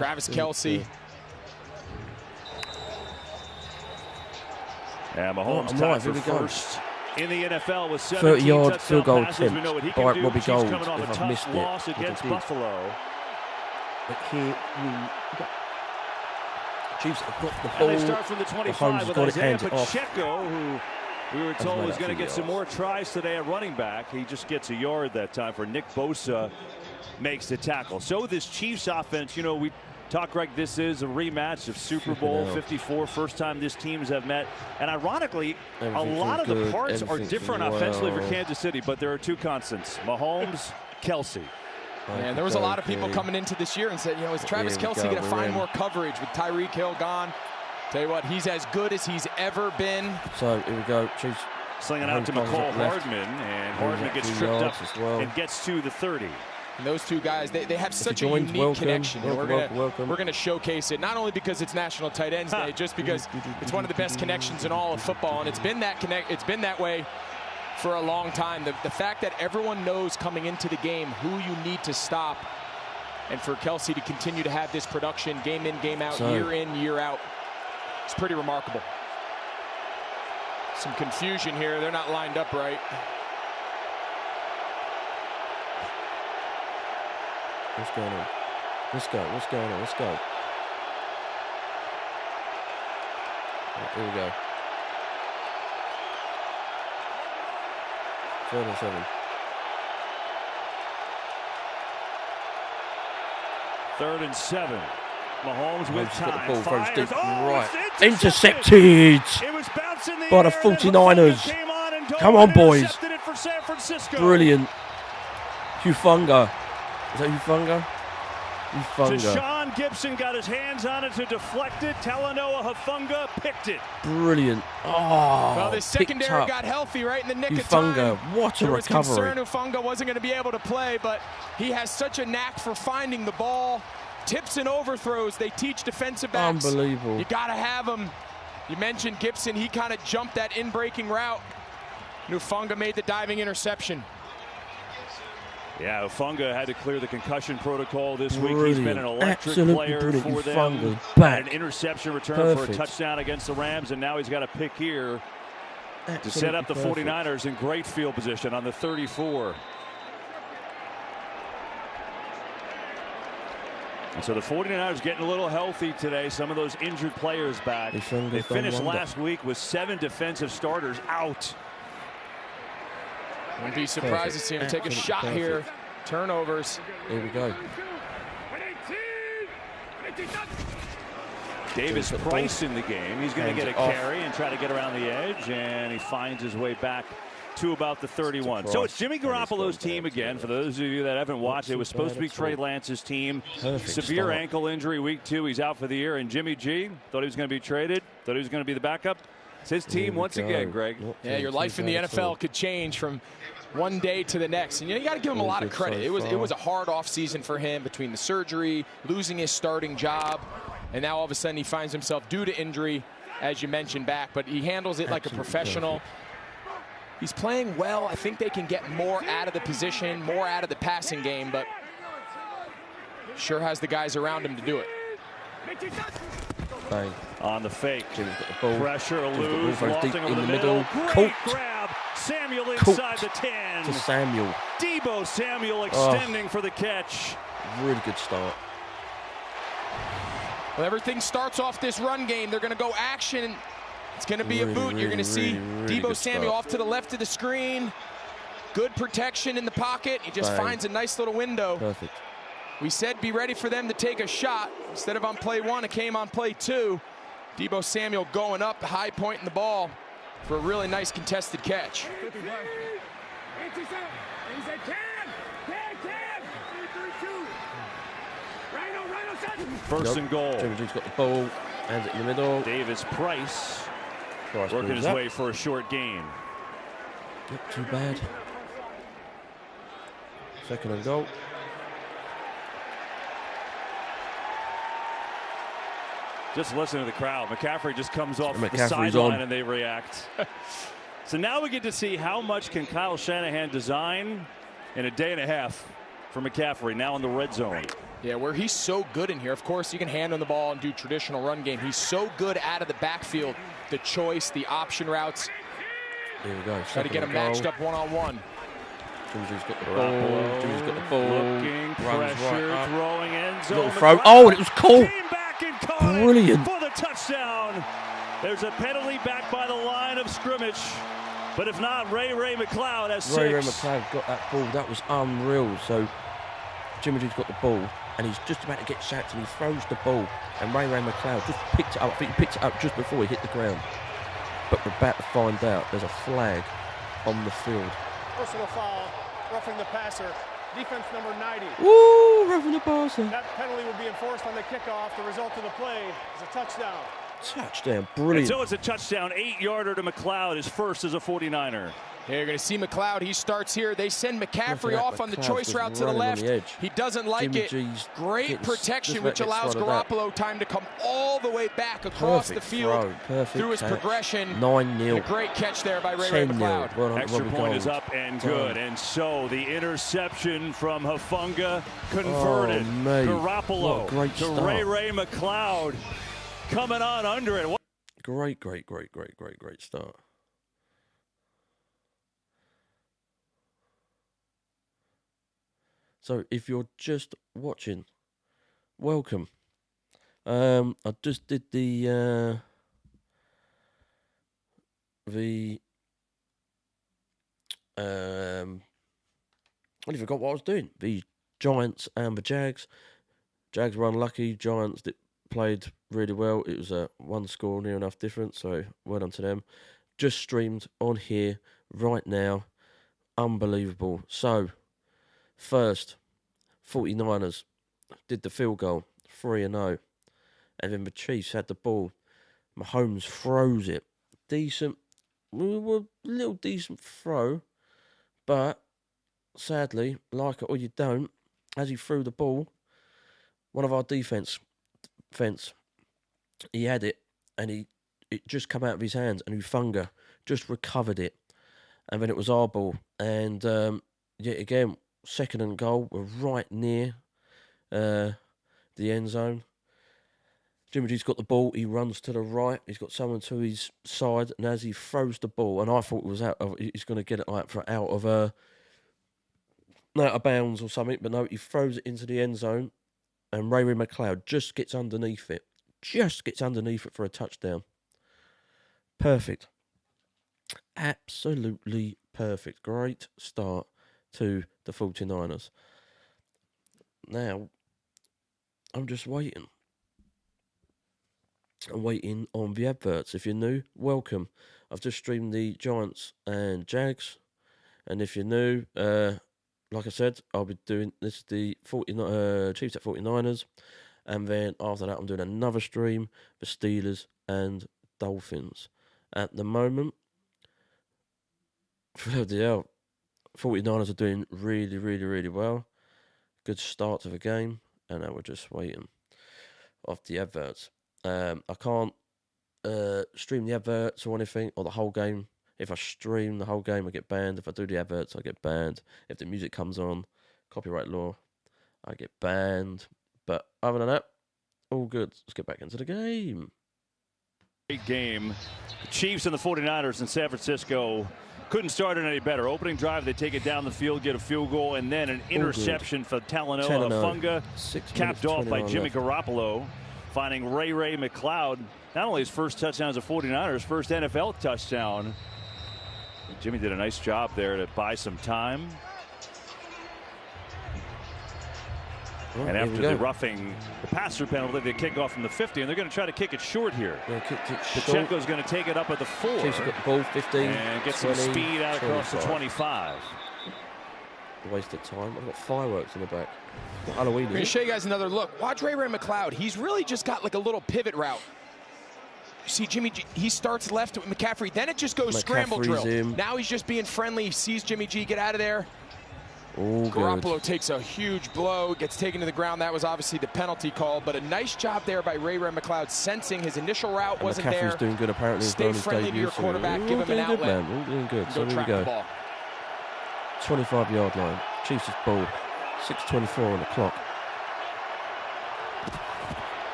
Travis Kelce. Yeah, Mahomes tied for first in the NFL with 30-yard field goal attempt by Robbie Gould. Coming off a tough loss against Buffalo. But here Chiefs have got the ball. And they start from the 25 with Isaiah Pacheco, who we were told was going to get some more tries today at running back. He just gets a yard that time for Nick Bosa makes the tackle. So this Chiefs offense, you know, we talk, Greg, this is a rematch of Super Bowl 54, first time these teams have met. And ironically, a lot of the parts are different offensively for Kansas City, but there are two constants, Mahomes, Kelce. And there was a lot of people coming into this year and said, you know, is Travis Kelce going to find more coverage with Tyreek Hill gone? Tell you what, he's as good as he's ever been. So here we go, Chiefs. Slinging out to McCall Hardman, and Hardman gets tripped up and gets to the 30. And those two guys, they have such a unique connection. We're going to showcase it, not only because it's National Tight Ends Day, just because it's one of the best connections in all of football, and it's been that way for a long time. The fact that everyone knows coming into the game who you need to stop, and for Kelce to continue to have this production game in, game out, year in, year out, it's pretty remarkable. Some confusion here. They're not lined up right. What's going on? Let's go. What's going on? Let's go. Right, here we go. 3rd and 7. 3rd and 7. Mahomes with time. Ball, fires. deep, right. Intercepted by the 49ers. Come on, boys. Brilliant. Hufunga. Is that Hufunga? Hufunga. Deshaun Gibson got his hands on it to deflect it. Talanoa Hufanga picked it. Brilliant. Oh, well, the secondary got healthy right in the nick of time. What a recovery. There was concern Hufanga wasn't going to be able to play, but he has such a knack for finding the ball. Tips and overthrows, they teach defensive backs. Unbelievable. You got to have them. You mentioned Gibson. He kind of jumped that in-breaking route. Hufanga made the diving interception. Yeah, Hufanga had to clear the concussion protocol this week. He's been an electric player for them. Back. An interception return for a touchdown against the Rams, and now he's got a pick here to set up the 49ers in great field position on the 34. And so the 49ers getting a little healthy today. Some of those injured players back. They finished last week with 7 defensive starters out. Wouldn't be surprised to see him take a shot here. Turnovers. Here we go. Davis Price in the game. He's going to get a carry and try to get around the edge, and he finds his way back to about the 31. So it's Jimmy Garoppolo's team again. For those of you that haven't watched, it was supposed to be Trey Lance's team. Severe ankle injury week 2. He's out for the year. And Jimmy G thought he was going to be traded, thought he was going to be the backup. It's his team once again, Greg. Yeah, your life in the NFL could change from one day to the next. And you got to give him a lot of credit. It was a hard offseason for him between the surgery, losing his starting job, and now all of a sudden he finds himself due to injury, as you mentioned, back. But he handles it like a professional. He's playing well. I think they can get more out of the position, more out of the passing game, but sure has the guys around him to do it. Bang. On the fake. Ball. Pressure, eludes, lofting over the middle. Great grab. Samuel inside the 10. To Samuel. Deebo Samuel extending for the catch. Really good start. Well, everything starts off this run game. They're going to go action. It's going to be a boot. You're going to see Deebo Samuel off to the left of the screen. Good protection in the pocket. He just finds a nice little window. Perfect. We said be ready for them to take a shot. Instead of on play 1, it came on play 2. Deebo Samuel going up, high point in the ball for a really nice contested catch. First and goal. Jimmy G's got the ball. Hands it in the middle. Davis Price working his way for a short gain. Not too bad. 2nd and goal. Just listen to the crowd. McCaffrey just comes off the sideline and they react. So now we get to see how much can Kyle Shanahan design in a day and a half for McCaffrey now in the red zone. Yeah, where he's so good in here. Of course, you can hand on the ball and do traditional run game. He's so good out of the backfield. The choice, the option routes. Here we go. Try to get him matched up one-on-one. Jimmy's got the ball. Jimmy's got the ball. Looking, pressure, right throwing end zone. Little throw. Oh, and it was caught. Came back and caught Brilliant. For the touchdown. There's a penalty back by the line of scrimmage. But if not, Ray McLeod has 6. Ray McLeod got that ball. That was unreal. So Jimmy G's got the ball, and he's just about to get sacked, and he throws the ball, and Ray McLeod just picked it up. I think he picked it up just before he hit the ground. But we're about to find out. There's a flag on the field. Personal foul, roughing the passer. Defense number 90. Woo, roughing the passer. That penalty will be enforced on the kickoff. The result of the play is a touchdown. Touchdown, brilliant. And so it's a touchdown, 8-yarder to McLeod, his first as a 49er. Here you're going to see McLeod. He starts here. They send McCaffrey off on the choice route to the left. He doesn't like it. Great protection, which allows Garoppolo time to come all the way back across the field through his progression. 9-0. A great catch there by Ray McLeod. Well, extra point is up and good. And so the interception from Hufanga converted. Garoppolo to Ray McLeod coming on under it. Great start. So if you're just watching, welcome. I just did the I forgot what I was doing. The Giants and the Jags. Jags were unlucky. Giants played really well. It was a 1 score, near enough difference, so well done to them. Just streamed on here right now. Unbelievable. So, first, 49ers did the field goal, 3-0. And then the Chiefs had the ball. Mahomes throws it. Decent, a little decent throw, but sadly, like it or you don't, as he threw the ball, one of our defense, he had it, and it just come out of his hands, and Hufanga just recovered it, and then it was our ball, and yet again, 2nd and goal, we're right near the end zone. Jimmy G's got the ball, he runs to the right, he's got someone to his side, and as he throws the ball, and I thought it was he's going to get it like out of bounds or something, but no, he throws it into the end zone, and Ray McLeod just gets underneath it for a touchdown. Perfect. Absolutely perfect. Great start to the 49ers. Now, I'm just waiting. I'm waiting on the adverts. If you're new, welcome. I've just streamed the Giants and Jags. And if you're new, like I said, I'll be doing this the Chiefs at 49ers. And then after that, I'm doing another stream, the Steelers and Dolphins. At the moment, the 49ers are doing really well. Good start to the game. And now we're just waiting off the adverts. I can't stream the adverts or anything, or the whole game. If I stream the whole game, I get banned. If I do the adverts, I get banned. If the music comes on, copyright law, I get banned. But other than that, all good. Let's get back into the game. Great game. The Chiefs and the 49ers in San Francisco couldn't start it any better. Opening drive, they take it down the field, get a field goal, and then an interception for Talanoa Hufanga, capped off by Jimmy Garoppolo, finding Ray McLeod. Not only his first touchdown as a 49ers, first NFL touchdown. Jimmy did a nice job there to buy some time. Well, and after the roughing the passer penalty, they kick off from the 50, and they're going to try to kick it short here. Pacheco's going to take it up at the 4. Chiefs have got the ball, 15. And get some speed out across the 25. A waste of time. I've got fireworks in the back. Halloween. I'm going to show you guys another look. Watch Ray McLeod. He's really just got like a little pivot route. You see Jimmy G, he starts left with McCaffrey, then it just goes scramble drill. Now he's just being friendly. He sees Jimmy G get out of there. Garoppolo takes a huge blow, gets taken to the ground. That was obviously the penalty call, but a nice job there by Ray McLeod, sensing his initial route wasn't there. McCaffrey's doing good apparently. Stay friendly to your quarterback, give him an outlet. All doing good. So here we go. 25-yard line. Chiefs' ball. 6:24 on the clock.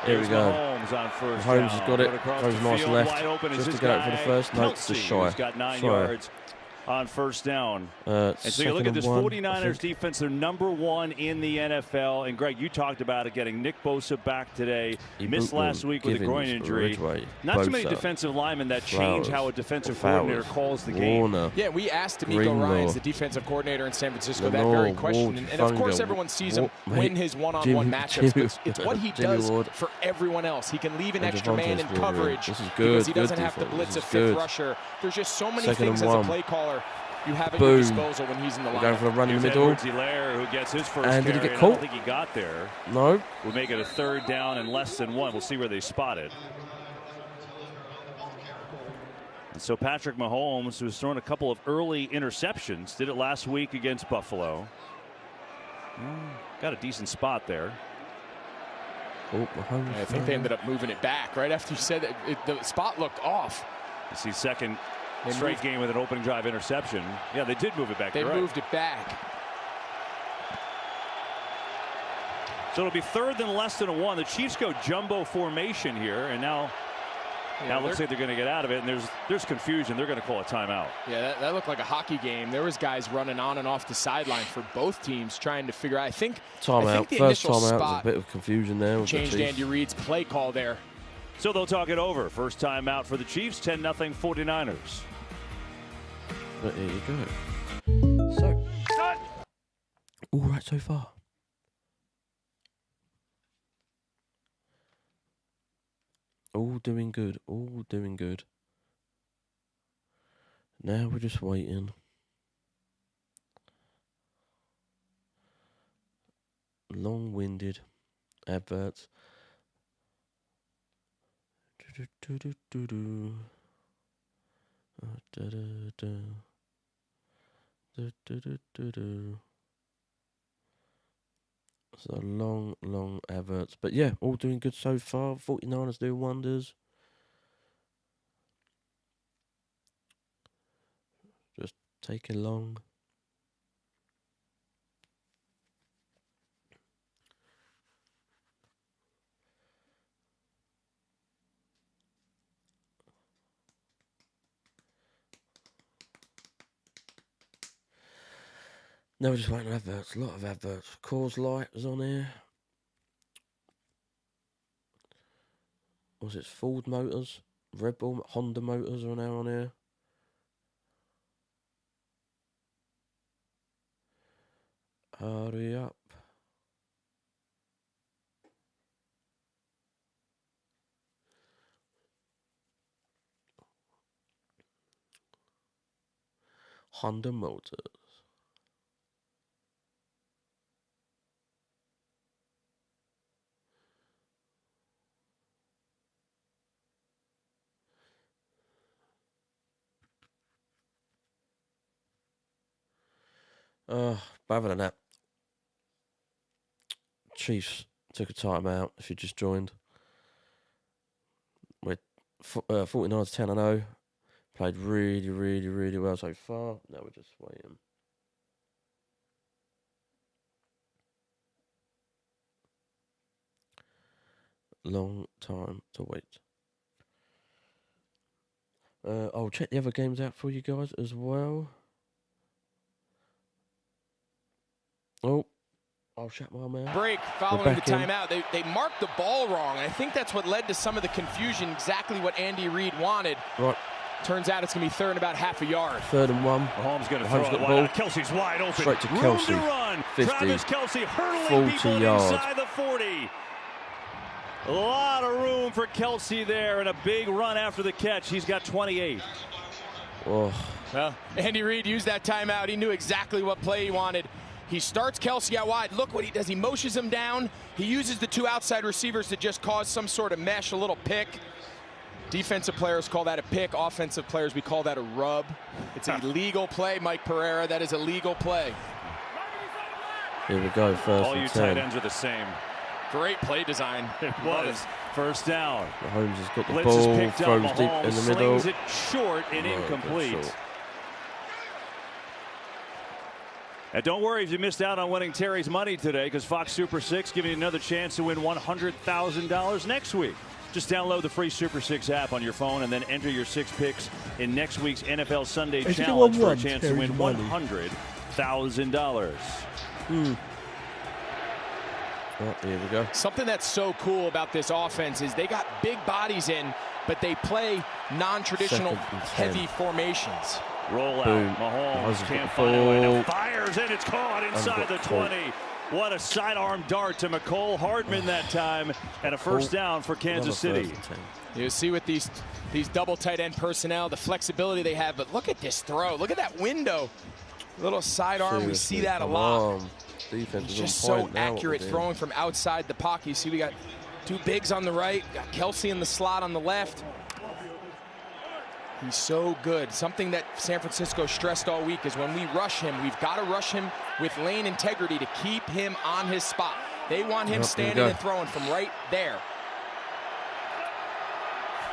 Here we go. Mahomes on first Mahomes down. has got it. Across Goes the nice field, left. wide open is Just to this go out for the guy, first. No, it's Kelsey, just shy. who's got 9 Shy. yards on first down. And so you look at this 49ers defense, they're #1 in the NFL. And Greg, you talked about it, getting Nick Bosa back today. He missed last week with a groin injury. Not too many defensive linemen that change how a defensive coordinator calls the game. Yeah, we asked D'Amico Ryans, the defensive coordinator in San Francisco, that very question. And of course, everyone sees him win his one-on-one matchups. But it's what he does for everyone else. He can leave an extra man in coverage because he doesn't have to blitz a fifth rusher. There's just so many things as a play caller you have at your disposal when he's in the line. Going for a run in the middle. Who gets his first and carry, did he get I caught? don't think he got there. No. We'll make it a 3rd down and less than 1. We'll see where they spot it. And so Patrick Mahomes, who's thrown a couple of early interceptions, did it last week against Buffalo. Got a decent spot there. Oh, Mahomes. I think they ended up moving it back right after you said that. The spot looked off. You see second straight game with an opening drive interception. Yeah, they did move it back. They moved it back. So it'll be 3rd and less than 1. The Chiefs go jumbo formation here, and now it looks like they're going to get out of it. And there's confusion. They're going to call a timeout. Yeah, that looked like a hockey game. There was guys running on and off the sideline for both teams trying to figure out. I think timeout. First timeout was a bit of confusion there. Changed Andy Reid's play call there. So they'll talk it over. First time out for the Chiefs, 10-0 49ers. But there you go. So, all right so far. All doing good. All doing good. Now we're just waiting. Long-winded adverts. So long adverts, but yeah, all doing good so far. 49ers doing wonders. Just taking long. Now we're just waiting on adverts. A lot of adverts. Coors Light was on here. Was it Ford Motors? Red Bull, Honda Motors are now on here. Hurry up. Honda Motors. But other than that, Chiefs took a timeout. If you just joined, we're 49ers 10-0. Played really well so far. Now we're just waiting. Long time to wait. I'll check the other games out for you guys as well. Oh, I'll shut my mouth. Break following the timeout. They marked the ball wrong. I think that's what led to some of the confusion, exactly what Andy Reid wanted. Right. Turns out it's going to be 3rd and about half a yard. 3rd and 1. Mahomes going to throw it wide. Kelsey's wide open. Straight to Kelsey. Room to run. 50. Travis Kelsey hurtling 40 people yards. inside the 40. A lot of room for Kelsey there and a big run after the catch. He's got 28. Oh. Well, Andy Reid used that timeout. He knew exactly what play he wanted. He starts Kelsey out wide. Look what he does. He motions him down. He uses the 2 outside receivers to just cause some sort of mesh, a little pick. Defensive players call that a pick. Offensive players, we call that a rub. It's a legal play, Mike Pereira. That is a legal play. Here we go, first All you 10. tight ends are the same. Great play design. It was. First down. Mahomes has got the Blitz is ball, picked throws up. deep Mahomes in the middle. slings it short and incomplete. Short. And don't worry if you missed out on winning Terry's money today, because Fox Super 6 giving you another chance to win $100,000 next week. Just download the free Super 6 app on your phone and then enter your 6 picks in next week's NFL Sunday Challenge for a chance to win $100,000. Oh, here we go. Something that's so cool about this offense is they got big bodies in, but they play non-traditional heavy formations. Roll out. Boom. Mahomes can't find a way. Now fires, and it's caught inside the 20. What a sidearm dart to McCole Hardman that time, and a first down for Kansas City. You see with these double tight end personnel, the flexibility they have, but look at this throw. Look at that window. Little sidearm, we see that a lot. Defense is just on so point now, accurate throwing from outside the pocket. You see we got two bigs on the right, got Kelsey in the slot on the left. He's so good. Something that San Francisco stressed all week is when we rush him, we've got to rush him with lane integrity to keep him on his spot. They want him standing and throwing from right there.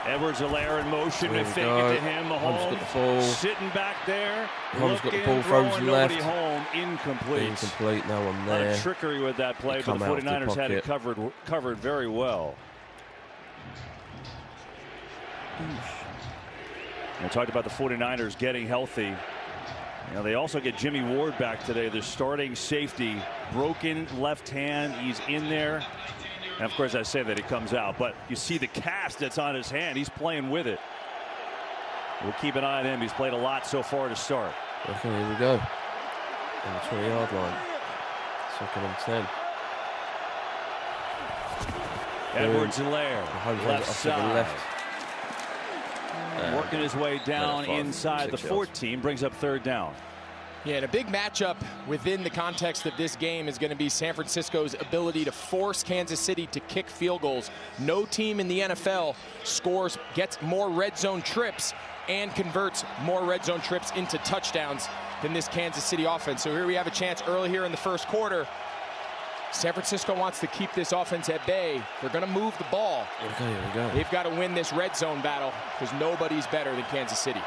Edwards-Helaire in motion to fake it to him. Mahomes sitting back there. Mahomes got the ball frozen left. Home. Incomplete. Incomplete, no one there. A lot of trickery with that play, but the 49ers had it covered very well. I talked about the 49ers getting healthy. You know, they also get Jimmy Ward back today, their starting safety. Broken left hand, he's in there. And of course I say that he comes out, but you see the cast that's on his hand. He's playing with it. We'll keep an eye on him. He's played a lot so far to start. Okay, here we go. On the 20-yard line. 2nd and 10. Edwards-Helaire, left side. Working his way down inside the 14, brings up 3rd down. Yeah, and a big matchup within the context of this game is going to be San Francisco's ability to force Kansas City to kick field goals. No team in the NFL gets more red zone trips and converts more red zone trips into touchdowns than this Kansas City offense. So here we have a chance early here in the 1st quarter. San Francisco wants to keep this offense at bay. They're going to move the ball. Okay, here we go. They've got to win this red zone battle because nobody's better than Kansas City.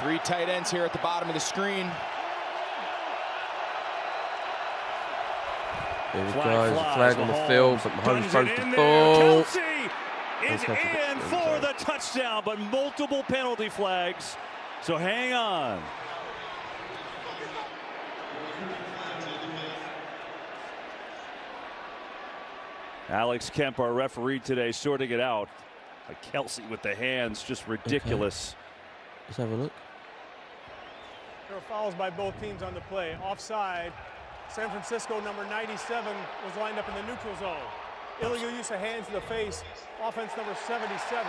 3 tight ends here at the bottom of the screen. Here we go, flag on the field, but Mahomes throws the ball. Kelsey is in for the touchdown, but multiple penalty flags, so hang on. Alex Kemp, our referee today, sorting it out. Kelsey with the hands, just ridiculous. Okay. Let's have a look. There were fouls by both teams on the play. Offside. San Francisco number 97 was lined up in the neutral zone. Illegal use of hands to the face. Offense number 77.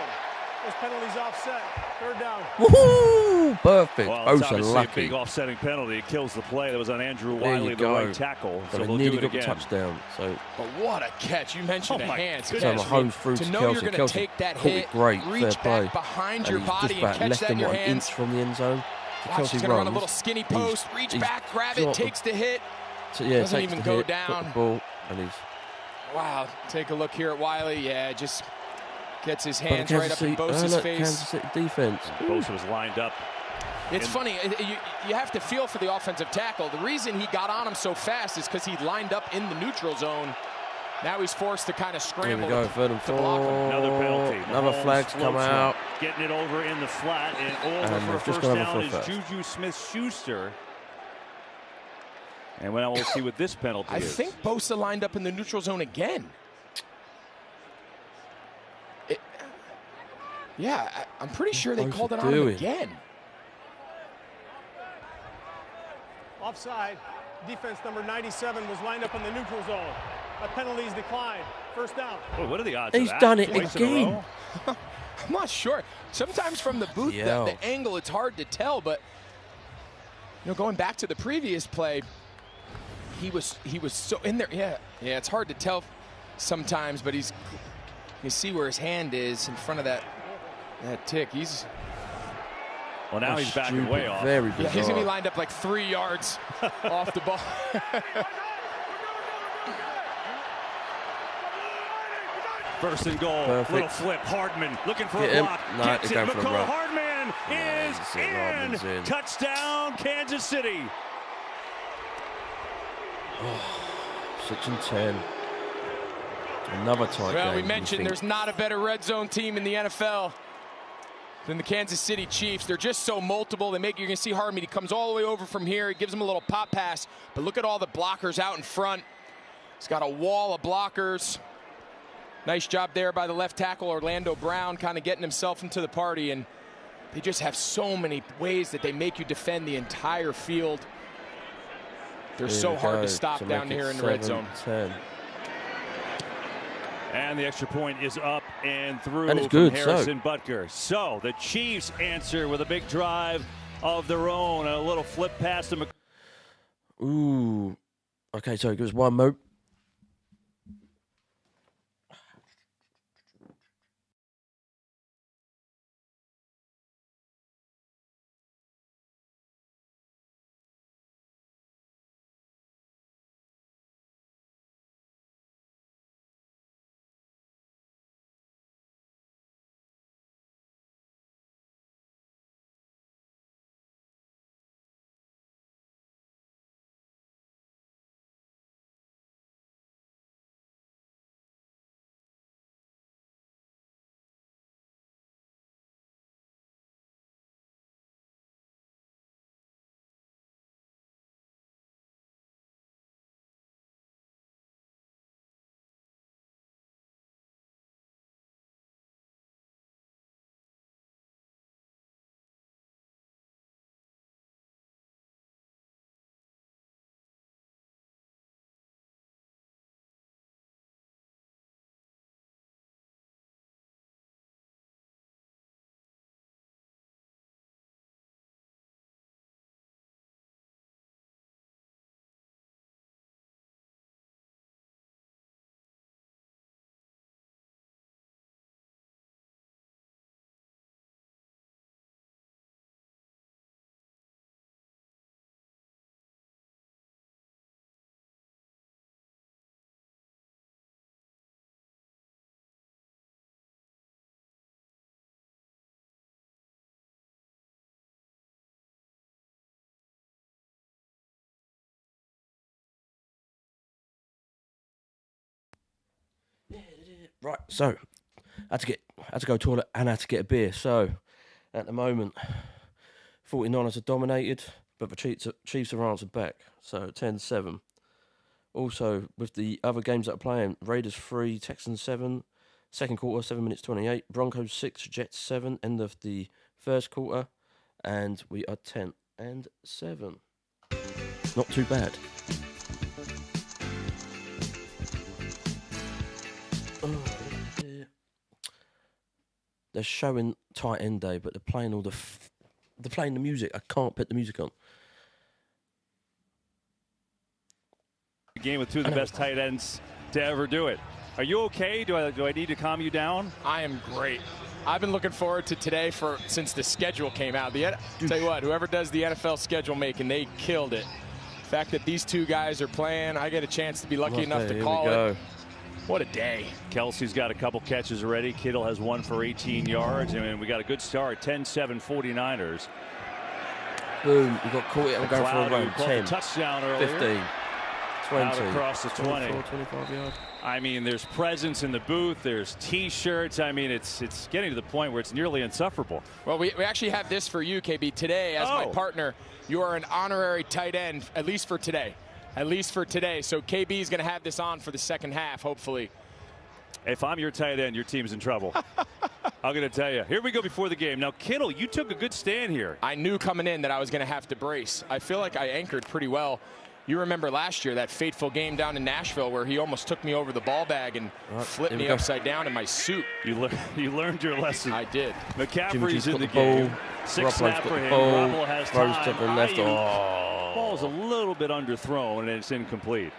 Those penalties offset. 3rd down. Woohoo! Perfect. Well, it's obviously a big offsetting penalty. It kills the play. That was on Andrew Wiley, the right tackle. So they'll nearly do it got again. the touchdown. So, but what a catch. You mentioned the hands. So Mahomes threw to know Kelsey. You're going to take that hit, great, reach back behind your body and catch that in your hands. An inch from the end zone. Watch, he's going to run a little skinny post, reach back, grab it, takes the hit. So, yeah, doesn't even go down. Got the ball, and he's... Wow, take a look here at Wiley. Yeah, just gets his hands right up in Bosa's face. Kansas City defense. Bosa was lined up. It's funny, you have to feel for the offensive tackle. The reason he got on him so fast is because he lined up in the neutral zone. Now he's forced to kind of scramble to block him. Another penalty. Another flag's come out. Getting it over in the flat, and over for a first down is Juju Smith-Schuster. And we'll see what this penalty is. I think Bosa lined up in the neutral zone again. Yeah, I'm pretty sure they called it on him again. Offside. Defense number 97 was lined up in the neutral zone. A penalty's declined. 1st down. Well, what are the odds He's of that? done it again. I'm not sure. Sometimes from the booth, the angle, it's hard to tell. But going back to the previous play, he was so in there. Yeah, it's hard to tell sometimes, but you see where his hand is in front of that tick. Well, now he's backing way off. Very bizarre. Yeah, he's gonna be lined up like 3 yards off the ball. First and goal. Perfect. Little flip. Hardman looking for Get a him. block. No, Gets it. going for the McCole run. Hardman. one is in. Touchdown, Kansas City. 6 and 10. Another tight Well, game. we mentioned there's not a better red zone team in the NFL than the Kansas City Chiefs. They're just so multiple. You're going to see Harmeet. He comes all the way over from here. He gives him a little pop pass. But look at all the blockers out in front. He's got a wall of blockers. Nice job there by the left tackle, Orlando Brown, kind of getting himself into the party. And they just have so many ways that they make you defend the entire field. They're so hard to stop down here in the red zone. 10. And the extra point is up and through and it's from good, Harrison Butker. So the Chiefs answer with a big drive of their own. A little flip pass to Ooh. Okay, so it goes one more. Right, so I had to go toilet and I had to get a beer. So at the moment, 49ers are dominated, but the Chiefs have answered back. So 10-7. Also, with the other games that are playing, Raiders 3, Texans 7, second quarter, 7 minutes 28. Broncos 6, Jets 7, end of the first quarter, and we are 10-7. Not too bad. They're showing tight end day, but they're playing they're playing the music. I can't put the music on. Game with two of the best tight ends to ever do it. Are you okay? Do I need to calm you down? I am great. I've been looking forward to today since the schedule came out. Tell you what, whoever does the NFL schedule making, they killed it. The fact that these two guys are playing, I get a chance to be lucky enough to call it. What a day. Kelsey's got a couple catches already. Kittle has one for 18 yards. And we got a good start. 10-7 49ers. Boom. We got caught. I'm going for around 10. Touchdown earlier. 15. 20. Out across the 20. 25 yards. I mean, there's presence in the booth. There's T-shirts. I mean, it's getting to the point where it's nearly insufferable. Well, we actually have this for you, KB. Today, as my partner, you are an honorary tight end, at least for today. At least for today. So KB is going to have this on for the second half, hopefully. If I'm your tight end, your team's in trouble. I'm going to tell you. Here we go before the game. Now, Kittle, you took a good stand here. I knew coming in that I was going to have to brace. I feel like I anchored pretty well. You remember last year, that fateful game down in Nashville where he almost took me over the ball bag and flipped me upside down in my suit. You learned your lesson. I did. McCaffrey's in the game. Six snap for him. Garoppolo has time. To the left. Ball's a little bit underthrown and it's incomplete.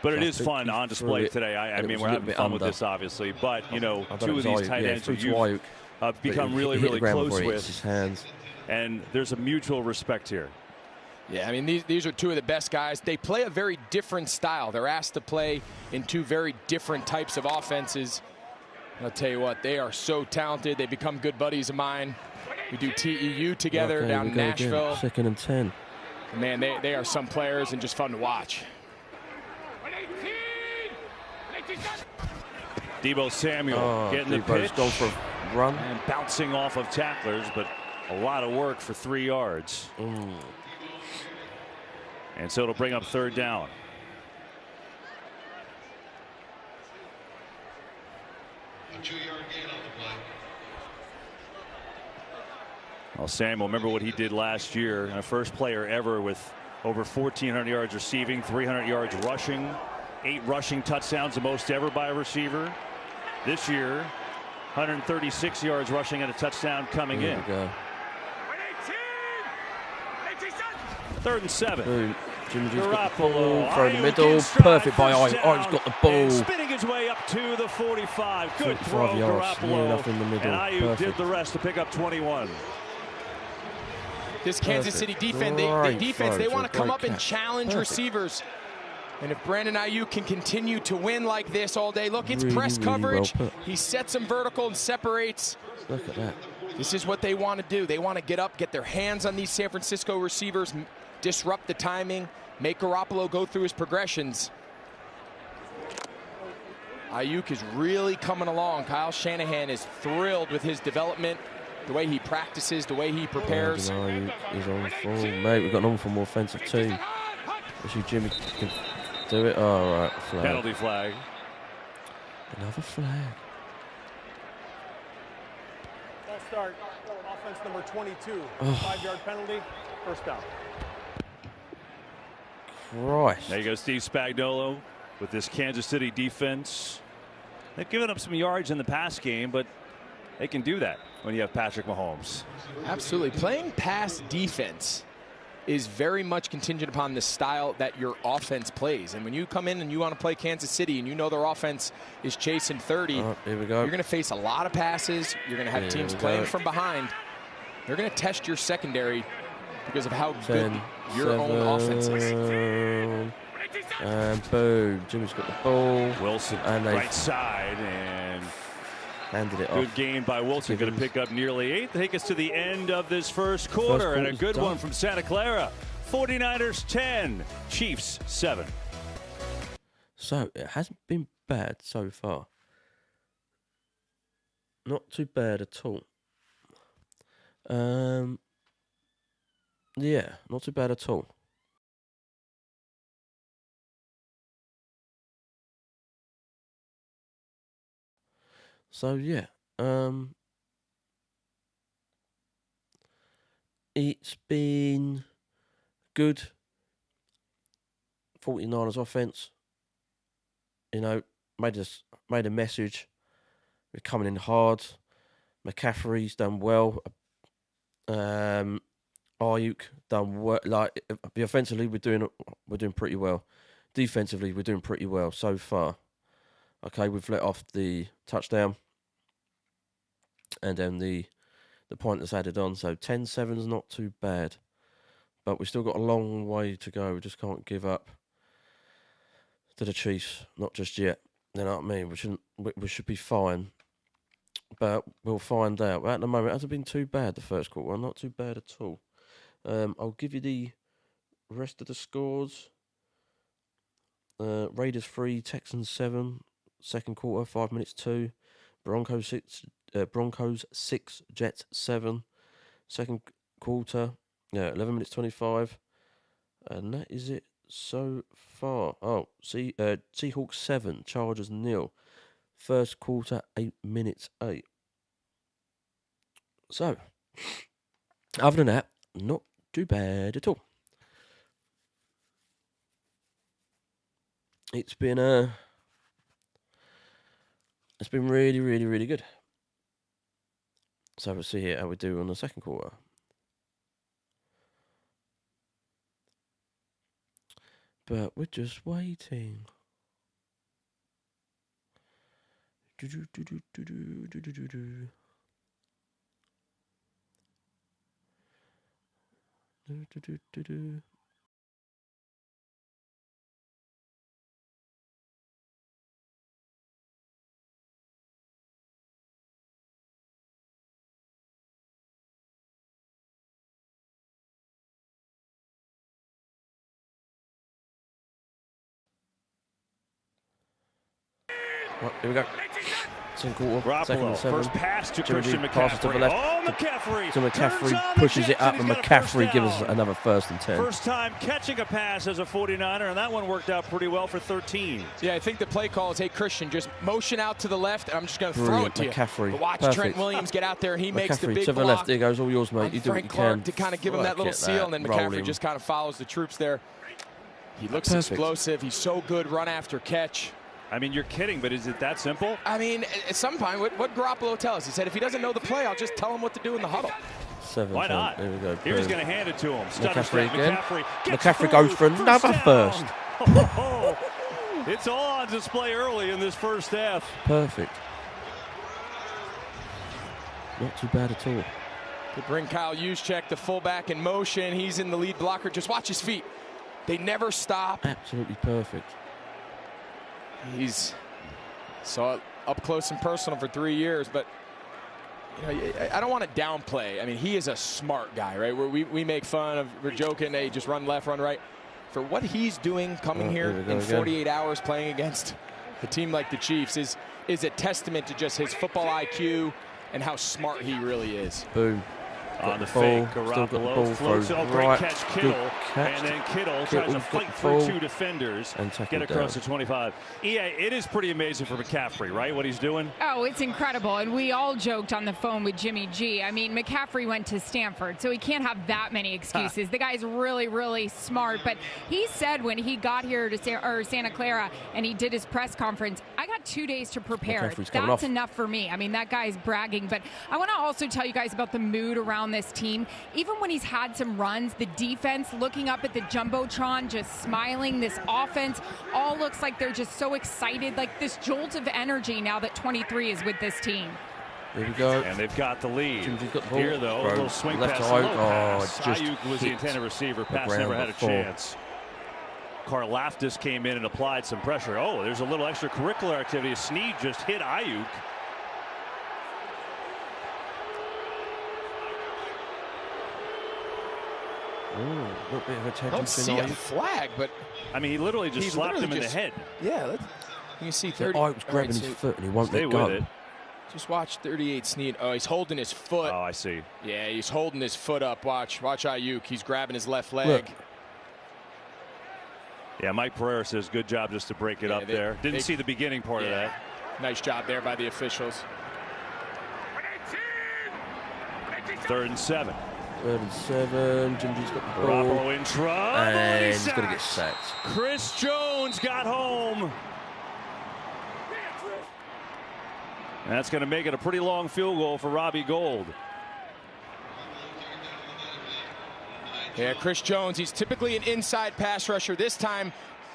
But it is fun on display today. I mean, we're having fun with this, obviously. But, you know, two of these tight ends who you've become really, really close with. And there's a mutual respect here. Yeah, I mean, these are two of the best guys. They play a very different style. They're asked to play in two very different types of offenses. I'll tell you what, they are so talented. They become good buddies of mine. We do TEU together down in Nashville. Again. 2nd and 10. Man, they are some players and just fun to watch. Deebo Samuel getting the pitch. Going for a run. And bouncing off of tacklers, but a lot of work for 3 yards. And so it'll bring up 3rd down. A 2-yard gain on the play. Well, Samuel, remember what he did last year. A first player ever with over 1,400 yards receiving, 300 yards rushing, 8 rushing touchdowns, the most ever by a receiver. This year, 136 yards rushing and a touchdown coming in. Go. 3rd and 7. Boom. Jimmy's got the ball, throw in the middle, perfect by Ayuk. Ayuk's got the ball. And spinning his way up to the 45. Good throw, Garoppolo. In the middle. And Ayuk did the rest to pick up 21. This Kansas City defense, they want to come up and challenge receivers. And if Brandon Ayuk can continue to win like this all day, look, it's press coverage. He sets them vertical and separates. Look at that. This is what they want to do. They want to get up, get their hands on these San Francisco receivers, disrupt the timing, make Garoppolo go through his progressions. Ayuk is really coming along. Kyle Shanahan is thrilled with his development, the way he practices, the way he prepares. Ayuk is on full. Mate, we've got an on-form offensive team. Actually, Jimmy can do it. Oh, right, flag. Penalty flag. Another flag. Ball start. Offense number 22. 5-yard penalty. 1st down. Christ. There you go, Steve Spagnuolo with this Kansas City defense. They've given up some yards in the pass game, but they can do that when you have Patrick Mahomes. Absolutely. Playing pass defense is very much contingent upon the style that your offense plays. And when you come in and you want to play Kansas City and you know their offense is chasing 30, here we go. You're going to face a lot of passes. You're going to have teams playing from behind. They're going to test your secondary because of how good your own offense is. And boom, Jimmy's got the ball. Wilson, and right side, and handed it off. Good gain by Wilson, going to pick up nearly 8. Take us to the end of this first quarter, and a good one from Santa Clara. 49ers 10, Chiefs 7. So it hasn't been bad so far. Not too bad at all. Yeah, not too bad at all. So yeah, it's been good. 49ers offense, you know, made a message. We're coming in hard. McCaffrey's done well. Ayuk done well. Like offensively, we're doing pretty well. Defensively, we're doing pretty well so far. Okay, we've let off the touchdown, and then the point that's added on. So 10-7 is not too bad, but we've still got a long way to go. We just can't give up to the Chiefs, not just yet. You know what I mean? We should be fine, but we'll find out. At the moment, it hasn't been too bad. The first quarter, not too bad at all. I'll give you the rest of the scores. Raiders 3, Texans 7. Second quarter, 5 minutes 2. Broncos 6, Jets 7. Second quarter, 11 minutes 25. And that is it so far. Oh, Seahawks 7, Chargers 0. First quarter, 8 minutes 8. So, other than that, not too bad at all. It's been really, really, really good. So we'll see here how we do on the second quarter. But we're just waiting. Right, here we go. Second quarter, Garoppolo, second and 7. first pass to Jimmy Christian G passes to the McCaffrey. left. Oh, McCaffrey. So McCaffrey turns on pushes the it up, jets, and he's got a first McCaffrey gives us down. another 1st and 10. First time catching a pass as a 49er, and that one worked out pretty well for 13. Yeah, I think the play call is, hey, Christian, just motion out to the left, and I'm just going to throw it to McCaffrey. you. But watch Perfect. Trent Williams get out there, and he makes the McCaffrey big to the block. left. There goes, all yours, mate. You do what Frank you Clark can. to kind of give him that little Look at seal, and then McCaffrey rolling. just kind of follows the troops there. He looks Perfect. explosive. He's so good run after catch. I mean, you're kidding, but is it that simple? I mean, at some point, what Garoppolo tell us? He said if he doesn't know the play, I'll just tell him what to do in the huddle. 7. Why not? There we go. Here's Boom. going to hand it to him. Stutter McCaffrey step, again. Gets McCaffrey through. goes for another down. first. It's all on display early in this first half. Perfect. Not too bad at all. To bring Kyle Juszczyk, the fullback, in motion. He's in the lead blocker. Just watch his feet. They never stop. Absolutely perfect. He's saw it up close and personal for 3 years, but you know, I don't want to downplay. I mean, he is a smart guy, right? Where we make fun of, we're joking, hey, just run left, run right. For what he's doing coming here in 48 hours playing against a team like the Chiefs is a testament to just his football IQ and how smart he really is. Boom. On the ball, fake, still got the ball, Garoppolo floats throws it. Oh, great right. catch, Good Kittle. catch. And then Kittle tries Kittle's to got fight the through ball 2 defenders, and get across the 25. Yeah, it is pretty amazing for McCaffrey, right, what he's doing? Oh, it's incredible. And we all joked on the phone with Jimmy G. I mean, McCaffrey went to Stanford, so he can't have that many excuses. The guy's really, really smart. But he said when he got here to Santa Clara and he did his press conference, I got 2 days to prepare. That's enough for me. I mean, that guy's bragging. But I want to also tell you guys about the mood around this team. Even when he's had some runs, the defense looking up at the Jumbotron, just smiling. This offense all looks like they're just so excited, like this jolt of energy now that 23 is with this team. There we go. And they've got the lead. Got the ball. Here, though, a little swing left pass, to a low Ayuk. pass. Just Ayuk was the intended receiver. Pass never had a chance. Karlaftis came in and applied some pressure. Oh, there's a little extracurricular activity. Snead just hit Ayuk. Ooh, a little bit of attention. I don't see a flag, but I mean, he literally just slapped him in the head. Yeah, you can see 30. Ayuk's grabbing his foot and he won't let go. With it. Just watch 38 Snead. Oh, he's holding his foot. Oh, I see. Yeah, he's holding his foot up. Watch Ayuk. He's grabbing his left leg. Look. Yeah, Mike Pereira says good job just to break it up there. Didn't see the beginning part of that. Nice job there by the officials. 3rd and 7. 3rd and 7. Jim G's got the ball. Garoppolo in trouble. And he's going to get sacked. Chris Jones got home. And that's going to make it a pretty long field goal for Robbie Gould. Yeah, Chris Jones, he's typically an inside pass rusher. This time,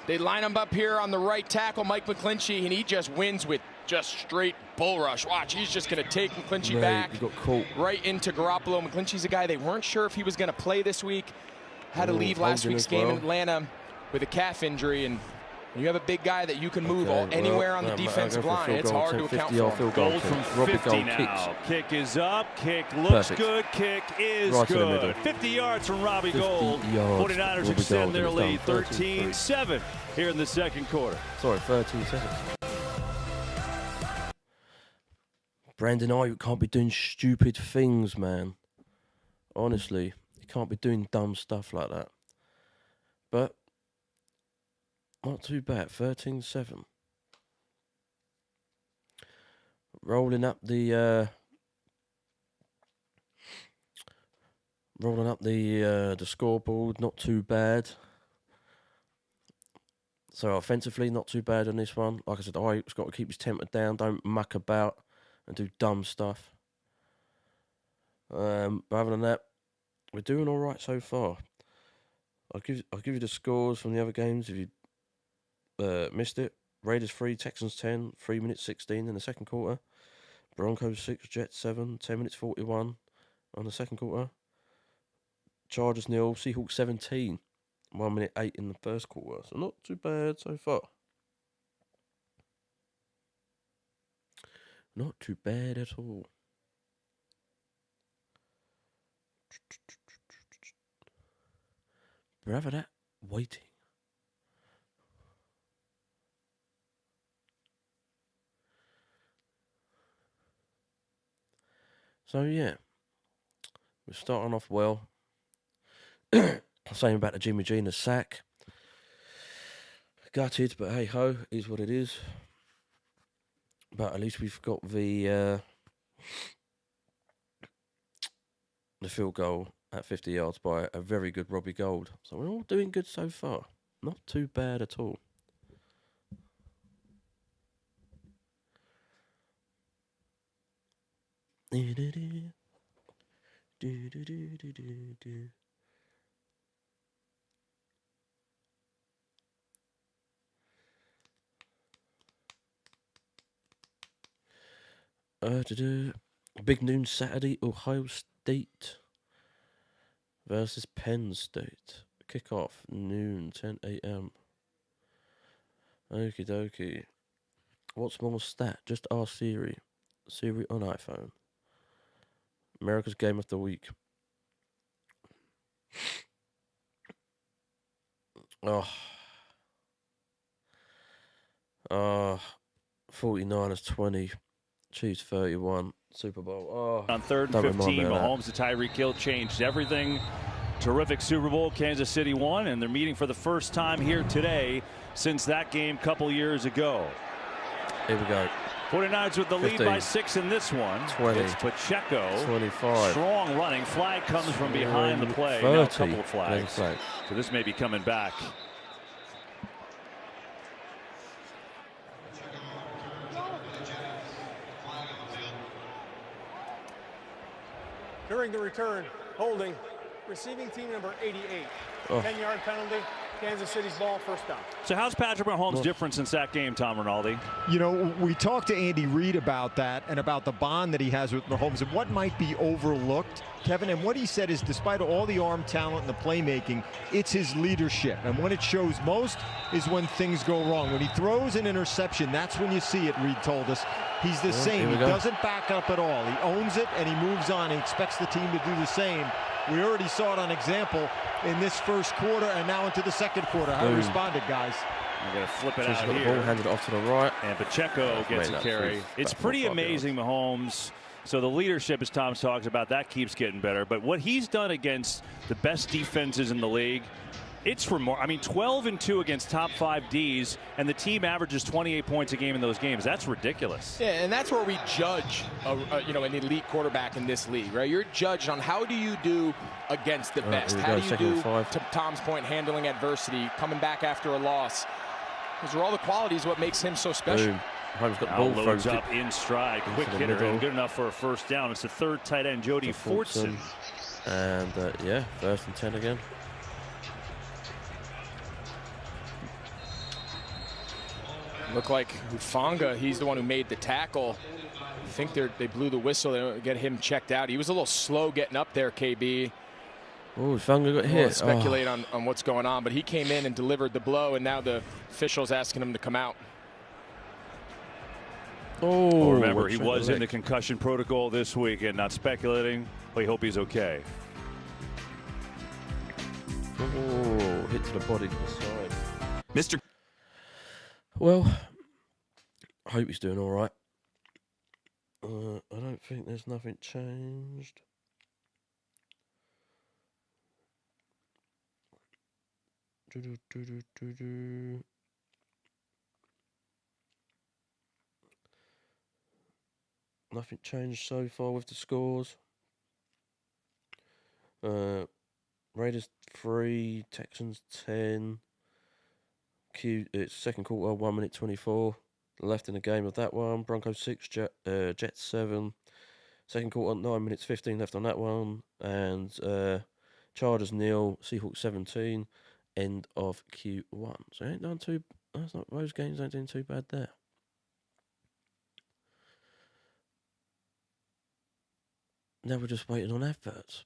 they line him up here on the right tackle, Mike McClinchy, and he just wins with just straight bull rush. Watch, he's just going to take McClinchy back He got caught. right into Garoppolo. McClinchy's a guy they weren't sure if he was going to play this week. Had to leave last week's game in Atlanta with a calf injury, and you have a big guy that you can move anywhere on the defensive line. It's hard to account for. Gold from 50 now. Kick is up. Kick looks good. Kick is good. 50 yards from Robbie Gould. 49ers extend their lead 13-7 here in the second quarter. Sorry, 13 seconds. Brandon Ayuk can't be doing stupid things, man. Honestly, he can't be doing dumb stuff like that. But not too bad, 13-7. Rolling up the scoreboard, not too bad. So offensively, not too bad on this one. Like I said, Ayuk's got to keep his temper down, don't muck about and do dumb stuff. But other than that, we're doing all right so far. I'll give you the scores from the other games if you missed it. Raiders 3, Texans 10, 3 minutes 16 in the second quarter. Broncos 6, Jets 7, 10 minutes 41 on the second quarter. Chargers 0, Seahawks 17, 1 minute 8 in the first quarter. So not too bad so far. Not too bad at all. Rather that waiting. So yeah, we're starting off well. Same about the Jimmy G and the sack. Gutted, but hey ho, is what it is. But at least we've got the field goal at 50 yards by a very good Robbie Gold. So we're all doing good so far. Not too bad at all. Big noon Saturday, Ohio State versus Penn State. Kickoff noon, 10 a.m. Okie dokie. What's more stat? Just ask Siri. Siri on iPhone. America's Game of the Week. Oh. 49ers 20. Chiefs 31. Super Bowl. Oh. On 3rd and 15, Mahomes to Tyreek Hill changed everything. Terrific Super Bowl. Kansas City won, and they're meeting for the first time here today since that game a couple years ago. Here we go. 49ers with the 15, lead by 6 in this one. 20. It's Pacheco. 25. Strong running. Flag comes from behind the play. 30. Now a couple of flags. So this may be coming back. During the return, holding, receiving team number 88. 10-yard penalty. Kansas City's ball, first down. So how's Patrick Mahomes different since that game, Tom Rinaldi? You know, we talked to Andy Reid about that and about the bond that he has with Mahomes and what might be overlooked, Kevin. And what he said is, despite all the arm talent and the playmaking, it's his leadership. And when it shows most is when things go wrong. When he throws an interception, that's when you see it, Reid told us. He's the same. He doesn't back up at all. He owns it and he moves on. He expects the team to do the same. We already saw it on example in this first quarter and now into the second quarter. How he responded, guys. We're going to flip it out here. Ball, handed it off to the right. And Pacheco gets a carry. It's pretty amazing, Mahomes. So the leadership, as Tom talks about, that keeps getting better. But what he's done against the best defenses in the league, it's remarkable. I mean, 12-2 against top 5 Ds, and the team averages 28 points a game in those games. That's ridiculous. Yeah, and that's where we judge, an elite quarterback in this league, right? You're judged on how do you do against the best. How do you do, to Tom's point, handling adversity, coming back after a loss. Those are all the qualities what makes him so special. Holmes got the ball loads up in stride, quick hitter, and good enough for a first down. It's the third tight end, Jody Fortson. And yeah, 1st and 10 again. Looked like Hufanga, he's the one who made the tackle. I think they blew the whistle. They don't get him checked out. He was a little slow getting up there, KB. Oh, Hufanga got hit. Speculate on what's going on, but he came in and delivered the blow, and now the official's asking him to come out. Oh, remember, he was in the concussion protocol this week, and not speculating. We hope he's okay. Oh, hit to the body to the side. Mr. Well, I hope he's doing all right. I don't think there's nothing changed. Nothing changed so far with the scores. Raiders 3, Texans 10. It's second quarter, 1 minute 24 left in the game of that one. Broncos 6, Jets 7. Second quarter, 9 minutes 15 left on that one. And Chargers 0, Seahawks 17. End of Q1. So ain't done too. That's not, those games ain't doing too bad there. Now we're just waiting on adverts.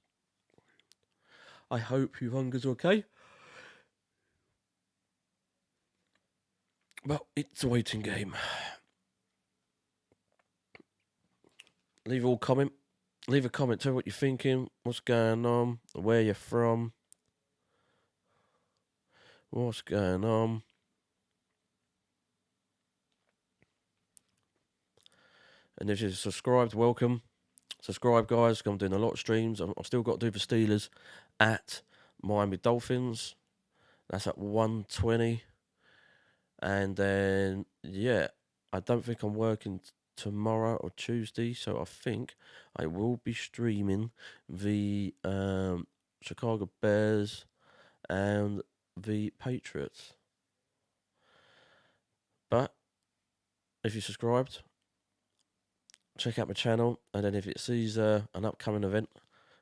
I hope Hufunga's okay. Well, it's a waiting game. Leave a comment. Leave a comment. Tell me what you're thinking. What's going on? Where you're from. What's going on? And if you're subscribed, welcome. Subscribe, guys. I'm doing a lot of streams. I've still got to do the Steelers at Miami Dolphins. That's at 1:20. And then, yeah, I don't think I'm working tomorrow or Tuesday, so I think I will be streaming the Chicago Bears and the Patriots. But if you subscribed, check out my channel, and then if it sees an upcoming event,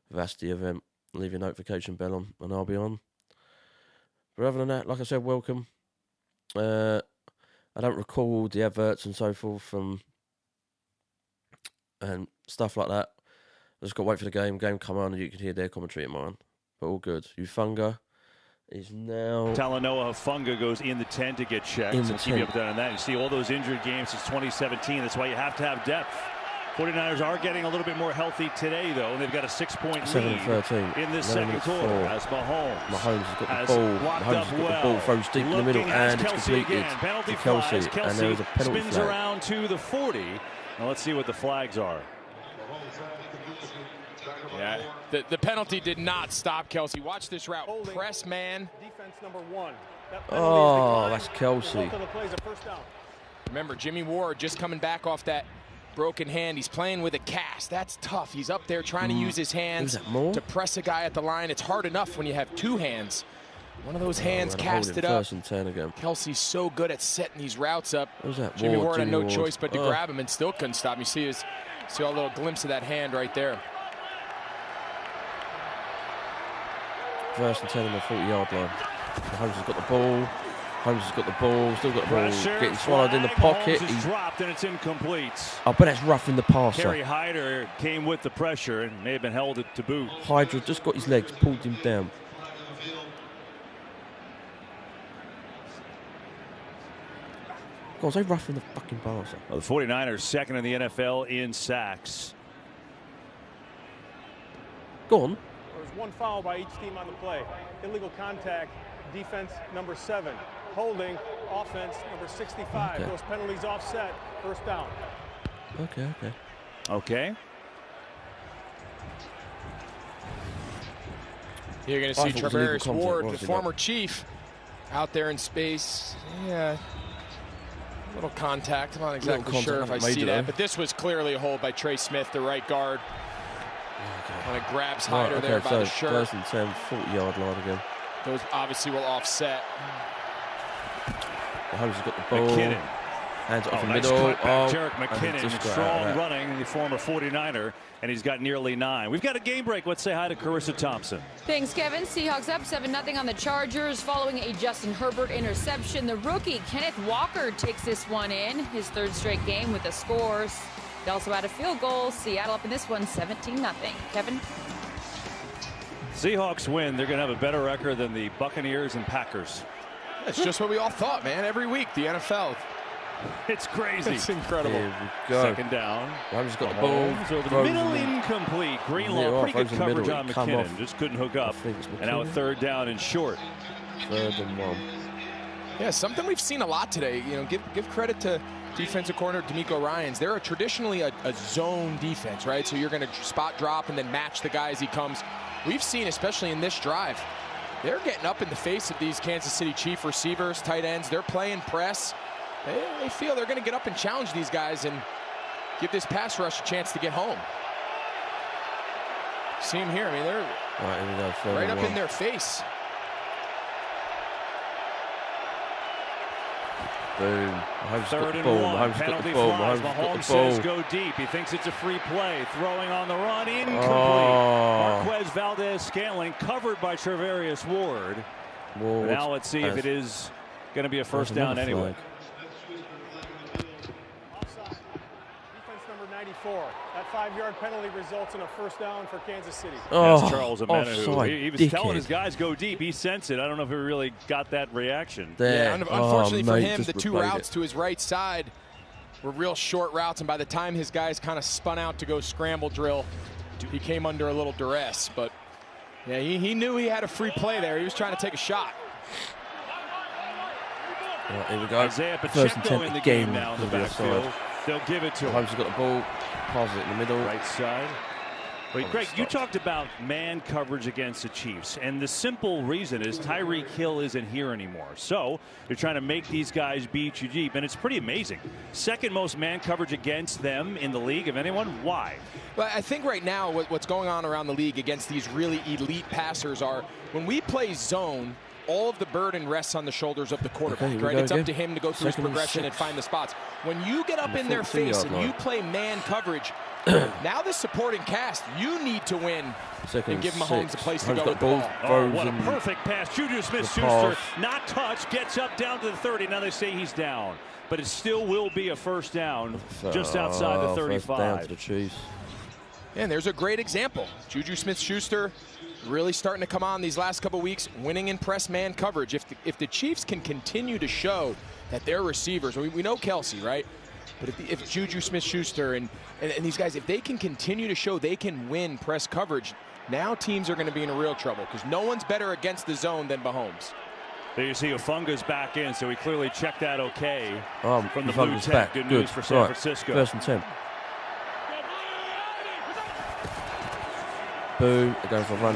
that's the event. Leave your notification bell on, and I'll be on. But other than that, like I said, welcome. I don't record the adverts and so forth and stuff like that. I just got to wait for the game come on, and you can hear their commentary at mine. But all good. Ufunga is now... Talanoa Hufanga goes in the 10 to get checked. So keep you updated on that. You see all those injured games since 2017. That's why you have to have depth. 49ers are getting a little bit more healthy today, though, and they've got a 6-point lead in this second quarter as Mahomes has got the ball. Mahomes has got the ball, throws deep in the middle, and it's completed to Kelsey. And there was a penalty spins flag. Around to the 40. Now let's see what the flags are. Yeah, the penalty did not stop Kelsey. Watch this route. Press man. Defense number 1. Oh, that's Kelsey. Remember, Jimmy Ward just coming back off that broken hand. He's playing with a cast. That's tough. He's up there trying to use his hands to press a guy at the line. It's hard enough when you have two hands. One of those hands casted up. First and 10 again. Kelsey's so good at setting these routes up. Jimmy Ward had no choice but to grab him and still couldn't stop him. You see a little glimpse of that hand right there. First and 10 on the 40-yard line. Mahomes has got the ball. Holmes has got the ball, still got the ball, getting swallowed in the pocket. He's dropped and it's incomplete. I bet that's roughing the passer. Kerry Hyder came with the pressure and may have been held to boot. Hydra just got his legs, pulled him down. God, they roughing the fucking passer. Well, the 49ers second in the NFL in sacks. Go on. There's one foul by each team on the play. Illegal contact, defense number 7. Holding, offense number 65. Okay. Those penalties offset, first down. Okay. You're going to see Traveris Ward, the former Chief, out there in space. Yeah, a little contact. I'm not exactly sure if I see that, but this was clearly a hold by Trey Smith, the right guard. Kind of grabs Hyder there by the shirt. First and 10, 40-yard line again. Those obviously will offset. Mahomes has got the ball. McKinnon. Hands off the nice middle. Jarek McKinnon, strong running, the former 49er, and he's got nearly 9. We've got a game break. Let's say hi to Carissa Thompson. Thanks, Kevin. Seahawks up 7-0 on the Chargers following a Justin Herbert interception. The rookie, Kenneth Walker, takes this one in, his 3rd straight game with the scores. They also had a field goal. Seattle up in this one, 17-0. Kevin? Seahawks win. They're going to have a better record than the Buccaneers and Packers. That's just what we all thought, man. Every week, the NFL. It's crazy. It's incredible. Here we go. Second down. Mahomes got the ball. Over the middle, incomplete. Greenlaw, pretty good coverage on McKinnon. Just couldn't hook up. And now a 3rd down and short. 3rd and 1. Yeah, something we've seen a lot today. You know, give credit to defensive corner D'Amico Ryans. They're traditionally a zone defense, right? So you're going to spot drop and then match the guy as he comes. We've seen, especially in this drive, they're getting up in the face of these Kansas City Chiefs receivers, tight ends. They're playing press. They feel they're going to get up and challenge these guys and give this pass rush a chance to get home. See them here. I mean, they're right up in their face. Boom. Mahomes got the ball. Mahomes got the ball. Mahomes says go deep. He thinks it's a free play. Throwing on the run. Incomplete. Marquez Valdez-Scantling covered by Travarius Ward. Now let's see if it is going to be a first down anyway. Offside. Defense number 94. That 5-yard penalty results in a first down for Kansas City. That's Charles Omenihu. He was telling his guys go deep. He sensed it. I don't know if he really got that reaction. Yeah, unfortunately for him, the 2 routes to his right side were real short routes, and by the time his guys kind of spun out to go scramble drill, he came under a little duress. But yeah, he knew he had a free play there. He was trying to take a shot. Right, here we go. Isaiah Pacheco in the game now in the backfield. They'll give it to him. Mahomes has got the ball. Passes it in the middle. Right side. Wait, Greg, you talked about man coverage against the Chiefs, and the simple reason is Tyreek Hill isn't here anymore. So you're trying to make these guys beat you deep, and it's pretty amazing. Second most man coverage against them in the league of anyone. Why? Well, I think right now what's going on around the league against these really elite passers are when we play zone, all of the burden rests on the shoulders of the quarterback, right? It's up to him to go through his progression and find the spots. When you get up in their face and you play man coverage, now the supporting cast, you need to win and give Mahomes a place to go with the ball. Oh, what a perfect pass. Juju Smith-Schuster not touched, gets up down to the 30. Now they say he's down. But it still will be a first down just outside the 35. First down to the Chiefs. And there's a great example. Juju Smith-Schuster really starting to come on these last couple weeks, winning in press man coverage. If the Chiefs can continue to show that their receivers, we know Kelsey, right? But if Juju Smith-Schuster and these guys, if they can continue to show they can win press coverage, now teams are going to be in real trouble because no one's better against the zone than Mahomes. There you see Ufunga's back in, so he clearly checked that okay from the blue tech. Back. Good news for San Francisco. First and 10. Boom, they're going for a run.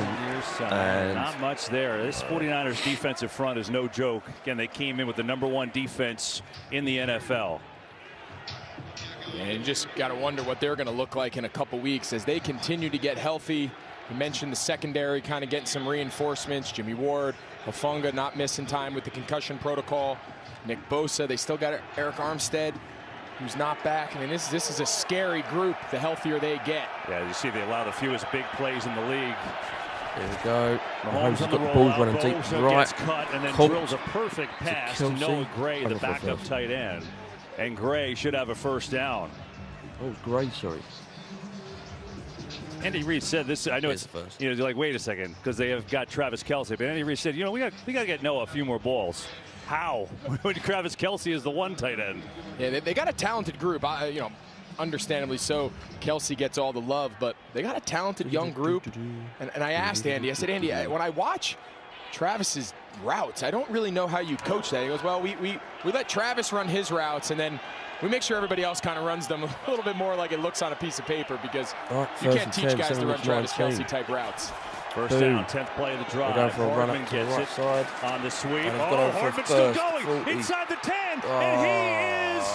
And not much there. This 49ers defensive front is no joke. Again, they came in with the #1 defense in the NFL. And just got to wonder what they're going to look like in a couple weeks as they continue to get healthy. You mentioned the secondary kind of getting some reinforcements. Jimmy Ward, Ufunga not missing time with the concussion protocol. Nick Bosa, they still got Eric Armstead, who's not back. I mean, this is a scary group, the healthier they get. Yeah, you see they allow the fewest big plays in the league. There we go. Mahomes has got the balls running deep right. Gets cut and then drills a perfect pass to Noah Gray, the backup tight end. And Gray should have a first down. Oh, Gray, sorry. Andy Reid said this. I know it's you're like, wait a second, because they have got Travis Kelce. But Andy Reid said, we got to get Noah a few more balls. How? When Travis Kelce is the one tight end. Yeah, they got a talented group. Understandably so. Kelce gets all the love, but they got a talented young group. And I asked Andy. I said, Andy, when I watch Travis's routes, I don't really know how you coach that. He goes, well, we let Travis run his routes, and then we make sure everybody else kind of runs them a little bit more like it looks on a piece of paper, because you can't teach guys to run Travis Kelce type routes. First down, 10th play of the drive. Hardman gets it side. On the sweep. Oh, Hardman's still going 40. Inside the 10, and he is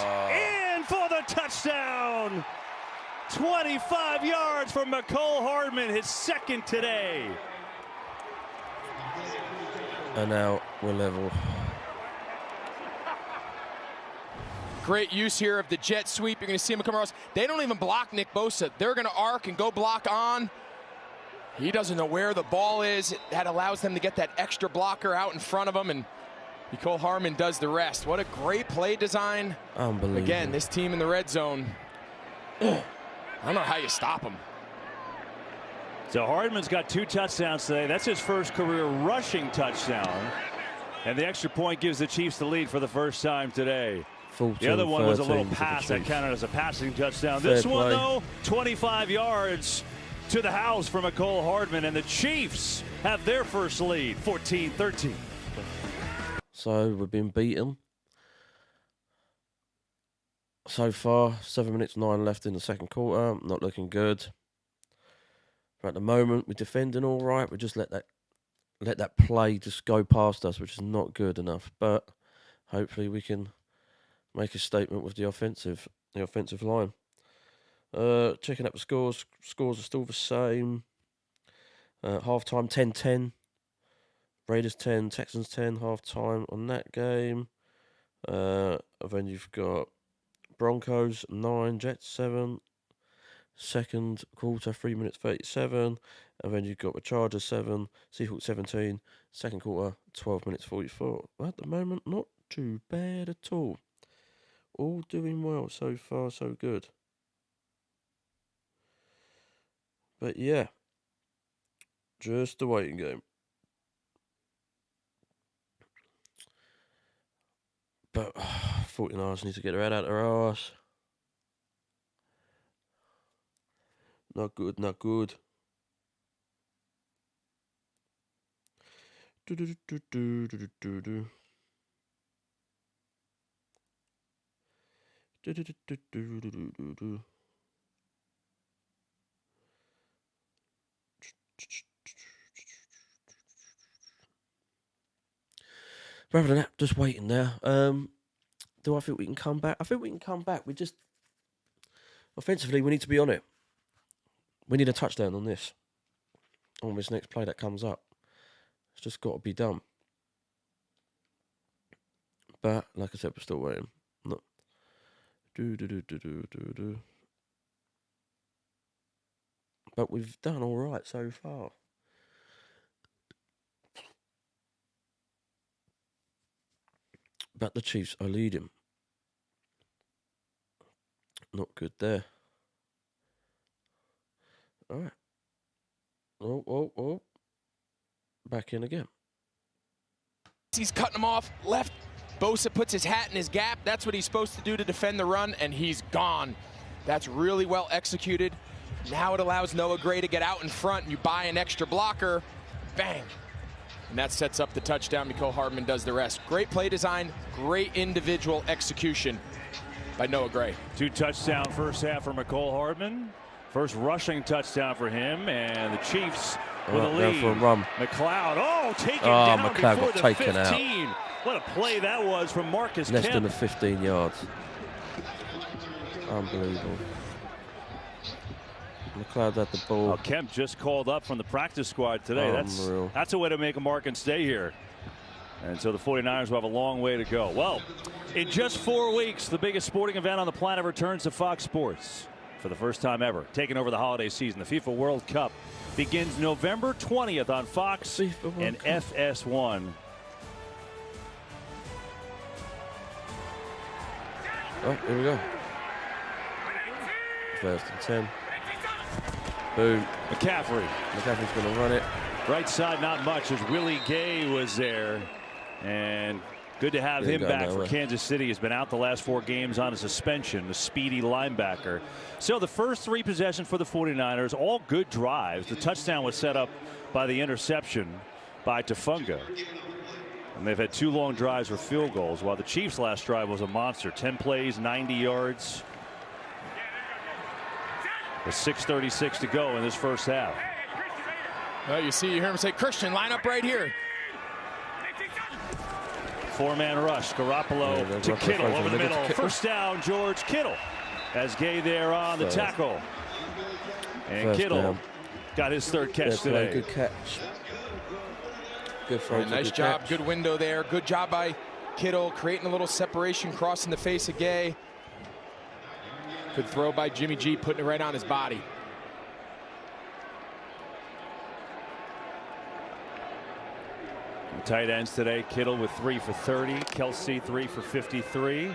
in for the touchdown. 25 yards for McCole Hardman, his second today. And now we're level. Great use here of the jet sweep. You're going to see him come across. They don't even block Nick Bosa. They're going to arc and go block on. He doesn't know where the ball is. That allows them to get that extra blocker out in front of him, and Mecole Hardman does the rest. What a great play design. Unbelievable. Again, this team in the red zone, I don't know how you stop them. So Hardman's got 2 touchdowns today. That's his first career rushing touchdown. And the extra point gives the Chiefs the lead for the first time today. The other one was a little pass that counted as a passing touchdown. This one, though, 25 yards to the house for McCole Hardman, and the Chiefs have their first lead, 14-13. So we've been beaten so far. 7 minutes 9 left in the second quarter. Not looking good. But at the moment, we're defending all right. We just let that play just go past us, which is not good enough. But hopefully we can make a statement with the offensive line. Checking up the scores. Scores are still the same. Half-time 10-10. Raiders 10, Texans 10, half-time on that game. Then you've got Broncos 9, Jets 7. Second quarter, 3 minutes 37. And then you've got the Chargers 7, Seahawks 17. Second quarter, 12 minutes 44. At the moment, not too bad at all. All doing well so far, so good. But yeah, just a waiting game. But 49ers need to get their head out their arse. Not good, not good. Rather than that, just waiting there. Do I think we can come back? I think we can come back. We just offensively, we need to be on it. We need a touchdown on this next play that comes up. It's just got to be done. But like I said, we're still waiting. No. But we've done all right so far. But the Chiefs are leading. Not good there. All right. Oh. Back in again. He's cutting him off left. Bosa puts his hat in his gap. That's what he's supposed to do to defend the run, and he's gone. That's really well executed. Now it allows Noah Gray to get out in front, and you buy an extra blocker. Bang. And that sets up the touchdown. Mecole Hardman does the rest. Great play design, great individual execution by Noah Gray. 2 touchdown first half for Mecole Hardman. First rushing touchdown for him, and the Chiefs with a lead. For a run. McLeod, taken down McLeod before got the taken 15. out. What a play that was from Marcus Less Kemp. than the 15 yards. Unbelievable. McLeod had the ball. Oh, Kemp just called up from the practice squad today. That's a way to make a mark and stay here. And so the 49ers will have a long way to go. Well, in just 4 weeks, the biggest sporting event on the planet returns to Fox Sports for the first time ever, taking over the holiday season. The FIFA World Cup begins November 20th on Fox and FS1. Oh, here we go. First and 10. Boom. McCaffrey's going to run it. Right side, not much, as Willie Gay was there. And good to have him back for Kansas City. Has been out the last 4 games on a suspension, the speedy linebacker. So the first 3 possessions for the 49ers, all good drives. The touchdown was set up by the interception by Tafunga. And they've had 2 long drives for field goals, while the Chiefs' last drive was a monster. 10 plays, 90 yards. With 6:36 to go in this first half. Well, you hear him say, Christian, line up right here. 4-man rush. Garoppolo to Kittle over the middle. First down, George Kittle. As Gay there on the tackle. And Kittle got his 3rd catch today. Good catch. Good throw. Nice job. Good window there. Good job by Kittle, creating a little separation, crossing the face of Gay. Good throw by Jimmy G, putting it right on his body. Tight ends today, Kittle with 3 for 30, Kelsey 3 for 53.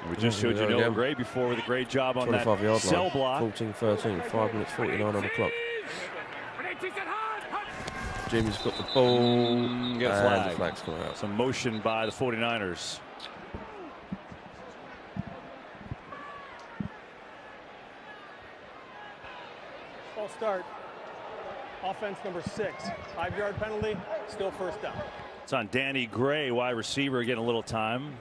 We just showed you Noah Gray before with a great job on that cell block. 14-13, 5 minutes 49 on the clock. Jimmy's got the ball. Get a flag. The flag's coming out. Some motion by the 49ers. False start. Offense number 6. 5-yard penalty. Still first down. It's on Danny Gray, wide receiver, getting a little time.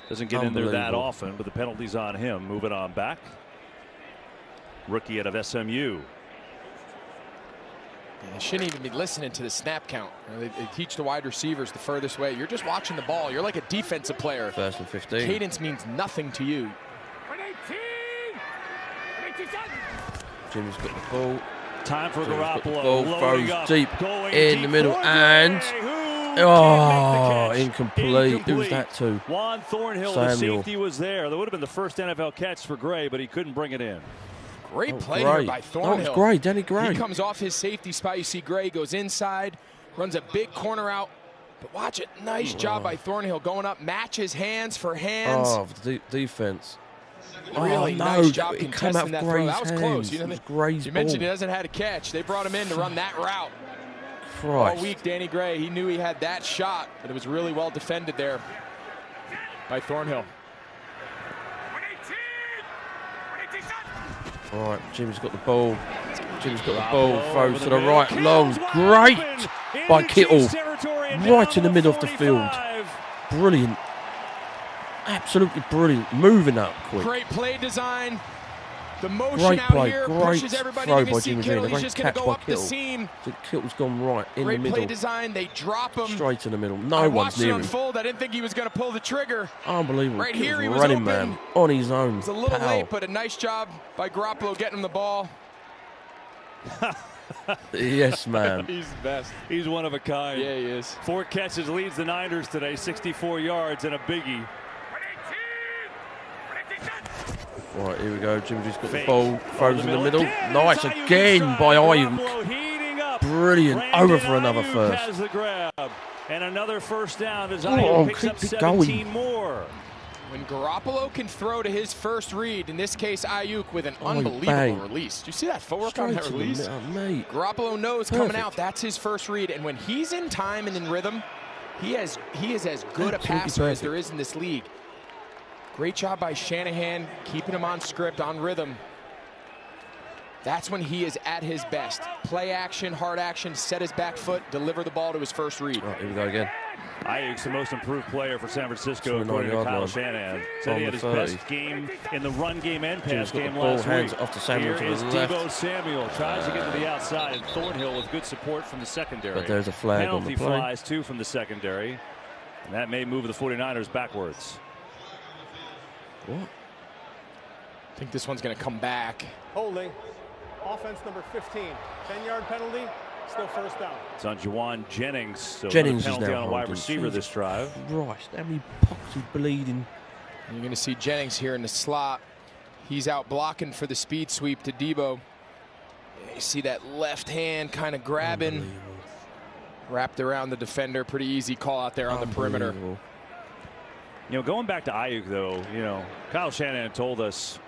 Doesn't get in there that often, but the penalty's on him. Moving on back. Rookie out of SMU. They shouldn't even be listening to the snap count. They teach the wide receivers the furthest way. You're just watching the ball. You're like a defensive player. 1st and 15. Cadence means nothing to you. Jimmy's got the ball. Time for Garoppolo. Throws deep in the middle and incomplete. Who was that to? Juan Thornhill, the safety, was there. That would have been the first NFL catch for Gray, but he couldn't bring it in. Great play here by Thornhill. That was great, Danny Gray. He comes off his safety spot. You see Gray goes inside, runs a big corner out. But watch it. Nice job by Thornhill going up, matches hands for hands. Oh, the defense. Really nice job contesting that throw. That was close. You mentioned he doesn't have a catch. They brought him in to run that route. All week, Danny Gray, he knew he had that shot, but it was really well defended there by Thornhill. All right, Jimmy's got the ball. Jimmy's got the ball. Throws to the right, long. Great by Kittle. Right in the middle of the field. Brilliant. Absolutely brilliant. Moving up quick. Great play design. The motion Great out play, here great pushes everybody. throw You by can see Jimmy G. Kittle. A He's great just going to catch go by up the Kittle. seam. So Kittle's gone right in Great the middle. play design. They drop him. Straight in the middle. I No one's watched it near him. unfold. I didn't think he was going to pull the trigger. Unbelievable. Right here, he was running open. man on his own. It's a little Pow. late, but a nice job by Garoppolo getting him the ball. Yes, man. He's the best. He's one of a kind. Yeah, he is. 4 catches, leads the Niners today, 64 yards and a biggie. Right, here we go. Jimmy G's got the Fake. ball. Throws in the middle. Again, Nice it's Ayuk again inside. by Ayuk. Garoppolo heating up. Brilliant. Brandon Over for another Ayuk first. has the grab. And another first down as Oh, Ayuk picks keep up it 17 going. more. When Garoppolo can throw to his first read, in this case Ayuk with an unbelievable bang. release. Do you see that footwork on Straight that to the release? middle, mate. Garoppolo knows coming Perfect. out, that's his first read. And when he's in time and in rhythm, he is as good a Absolutely passer as perfect. there is in this league. Great job by Shanahan, keeping him on script, on rhythm. That's when he is at his best. Play action, hard action, set his back foot, deliver the ball to his first read. Right, here we go again. Ayuk's the most improved player for San Francisco, 29 according to yard Kyle line. Shanahan. Said On he had the his 30. best game in the run game and pass Jim's got game the ball, last hands week. off to Samuel Here to is the left. Deebo Samuel. Tries to get to the outside, and Thornhill with good support from the secondary. But there's a flag on Penalty the play. flies, too, from the secondary. And that may move the 49ers backwards. What? I think this one's going to come back. Holding. Offense number 15. 10-yard penalty. Still first down. It's on Juwan Jennings. So Jennings another is penalty now on a wide holding. receiver this drive. Christ, how many pucks he bleeding? You're going to see Jennings here in the slot. He's out blocking for the speed sweep to Deebo. You see that left hand kind of grabbing, wrapped around the defender. Pretty easy call out there on the perimeter. Unbelievable. You know, going back to Ayuk, though, you know, Kyle Shanahan told us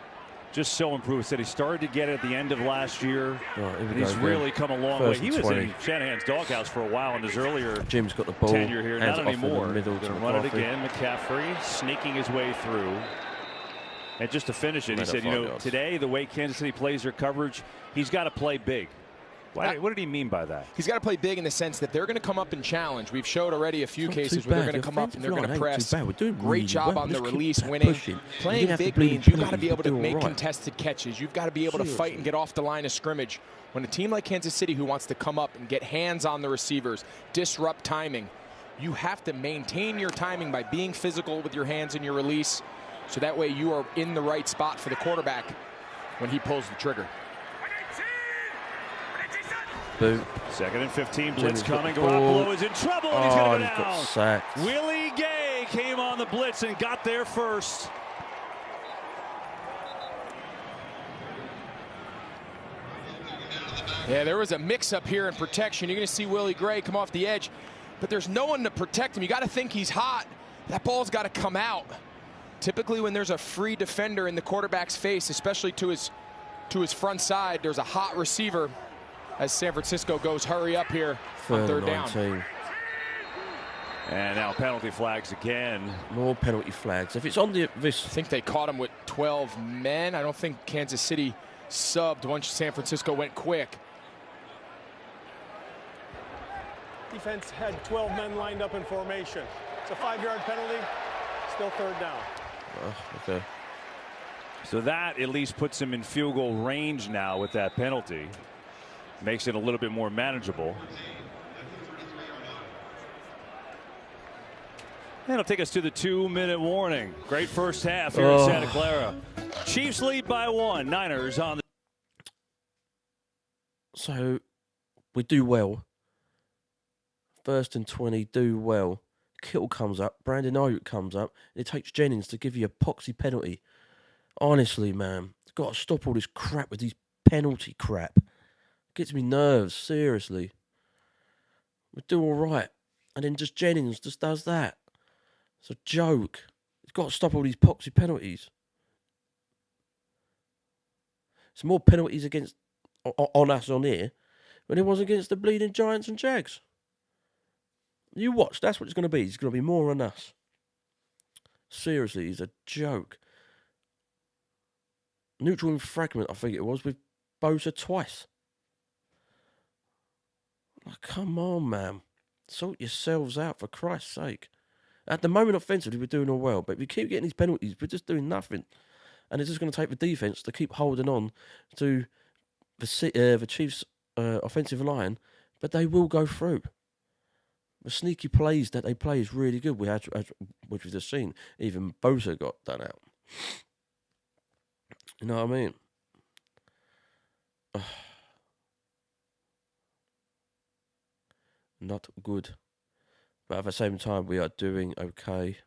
just so improved. Said he started to get it at the end of last year, Right, here we and go he's again. really come a long way. First He and was 20. in Shanahan's doghouse for a while in his earlier Jim's got the ball. tenure here. Hands Not off in the anymore. middle Going to to run it McCaffrey. again. McCaffrey sneaking his way through. And just to finish it, he Made up said, you 5 know, yards. today, the way Kansas City plays their coverage, he's got to play big. What did he mean by that? He's got to play big in the sense that they're going to come up and challenge. We've showed already a few It's not cases too where they're bad. going to The come up and they're going to offensive line ain't press. too bad. We're doing Great really job well. on the Just keep release, that winning. pushing. You Playing didn't have to big bleed means you've got to penalties. be able to We're doing make right. contested catches. You've got to be able to fight and get off the line of scrimmage. When a team like Kansas City who wants to come up and get hands on the receivers, disrupt timing, you have to maintain your timing by being physical with your hands in your release, so that way you are in the right spot for the quarterback when he pulls the trigger. Boo. 2nd and 15, blitz Jennings got coming. the ball. Garoppolo is in trouble, and he's Oh, going to and go he got down. sacked. Willie Gay came on the blitz and got there first. Yeah, there was a mix-up here in protection. You're going to see Willie Gray come off the edge, but there's no one to protect him. You got to think he's hot. That ball's got to come out. Typically, when there's a free defender in the quarterback's face, especially to his front side, there's a hot receiver. As San Francisco goes hurry up here on third down. 19. And now penalty flags again. More penalty flags. If it's on this, I think they caught him with 12 men. I don't think Kansas City subbed once San Francisco went quick. Defense had 12 men lined up in formation. It's a 5-yard penalty. Still third down. okay. So that at least puts him in field goal range now with that penalty. Makes it a little bit more manageable. That'll take us to the 2-minute warning. Great first half here in Santa Clara. Chiefs lead by 1. Niners on the. So we do well. 1st and 20, do well. Kittle comes up, Brandon Ayuk comes up, and it takes Jennings to give you a poxy penalty. Honestly, man, it's got to stop all this crap with these penalty crap. Gets me nerves, seriously. We do all right, and then just Jennings just does that. It's a joke. It's got to stop all these poxy penalties. It's more penalties against on us on here than it was against the bleeding Giants and Jags. You watch, that's what it's going to be. It's going to be more on us. Seriously, he's a joke. Neutral infragment, I think it was, with Bosa twice. Like, come on, man. Sort yourselves out, for Christ's sake. At the moment, offensively, we're doing all well. But if we keep getting these penalties, we're just doing nothing. and it's just going to take the defense to keep holding on to the Chiefs' offensive line, but they will go through. The sneaky plays that they play is really good. Which we've just seen. Even Bosa got done out. You know what I mean? Not good. But at the same time, we are doing okay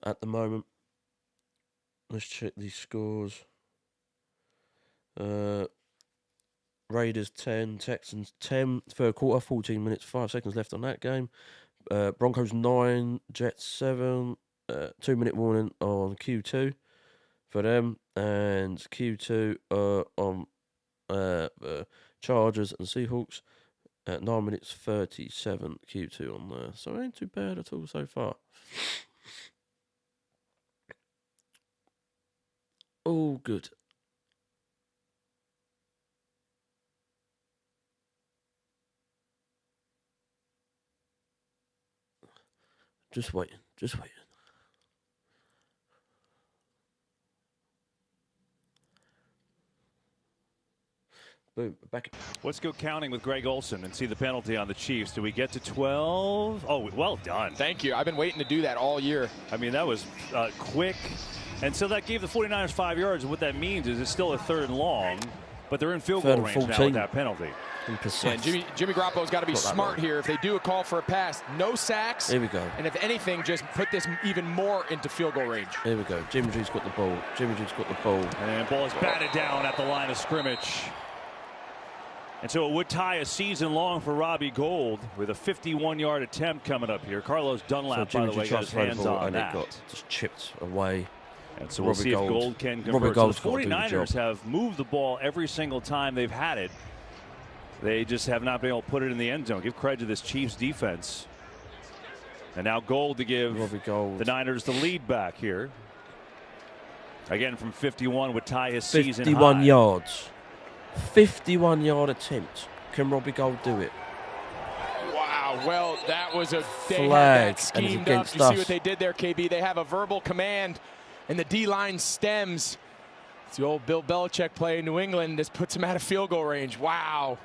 at the moment. Let's check these scores. Raiders 10, Texans 10. Third quarter, 14 minutes, 5 seconds left on that game. Broncos 9, Jets 7. 2-minute warning on Q2 for them, and Q2 on Chargers and Seahawks at 9 minutes 37 Q2 on there. So ain't too bad at all so far. All good. Just waiting. Boom, back. Let's go counting with Greg Olson and see the penalty on the Chiefs. Do we get to 12? Oh, well done. Thank you. I've been waiting to do that all year. I mean, that was quick. And so that gave the 49ers 5 yards. And what that means is it's still a 3rd and long, but they're in field goal range now with that penalty. Yeah, Jimmy Garoppolo's got to be smart here. If they do a call for a pass, no sacks. Here we go. And if anything, just put this even more into field goal range. Here we go. Jimmy G's got the ball. And ball is batted down at the line of scrimmage. And so it would tie a season long for Robbie Gould with a 51-yard attempt coming up here. Carlos Dunlap, by the way, got his hands on that. It got just chipped away. And so we'll see if Gould can convert. So the 49ers have moved the ball every single time they've had it. They just have not been able to put it in the end zone. Give credit to this Chiefs defense. And now Gould to give the Niners the lead back here. Again from 51 would tie his season high. 51 yards. 51-yard attempt. Can Robbie Gould do it? Wow, well, that was a flag, that schemed up. You see what they did there, KB? They have a verbal command, and the D-line stems. It's the old Bill Belichick play in New England. This puts him out of field goal range. Wow.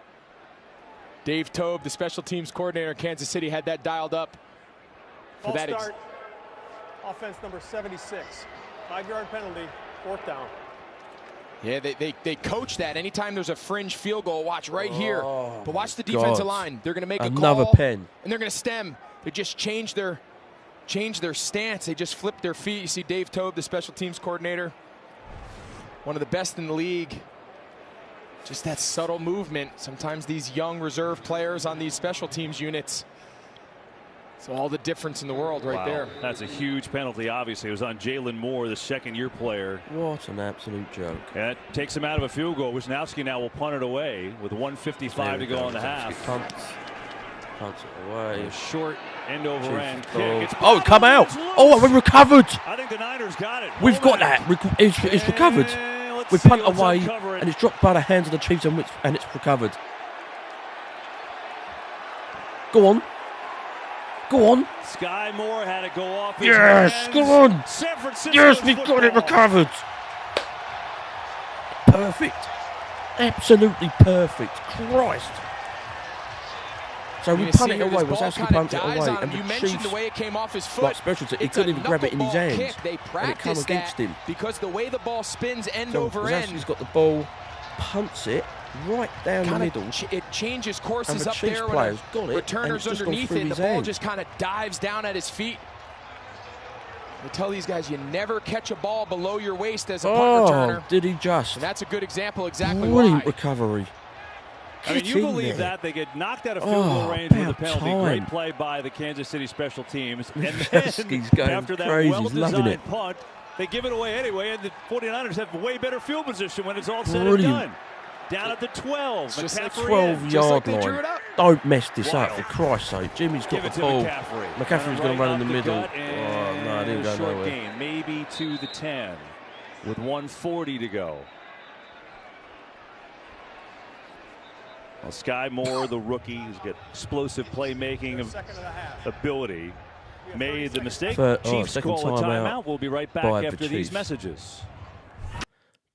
Dave Tobe, the special teams coordinator in Kansas City, had that dialed up. For that start. Offense number 76. 5-yard penalty, 4th down. Yeah, they coach that. Anytime there's a fringe field goal, watch right here. But watch the defensive line. They're going to make a call. Pen. And they're going to stem. They just change their stance. They just flip their feet. You see Dave Tobe, the special teams coordinator, one of the best in the league. Just that subtle movement. Sometimes these young reserve players on these special teams units. It's all the difference in the world right there. That's a huge penalty, obviously. It was on Jalen Moore, the second-year player. What an absolute joke. That takes him out of a field goal. Wisnowski now will punt it away with 1:55 to go on the half. Punts it away. A short end-over-end kick. Oh, come out. Oh, we recovered. I think the Niners got it. We've got that. It's recovered. We punt away, and it's dropped by the hands of the Chiefs, and it's recovered. Go on. Go on. Sky Moore had it go off his hands. Go on. Yes, we've got it recovered. Perfect. Absolutely perfect. Christ. So we punt it away. Wisowski punted it away. And you the mentioned Chiefs, the way it came off his foot. like special team, he couldn't even grab it in his hands. They practiced against him. because the way the ball spins end So over end. Wisowski's got the ball, punts it right down the middle. It changes courses the up Chiefs there players when got it, returner's and it's just gone underneath through it. The his ball hand. just kind of dives down at his feet. I tell these guys, you never catch a ball below your waist as a punt returner. Did he just? And that's a good example exactly Brilliant why. recovery. I mean, you believe that they get knocked out of field goal range with a penalty. Great play by the Kansas City special teams. And then after that well-designed punt, they give it away anyway, and the 49ers have way better field position when it's all said and done. Down at the 12. Just like 12-yard line. Don't mess this up, for Christ's sake. Jimmy's got the ball. McCaffrey's going to run in the middle. Oh, no, I didn't go short nowhere. Game, maybe to the 10 with 1:40 to go. Well, Sky Moore, the rookie, has got explosive playmaking ability. made the mistake. Chiefs call a timeout. We'll be right back after these messages.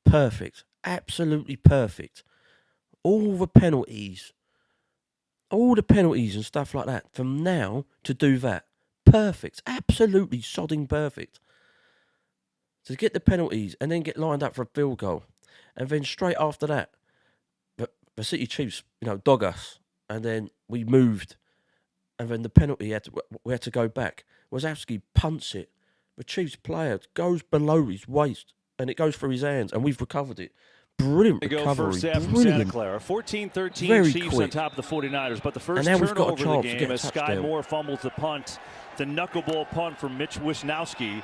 Perfect. Absolutely perfect. All the penalties and stuff like that, from now to do that. Perfect. Absolutely sodding perfect. To get the penalties and then get lined up for a field goal. And then straight after that, the City Chiefs, dog us. And then we moved. And then the penalty, we had to go back. Wazowski punts it. The Chiefs player goes below his waist. And it goes through his hands. And we've recovered it. Brilliant recovery. First half from Santa Clara. 14-13 Chiefs on top of the 49ers. But the first turnover of the game as Sky Moore fumbles the punt. The knuckleball punt from Mitch Wisnowski.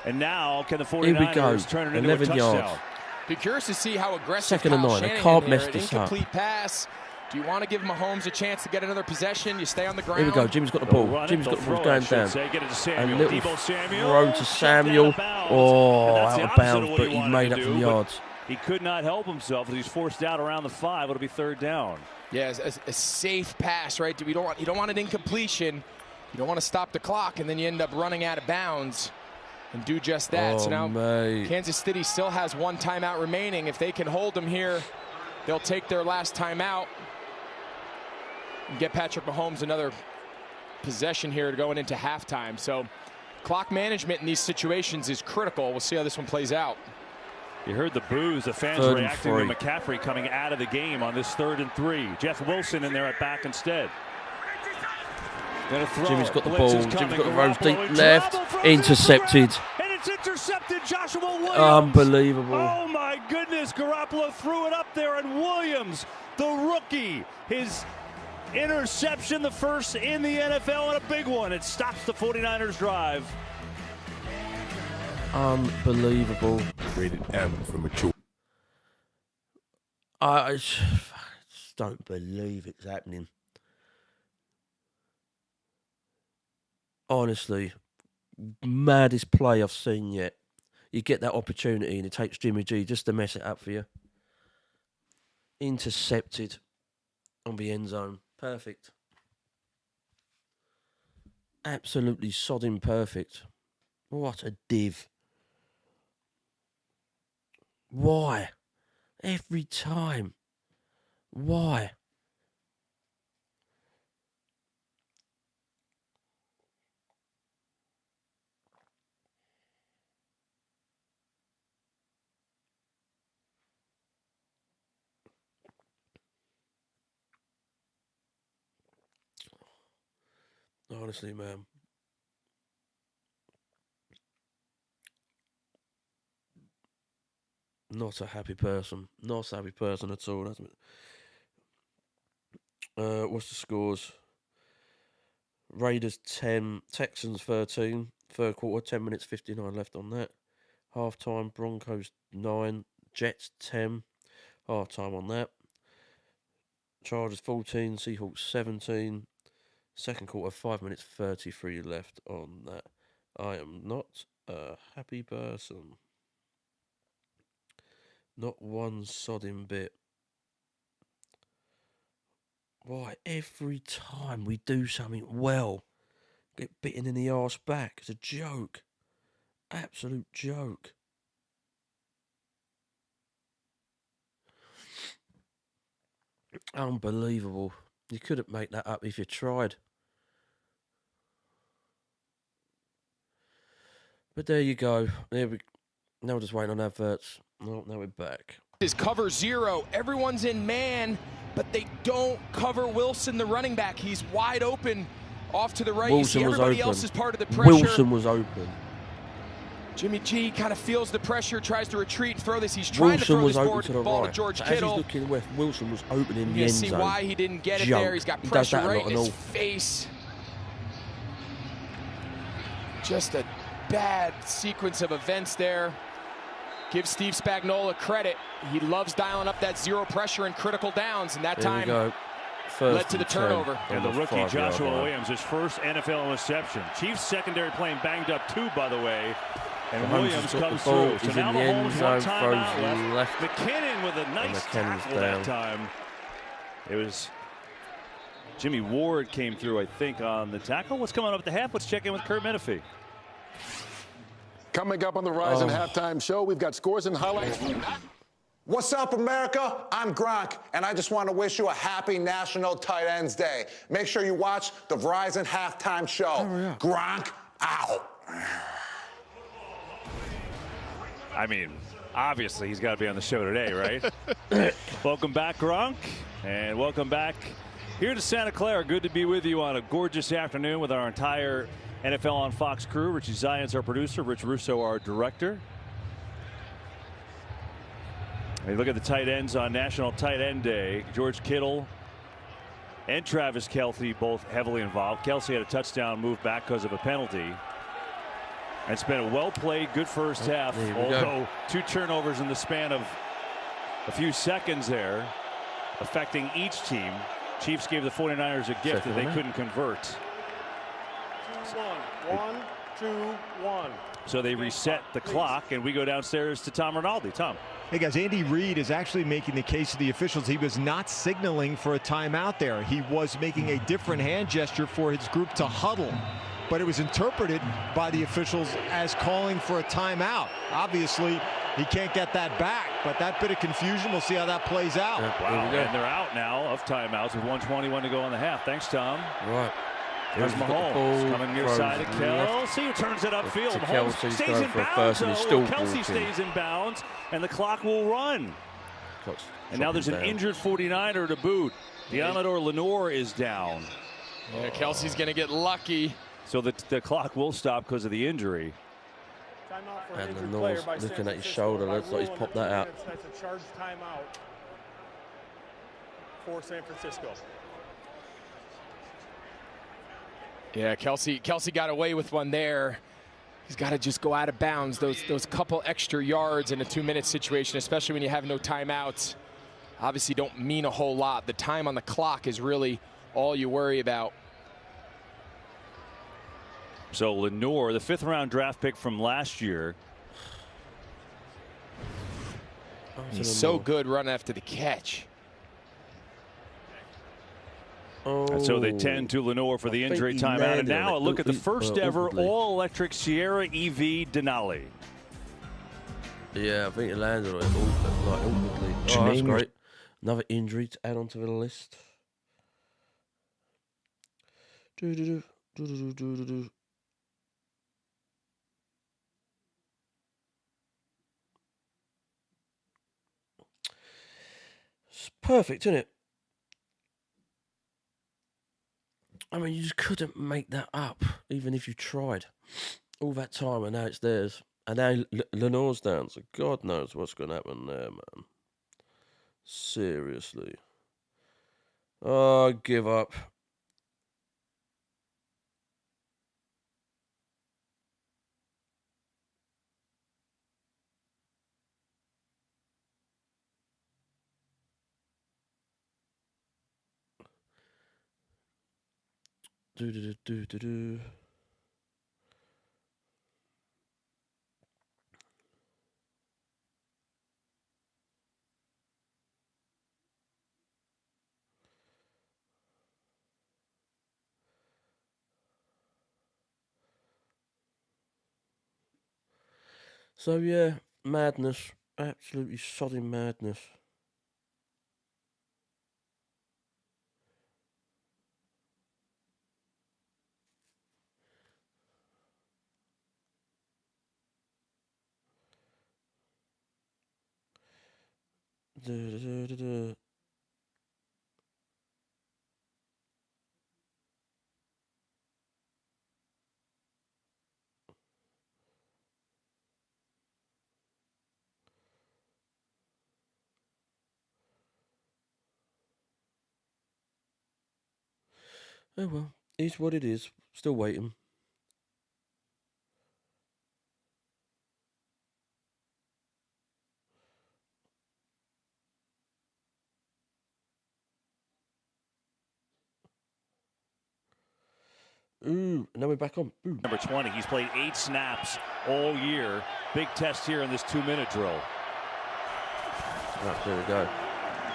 And now can the 49ers turn it into a touchdown? Yards. Be curious to see how aggressive Second and 9. Shanahan I can't here. mess this up. Incomplete pass. Do you want to give Mahomes a chance to get another possession? You stay on the ground. Here we go. Jimmy's got the ball. Jimmy's got the ball going down. And little throw to Samuel. Oh, out of bounds, but he made up some yards. He could not help himself as he's forced out around the 5. It'll be third down. Yeah, a safe pass, right? You don't want an incompletion. You don't want to stop the clock, and then you end up running out of bounds and do just that. So now Kansas City still has one timeout remaining. If they can hold them here, they'll take their last timeout and get Patrick Mahomes another possession here going into halftime. So clock management in these situations is critical. We'll see how this one plays out. You heard the boos, the fans reacting to McCaffrey coming out of the game on this 3rd and 3. Jeff Wilson in there at back instead. Jimmy's got the ball. Jimmy's got the rose deep left. Intercepted. And it's intercepted. Joshua Williams. Unbelievable. Oh my goodness. Garoppolo threw it up there, and Williams, the rookie, his interception, the first in the NFL, and a big one. It stops the 49ers drive. Unbelievable. Rated M for mature. I just don't believe it's happening. Honestly, maddest play I've seen yet. You get that opportunity and it takes Jimmy G just to mess it up for you. Intercepted on the end zone. Perfect. Absolutely sodding perfect. What a div. Why? Every time. Why? Honestly, man. Not a happy person. Not a happy person at all. That's what's the scores? Raiders 10, Texans 13. Third quarter, 10 minutes 59 left on that. Half time, Broncos 9, Jets 10. Half time on that. Chargers 14, Seahawks 17. Second quarter, 5 minutes 33 left on that. I am not a happy person. Not one sodding bit. Why, every time we do something well, get bitten in the arse back. It's a joke. Absolute joke. Unbelievable. You couldn't make that up if you tried. But there you go. Now we're just waiting on adverts. Oh, now we're back. Is cover 0. Everyone's in man, but they don't cover Wilson, the running back. He's wide open off to the right. Wilson you see everybody was else is part of the pressure. Wilson was open. Jimmy G kind of feels the pressure, tries to retreat and throw this. He's trying to throw this ball to George Kittle. As he's looking left, Wilson was open in the end zone. You see why he didn't get it there. He's got pressure right in his face. Just a bad sequence of events there. Give Steve Spagnuolo credit. He loves dialing up that zero pressure in critical downs, and that time led to the turnover. And the rookie Joshua Williams, his first NFL reception. Chiefs secondary playing banged up too, by the way. And Williams comes through. So now Mahomes one timeout left. McKinnon with a nice tackle that time. It was Jimmy Ward came through, I think, on the tackle. What's coming up at the half? Let's check in with Kurt Menefee. Coming up on the Verizon Halftime Show, we've got scores and highlights. What's up, America? I'm Gronk, and I just want to wish you a happy National Tight Ends Day. Make sure you watch the Verizon Halftime Show. Gronk out. I mean, obviously, he's got to be on the show today, right? Welcome back, Gronk, and welcome back here to Santa Clara. Good to be with you on a gorgeous afternoon with our entire NFL on Fox crew. Richie Zion's our producer, Rich Russo our director. And look at the tight ends on National Tight End Day. George Kittle and Travis Kelce both heavily involved. Kelce had a touchdown move back because of a penalty. And it's been a well-played, good first half, although 2 turnovers in the span of a few seconds there, affecting each team. Chiefs gave the 49ers a gift that they couldn't convert. 1, 2, 1. So they reset the clock, and we go downstairs to Tom Rinaldi. Tom. Hey guys, Andy Reid is actually making the case to the officials. He was not signaling for a timeout there. He was making a different hand gesture for his group to huddle, but it was interpreted by the officials as calling for a timeout. Obviously, he can't get that back, but that bit of confusion, we'll see how that plays out. Wow, and they're out now of timeouts with 1:21 to go on the half. Thanks, Tom. Right. There's Mahomes coming near side of Kelce, who turns it upfield. Mahomes stays in bounds. Kelce stays in bounds, and the clock will run. And now there's an injured 49er to boot. Diamador Lenore is down. Yeah, Kelce's going to get lucky. So the clock will stop because of the injury. And Lenore's looking at his shoulder. Looks like he's popped that out. That's a charged timeout for San Francisco. Yeah, Kelce got away with one there. He's got to just go out of bounds. Those couple extra yards in a 2-minute situation, especially when you have no timeouts, obviously don't mean a whole lot. The time on the clock is really all you worry about. So Lenore, the 5th-round draft pick from last year. He's so good running after the catch. And so they tend to Lenore for the injury timeout. And now a look at the first ever all-electric Sierra EV Denali. Yeah, I think it landed on it awkwardly. Oh, that's great. Another injury to add onto the list. It's perfect, isn't it? I mean, you just couldn't make that up, even if you tried. All that time, and now it's theirs. And now Lenore's down, so God knows what's going to happen there, man. Seriously. Oh, give up. Do. So yeah, madness, absolutely sodding madness. Oh well, it's what it is. Still waiting. Ooh, and now we're back on. Ooh. Number 20, he's played 8 snaps all year. Big test here in this 2-minute drill. Right, there we go.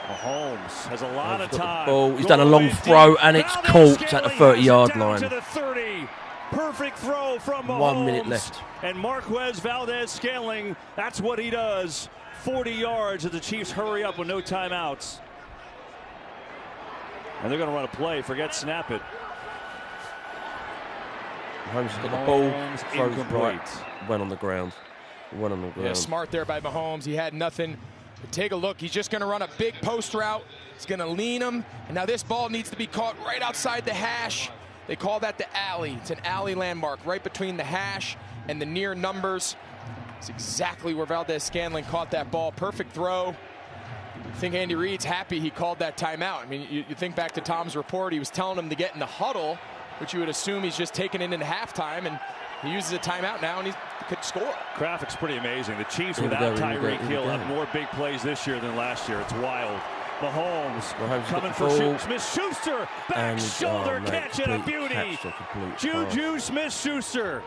Mahomes has a lot of time. Ball. He's done a long throw, and it's caught at the 30-yard line. To the 30. Perfect throw from Mahomes. 1 minute left. And Marquez Valdez-Scantling, that's what he does. 40 yards as the Chiefs hurry up with no timeouts. And they're going to run a play. Forget snap it. Mahomes got the ball. Throws right. Went on the ground. Went on the ground. Yeah, smart there by Mahomes. He had nothing. But take a look. He's just going to run a big post route. He's going to lean him. And now this ball needs to be caught right outside the hash. They call that the alley. It's an alley landmark right between the hash and the near numbers. It's exactly where Valdez-Scantling caught that ball. Perfect throw. I think Andy Reid's happy he called that timeout. I mean, you think back to Tom's report. He was telling him to get in the huddle, which you would assume he's just taking it into halftime, and he uses a timeout now, and he could score. Graphic's pretty amazing. The Chiefs without Tyreek Hill have more big plays this year than last year. It's wild. Mahomes coming for Smith-Schuster. Back shoulder catch and a beauty. Juju Smith-Schuster.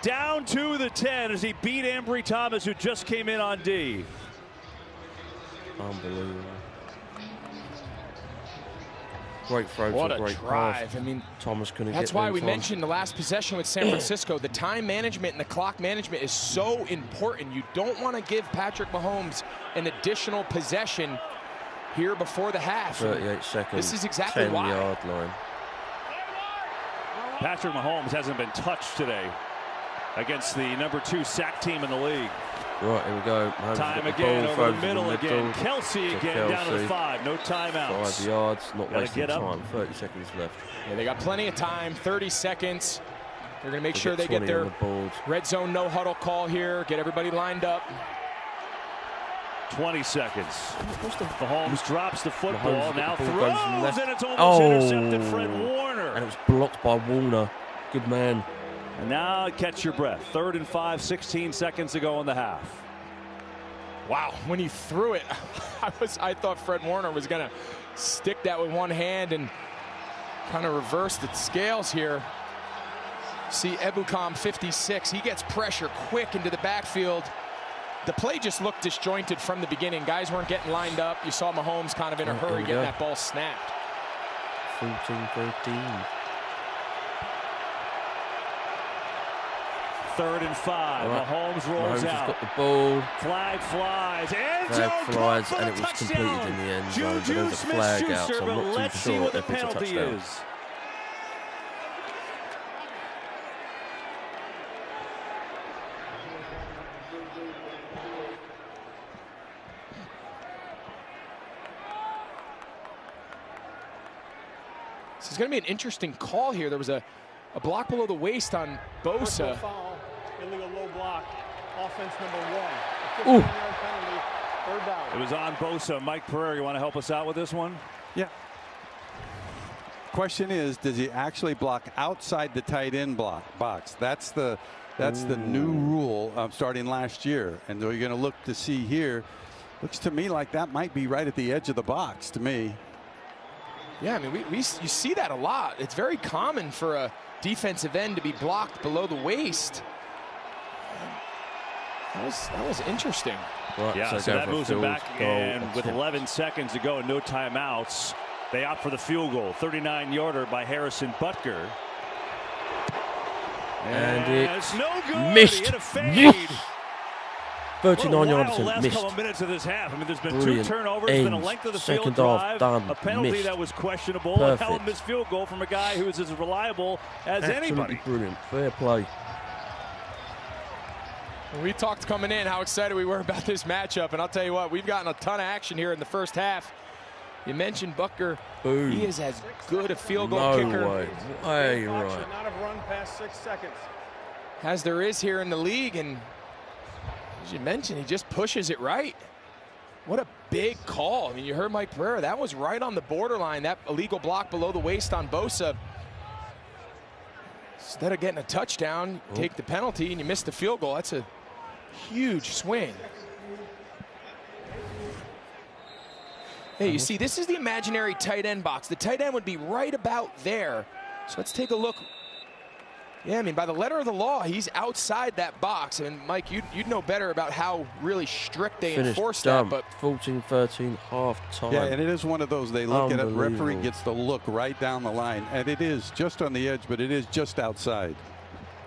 Down to the 10 as he beat Ambry Thomas, who just came in on D. Unbelievable. Great throw. What a great drive. pass. I mean, Thomas couldn't get that's why we time. mentioned the last possession with San Francisco. The time management and the clock management is so important. You don't want to give Patrick Mahomes an additional possession here before the half. 38 seconds. This is exactly why. 10-yard line. Patrick Mahomes hasn't been touched today against the #2 sack team in the league. Right, here we go. Mahomes Time again over the middle again. Kelsey again down to the 5. No timeouts. 5 yards, not wasting time. 30 seconds left. Yeah, they got plenty of time. 30 seconds. They're going to make sure they get their red zone no huddle call here. Get everybody lined up. 20 seconds. Mahomes drops the football, now throws, and it's almost intercepted. Fred Warner. And it was blocked by Warner. Good man. And now catch your breath. 3rd and 5, 16 seconds to go in the half. Wow, when he threw it, I thought Fred Warner was going to stick that with one hand and kind of reverse the scales here. See Ebukam 56, he gets pressure quick into the backfield. The play just looked disjointed from the beginning. Guys weren't getting lined up. You saw Mahomes kind of in a hurry getting that ball snapped. 14-13. 3rd and 5. Right. Mahomes rolls Mahomes out. Got the ball. Flag flies. Flag flies, and it was completed in the end zone. But there's a flag out, so I'm not too sure if it's a touchdown. This is going to be an interesting call here. There was a block below the waist on Bosa. Foul, illegal low block, offense number 1. A 15-yard penalty, 3rd down. It was on Bosa. Mike Pereira, you want to help us out with this one? Yeah. Question is, does he actually block outside the tight end box? That's the new rule starting last year. And you're going to look to see here. Looks to me like that might be right at the edge of the box to me. Yeah, I mean, you see that a lot. It's very common for a defensive end to be blocked below the waist. That was interesting. Right, yeah, so that moves him back, and with 11 seconds to go and no timeouts, they opt for the field goal. 39-yarder by Harrison Butker. And it's no good. Missed. He hit a fade. 39 yards last missed. couple minutes of this half. I mean, there's been Brilliant. 2 turnovers, been a length of the field Second drive, half done. a penalty Missed. that was questionable, and now a missed field goal from a guy who's as reliable as anybody. Brilliant. Fair play. We talked coming in how excited we were about this matchup, and I'll tell you what, we've gotten a ton of action here in the first half. You mentioned Butker. Boom. He is as good a field goal kicker Way right. Not have run past 6 seconds. as there is here in the league, and as you mentioned, he just pushes it right. What a big call. I mean, you heard Mike Pereira. That was right on the borderline. That illegal block below the waist on Bosa. Instead of getting a touchdown, take the penalty, and you miss the field goal. That's a huge swing. Hey, you see, this is the imaginary tight end box. The tight end would be right about there. So let's take a look Yeah, I mean, by the letter of the law, he's outside that box. And, Mike, you'd know better about how really strict they enforce that. But 14-13, half time. Yeah, and it is one of those, they look at it, referee gets to look right down the line. And it is just on the edge, but it is just outside.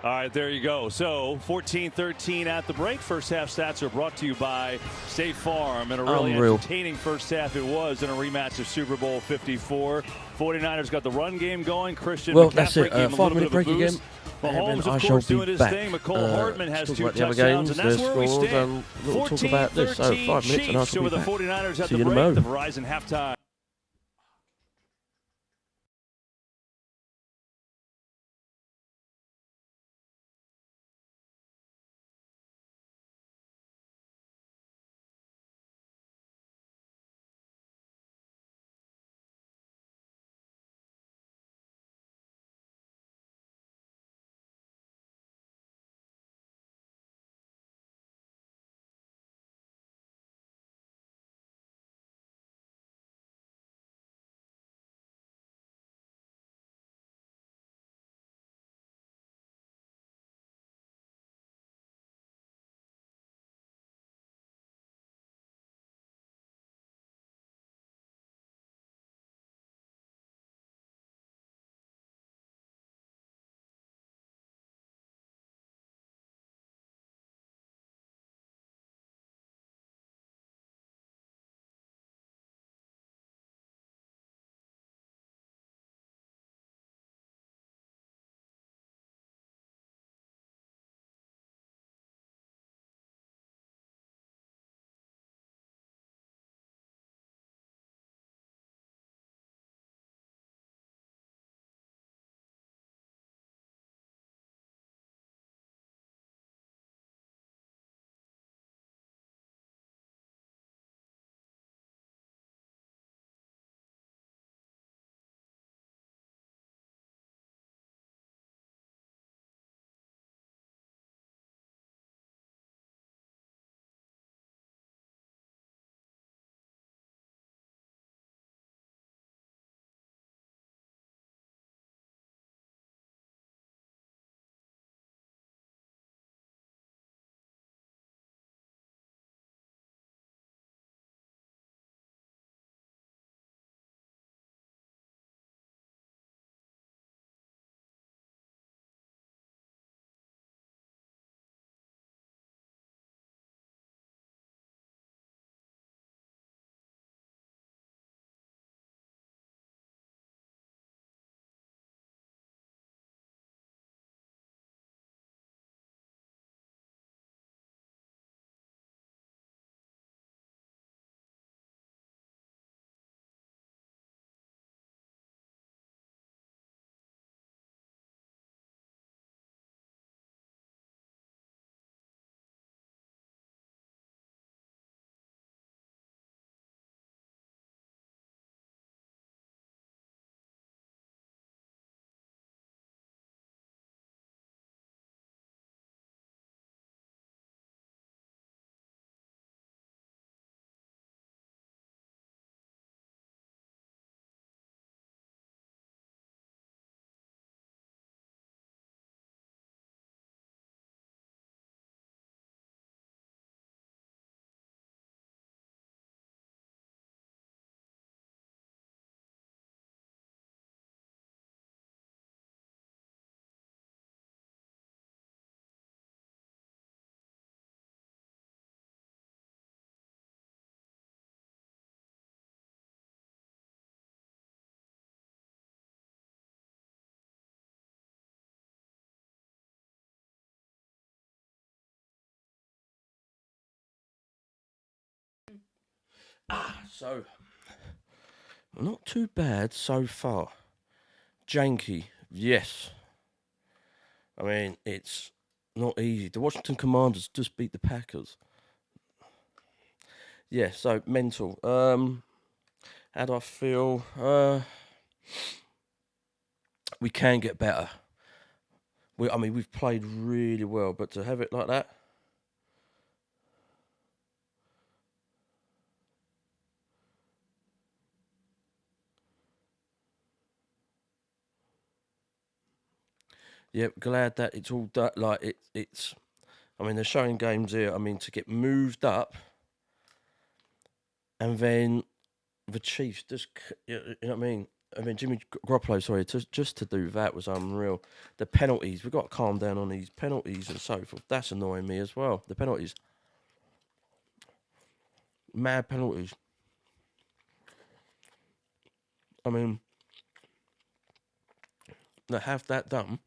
All right, there you go. So 14-13 at the break. First half stats are brought to you by State Farm. And a really entertaining first half it was in a rematch of Super Bowl 54. 49ers got the run game going. Christian McCaffrey gave him a little bit of a boost. Mahomes, of course, doing his thing. McCole Hardman has 2 touchdowns, and that's where we stand. 14-13 Chiefs over the 49ers at the break. The Verizon halftime. So, not too bad so far. Janky, yes. I mean, it's not easy. The Washington Commanders just beat the Packers. Yeah, so mental. How do I feel? We can get better. I mean, we've played really well, but to have it like that. Yeah, glad that it's all done. Like it's. I mean, they're showing games here. I mean, to get moved up, and then the Chiefs just. You know what I mean? I mean, Jimmy Garoppolo, sorry, just to do that was unreal. The penalties, we've got to calm down on these penalties and so forth. That's annoying me as well. The penalties. Mad penalties. I mean, to have that done,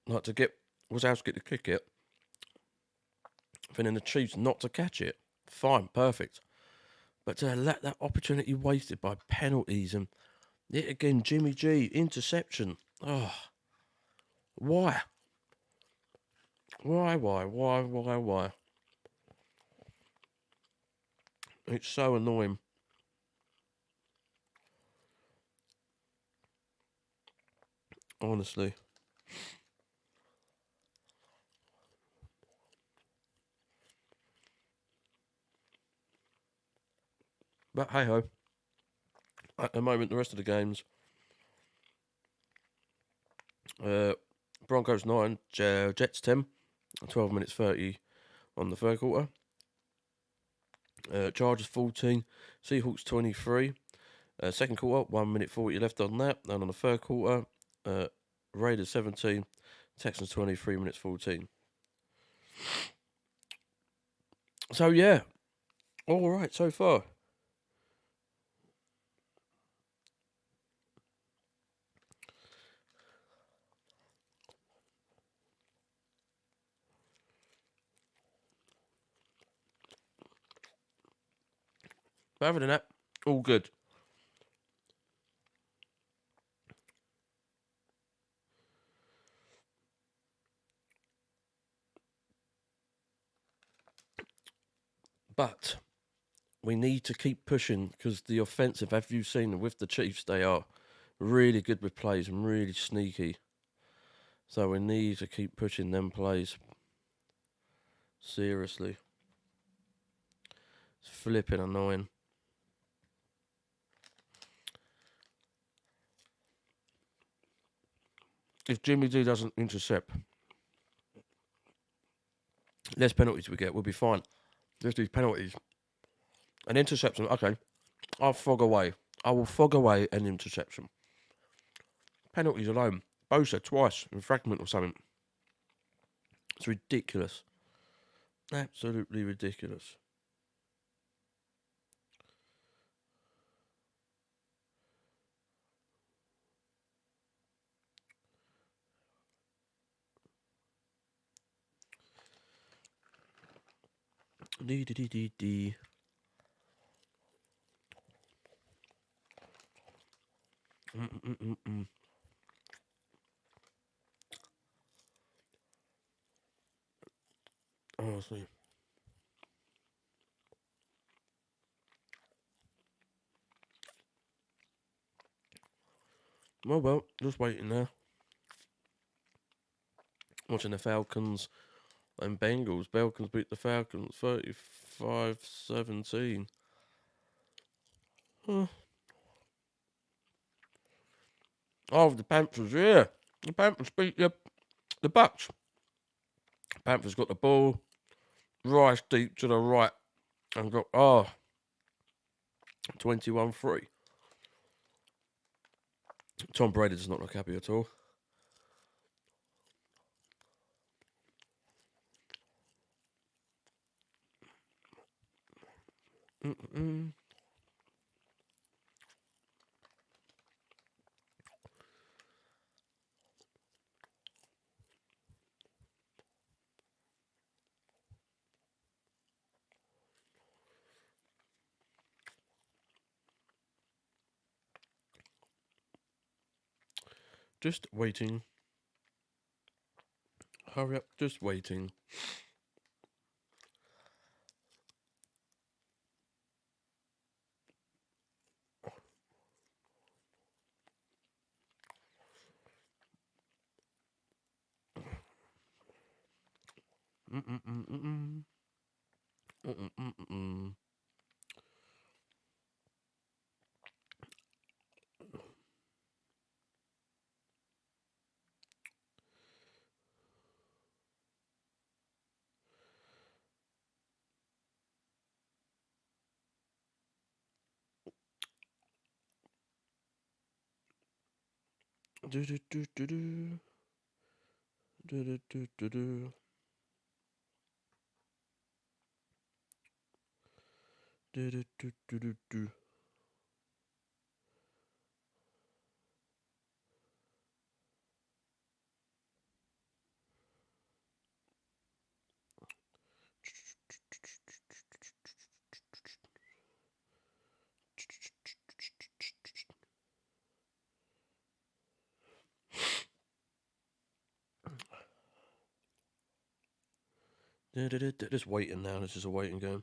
like to get Wazowski to kick it, then the Chiefs not to catch it, fine, perfect. But to let that opportunity wasted by penalties and yet again, Jimmy G, interception. Oh, why? Why? It's so annoying. Honestly. But hey ho. At the moment, the rest of the games. Broncos 9, Jets 10. 12 minutes 30 on the third quarter. Chargers 14, Seahawks 23. Second quarter, 1 minute 40 left on that. And on the third quarter, Raiders 17, Texans 23 minutes 14. So yeah, all right so far. But other than that, all good. But we need to keep pushing because the offensive, have you seen with the Chiefs, they are really good with plays and really sneaky. So we need to keep pushing them plays. Seriously. It's flipping annoying. If Jimmy D doesn't intercept, less penalties we get, we'll be fine. Just these penalties. An interception, okay. I'll fog away. I will fog away an interception. Penalties alone. Bosa twice in fragment or something. It's ridiculous. Absolutely ridiculous. D. Honestly. Well, just waiting now. Watching the Falcons and Bengals. Falcons beat the Falcons 35-17. Oh, the Panthers, yeah. The Panthers beat the Bucks. Panthers got the ball. Rice deep to the right. And got, 21-3. Tom Brady does not look happy at all. Just waiting. Hurry up, just waiting. Do do do do do. Do do do do do. Do do do do do do. Just waiting now. This is a waiting game.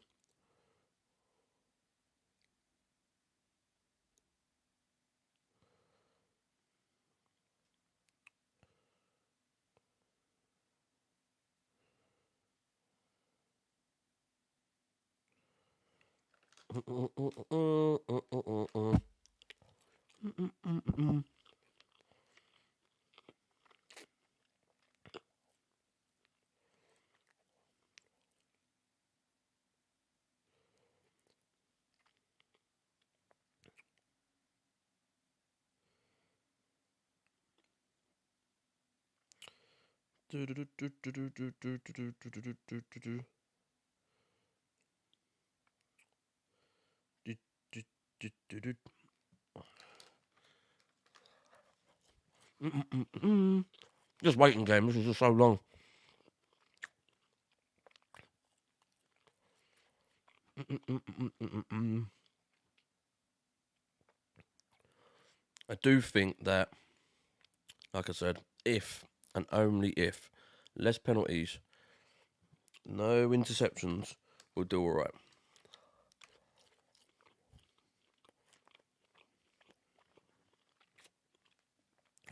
Just waiting game. This is just so long. I do think that, like I said, if and only if less penalties, no interceptions, we'll do all right.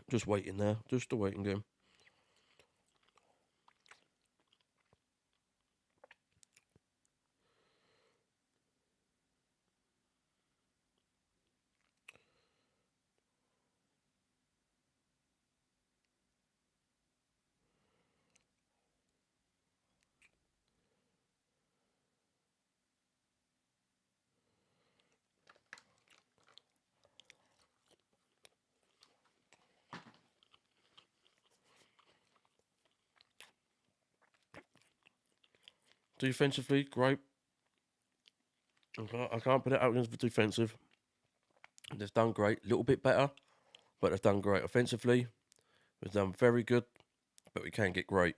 Just waiting there. Just a waiting game. Defensively, great. I can't put it out against the defensive. They've done great. A little bit better, but they've done great. Offensively, we've done very good, but we can't get great.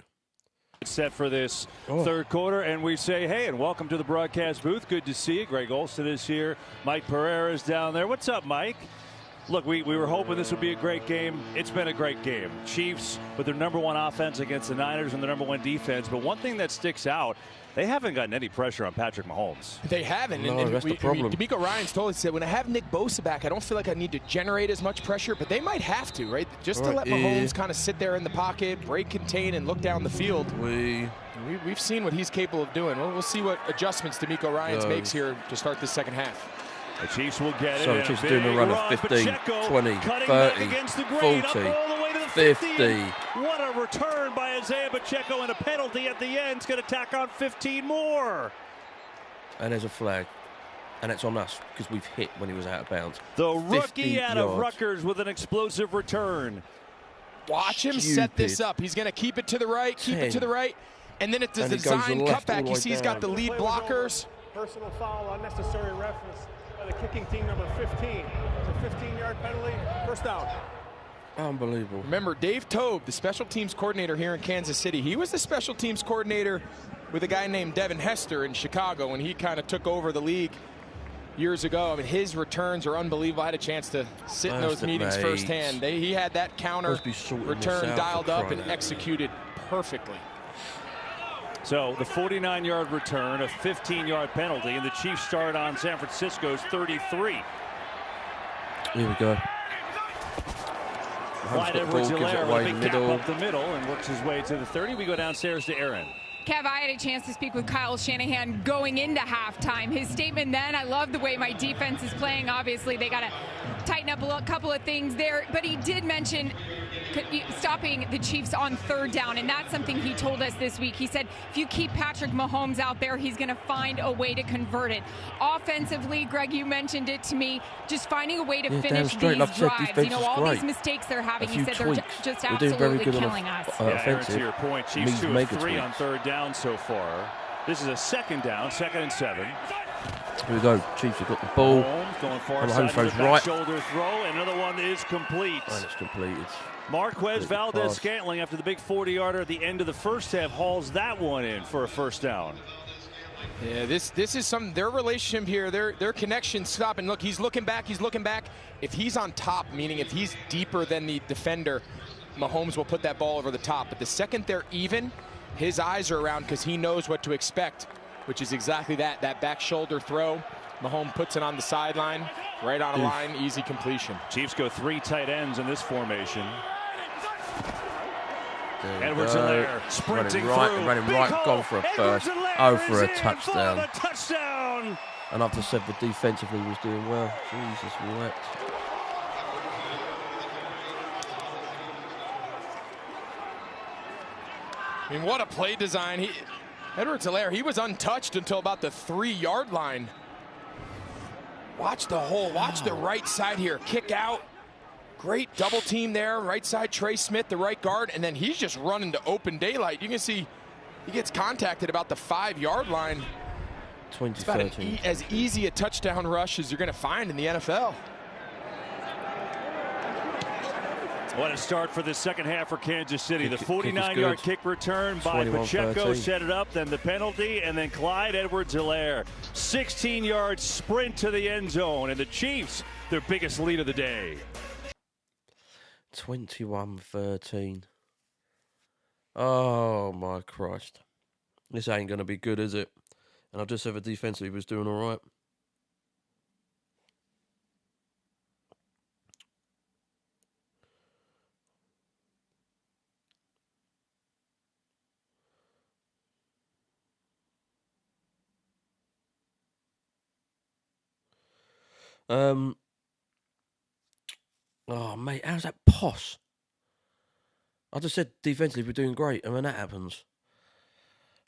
Set for this third quarter, and we say, hey, and welcome to the broadcast booth. Good to see you. Greg Olson is here. Mike Pereira is down there. What's up, Mike? Look, we were hoping this would be a great game. It's been a great game. Chiefs with their #1 offense against the Niners and their #1 defense. But one thing that sticks out, they haven't gotten any pressure on Patrick Mahomes. They haven't. No, that's the problem. D'Amico Ryans told us, he said, when I have Nick Bosa back, I don't feel like I need to generate as much pressure, but they might have to, right? Just to let Mahomes kind of sit there in the pocket, break, contain, and look down the field. We've seen what he's capable of doing. We'll see what adjustments D'Amico Ryans makes here to start the second half. The Chiefs will get it. So Chiefs doing a run of 15, 20, 30, 40, 50. What a return by Isaiah Pacheco, and a penalty at the end. It's going to tack on 15 more. And there's a flag. And it's on us because we've hit when he was out of bounds. The rookie out of Rutgers with an explosive return. Watch him set this up. He's going to keep it to the right, keep it to the right. And then it's a design cutback. You see he's got the lead blockers. Personal foul, unnecessary reference by the kicking team, number 15. It's a 15-yard penalty, first down. Unbelievable. Remember, Dave Tobe, the special teams coordinator here in Kansas City, he was the special teams coordinator with a guy named Devin Hester in Chicago when he kind of took over the league years ago. I mean, his returns are unbelievable. I had a chance to sit in those meetings firsthand. He had that counter return dialed up and executed perfectly. So the 49-yard return, a 15-yard penalty, and the Chiefs start on San Francisco's 33. Here we go. Clyde Edwards-Helaire with a big gap up the middle and works his way to the 30. We go downstairs to Aaron. Kev, I had a chance to speak with Kyle Shanahan going into halftime. His statement then, I love the way my defense is playing. Obviously, they got to tighten up a couple of things there. But he did mention stopping the Chiefs on 3rd down, and that's something he told us this week. He said if you keep Patrick Mahomes out there, he's going to find a way to convert it. Offensively, Greg, you mentioned it to me, just finding a way to finish these drives. You know, all these mistakes they're having, he said they're just absolutely killing us. Aaron, to your point, Chiefs 2 of 3 on 3rd down so far. This is a 2nd down, 2nd and 7. Here we go. Chiefs have got the ball. Going far side throws back right. Shoulder throw. Another one is complete. And it's completed. Marquez Valdez-Scantling, after the big 40-yarder at the end of the first half, hauls that one in for a 1st down. Yeah, this is their relationship here, their connection stop. And look, he's looking back. If he's on top, meaning if he's deeper than the defender, Mahomes will put that ball over the top. But the second they're even, his eyes are around because he knows what to expect, which is exactly that back shoulder throw. Mahomes puts it on the sideline, right on a line, easy completion. Chiefs go 3 tight ends in this formation. Edwards-Helaire sprinting running right, gone for a first. For a touchdown. And after said the defensively was doing well. Jesus wept. I mean, what a play design. Edwards-Helaire, he was untouched until about the 3-yard line. Watch the hole, watch the right side here, kick out. Great double team there, right side, Trey Smith, the right guard, and then he's just running to open daylight. You can see he gets contacted about the 5-yard line. 2013. It's about as easy a touchdown rush as you're going to find in the NFL. What a start for the 2nd half for Kansas City. The 49-yard kick return by Pacheco set it up, then the penalty, and then Clyde Edwards-Helaire. 16-yard sprint to the end zone, and the Chiefs, their biggest lead of the day. 21-13. Oh my Christ. This ain't going to be good, is it? And I just said the defensively was doing all right. Oh, mate, how's that poss? I just said defensively we're doing great, and when that happens,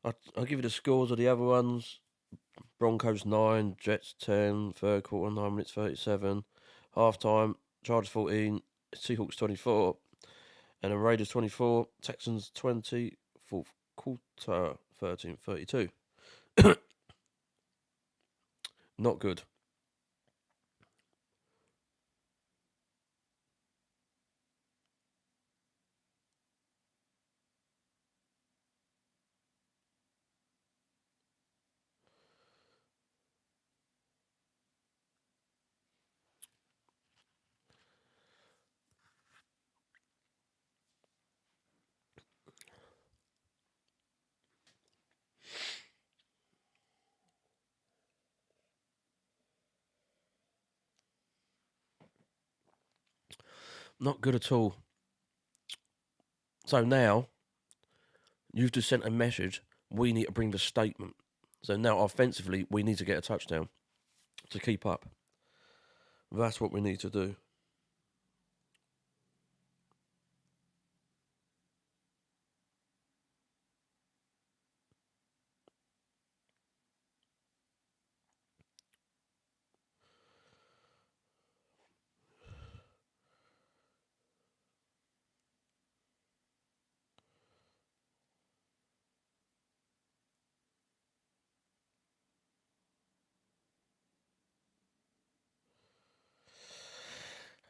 I'll give you the scores of the other ones. Broncos 9, Jets 10, 3rd quarter, 9 minutes 37. Half-time, Chargers 14, Seahawks 24, and then Raiders 24, Texans 20, 4th quarter, 13-32. Not good. Not good at all. So now, you've just sent a message. We need to bring the statement. So now, offensively, we need to get a touchdown to keep up. That's what we need to do.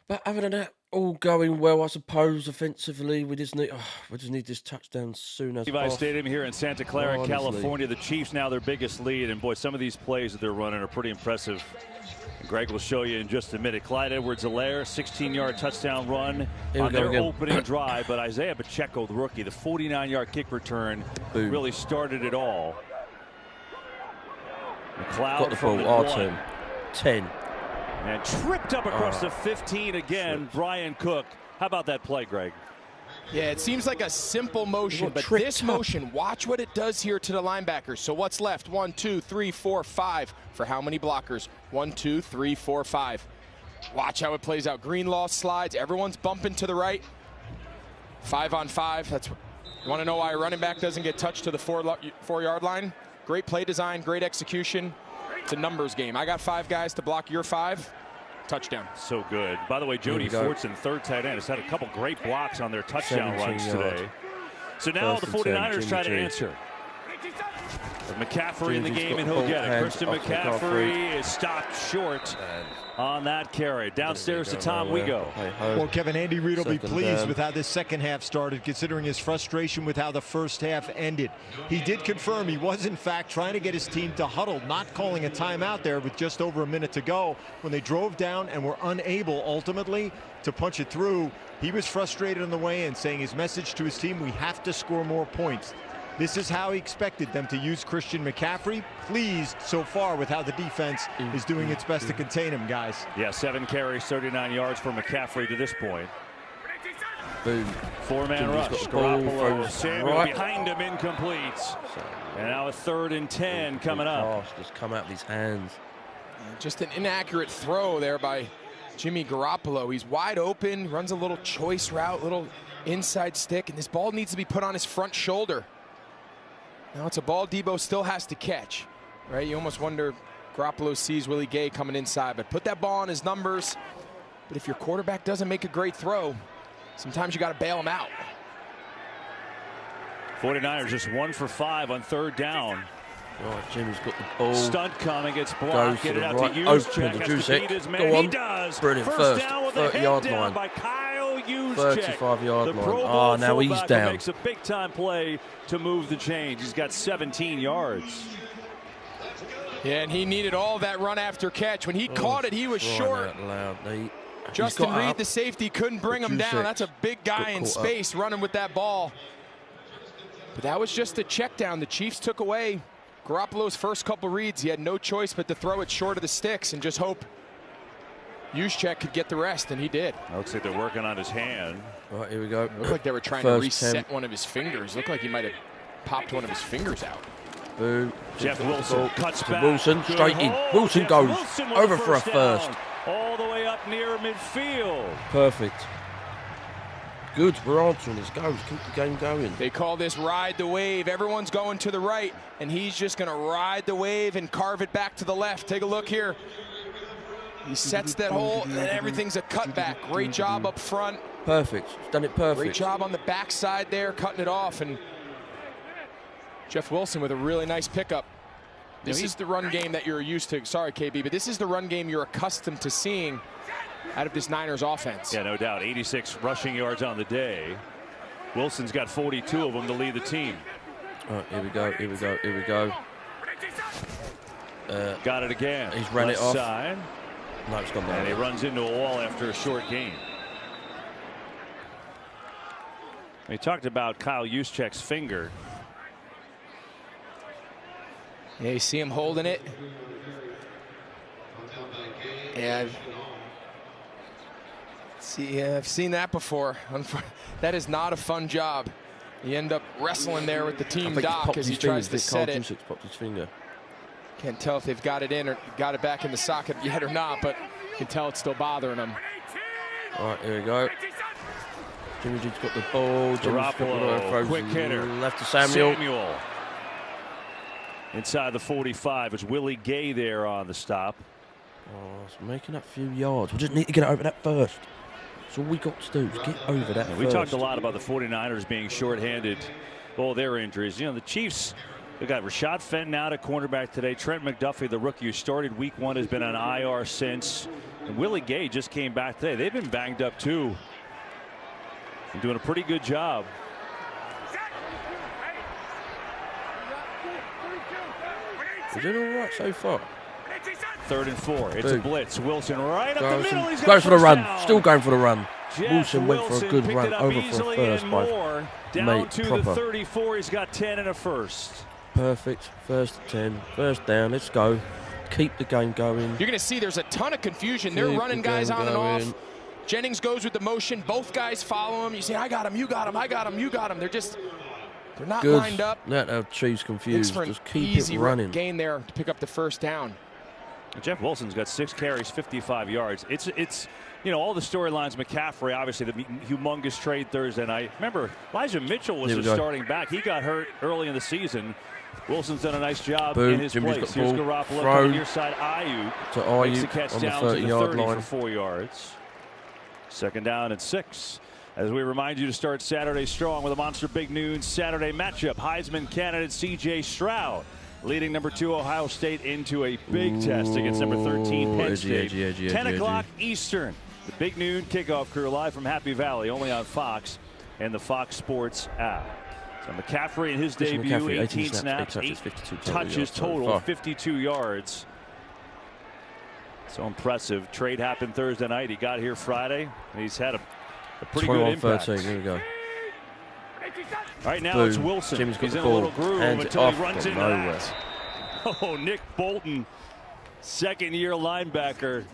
But other than that, all going well, I suppose. Offensively, we just need this touchdown soon as Levi possible. Stadium here in Santa Clara, California. The Chiefs now their biggest lead, and boy, some of these plays that they're running are pretty impressive. Greg will show you in just a minute. Clyde Edwards-Helaire, 16-yard touchdown run on their opening drive, but Isaiah Pacheco, the rookie, the 49-yard kick return, really started it all. McLeod got the from ball, the our team. 10. And tripped up across the 15 again, Brian Cook. How about that play, Greg? Yeah, it seems like a simple motion, but this motion, watch what it does here to the linebackers. So what's left? 1, 2, 3, 4, 5. For how many blockers? 1, 2, 3, 4, 5. Watch how it plays out. Greenlaw slides. Everyone's bumping to the right. 5-on-5. That's you want to know why a running back doesn't get touched to the 4-yard line? Great play design, great execution. It's a numbers game. I got 5 guys to block your 5. Touchdown. So good. By the way, Jody Fortson, third tight end, has had a couple great blocks on their touchdown runs today. So now the 49ers try to answer. With McCaffrey in the game, and he'll get it. Christian McCaffrey is stopped short on that carry. Downstairs to Tom we go. Well, Kevin, Andy Reid will be pleased with how this second half started, considering his frustration with how the first half ended. He did confirm he was, in fact, trying to get his team to huddle, not calling a timeout there with just over a minute to go. When they drove down and were unable, ultimately, to punch it through, he was frustrated on the way in, saying his message to his team, we have to score more points. This is how he expected them to use Christian McCaffrey. Pleased so far with how the defense is doing its best to contain him, guys. Yeah, 7 carries, 39 yards for McCaffrey to this point. Boom. 4-man rush. Garoppolo, Samuel behind him, incomplete. And now a 3rd and 10 coming up. Just come out of his hands. Just an inaccurate throw there by Jimmy Garoppolo. He's wide open, runs a little choice route, little inside stick, and this ball needs to be put on his front shoulder. Now it's a ball Debo still has to catch, right? You almost wonder Garoppolo sees Willie Gay coming inside, but put that ball on his numbers. But if your quarterback doesn't make a great throw, sometimes you got to bail him out. 49ers just 1 for 5 on 3rd down. Oh, Jimmy's got the ball. Stunt coming, gets blocked. Get it out right. to Open to Juszczyk. Go on. He does. Brilliant. First down with 30-yard down line. by Kyle Juszczyk. 35-yard line. Oh, now he's down. Makes a big-time play to move the chains. He's got 17 yards. Yeah, and he needed all that run after catch. When he caught it, he was short. Justin Reed, the safety, couldn't bring him down. That's a big guy in space running with that ball. But that was just a check down. The Chiefs took away Garoppolo's first couple reads. He had no choice but to throw it short of the sticks and just hope Juszczyk could get the rest, and he did. Looks like they're working on his hand. All right, here we go. It looked like they were trying to reset one of his fingers. Looked like he might have popped one of his fingers out. Boom. Jeff Wilson cuts back. Wilson straight in. Wilson goes over for a first. All the way up near midfield. Perfect. Good, we're answering this. Go, keep the game going. They call this ride the wave. Everyone's going to the right, and he's just going to ride the wave and carve it back to the left. Take a look here. He sets that hole, and everything's a cutback. Great job up front. Perfect. He's done it perfect. Great job on the backside there, cutting it off. And Jeff Wilson with a really nice pickup. This is the run game that you're used to. Sorry, KB, but this is the run game you're accustomed to seeing out of this Niners offense. Yeah, no doubt. 86 rushing yards on the day. Wilson's got 42 of them to lead the team. All right, here we go, here we go, here we go. Got it again. He's run it off. Side. No, it's gone down. And he runs into a wall after a short gain. We talked about Kyle Juszczyk's finger. Yeah, you see him holding it. And I've seen that before. That is not a fun job. You end up wrestling there with the team doc as he tries to set it. Juszczyk popped his finger. Can't tell if they've got it in or got it back in the socket yet or not, but you can tell it's still bothering him. All right, here we go. Jimmy G's got the ball. Garoppolo, quick hitter. Left to Samuel. Inside the 45 is Willie Gay there on the stop. Oh, it's making up a few yards. We just need to get over that first. That's all we got to do is get over that first. We talked a lot about the 49ers being shorthanded, all their injuries. You know, the Chiefs, they got Rashad Fenton out at cornerback today. Trent McDuffie, the rookie who started week 1, has been on IR since. And Willie Gay just came back today. They've been banged up too. They're doing a pretty good job. We're doing all right so far. 3rd and 4. It's a blitz. Wilson right up the middle. He's going for the run. Down. Still going for the run. Wilson went for a good run over for a first by down to the 34. He's got 10 and a first. Perfect. First 10. First down. Let's go. Keep the game going. You're going to see there's a ton of confusion. They're running guys on and off. Jennings goes with the motion. Both guys follow him. You say, I got him, you got him, I got him, you got him. They're not lined up. Let our Chiefs confused. For just keep easy it running. Gain there to pick up the first down. Jeff Wilson's got 6 carries, 55 yards. It's you know, all the storylines. McCaffrey, obviously, the humongous trade Thursday night. Remember, Elijah Mitchell was the starting back. He got hurt early in the season. Wilson's done a nice job in his place. Here's Garoppolo coming near side. Ayuk makes the catch down to the 30 for 4 yards. 2nd down and 6. As we remind you to start Saturday strong with a monster big noon Saturday matchup. Heisman candidate C.J. Stroud leading number 2 Ohio State into a big test against number 13 Penn State. 10 o'clock Eastern. The big noon kickoff crew live from Happy Valley, only on Fox and the Fox Sports app. So McCaffrey in his debut, 18 snaps, 8 touches total, 52 yards. So impressive. Trade happened Thursday night. He got here Friday. He's had a pretty good impact. 13, here we go. All right, now it's Wilson. He's in a little groove until he runs into that. Oh, Nick Bolton, 2nd-year linebacker.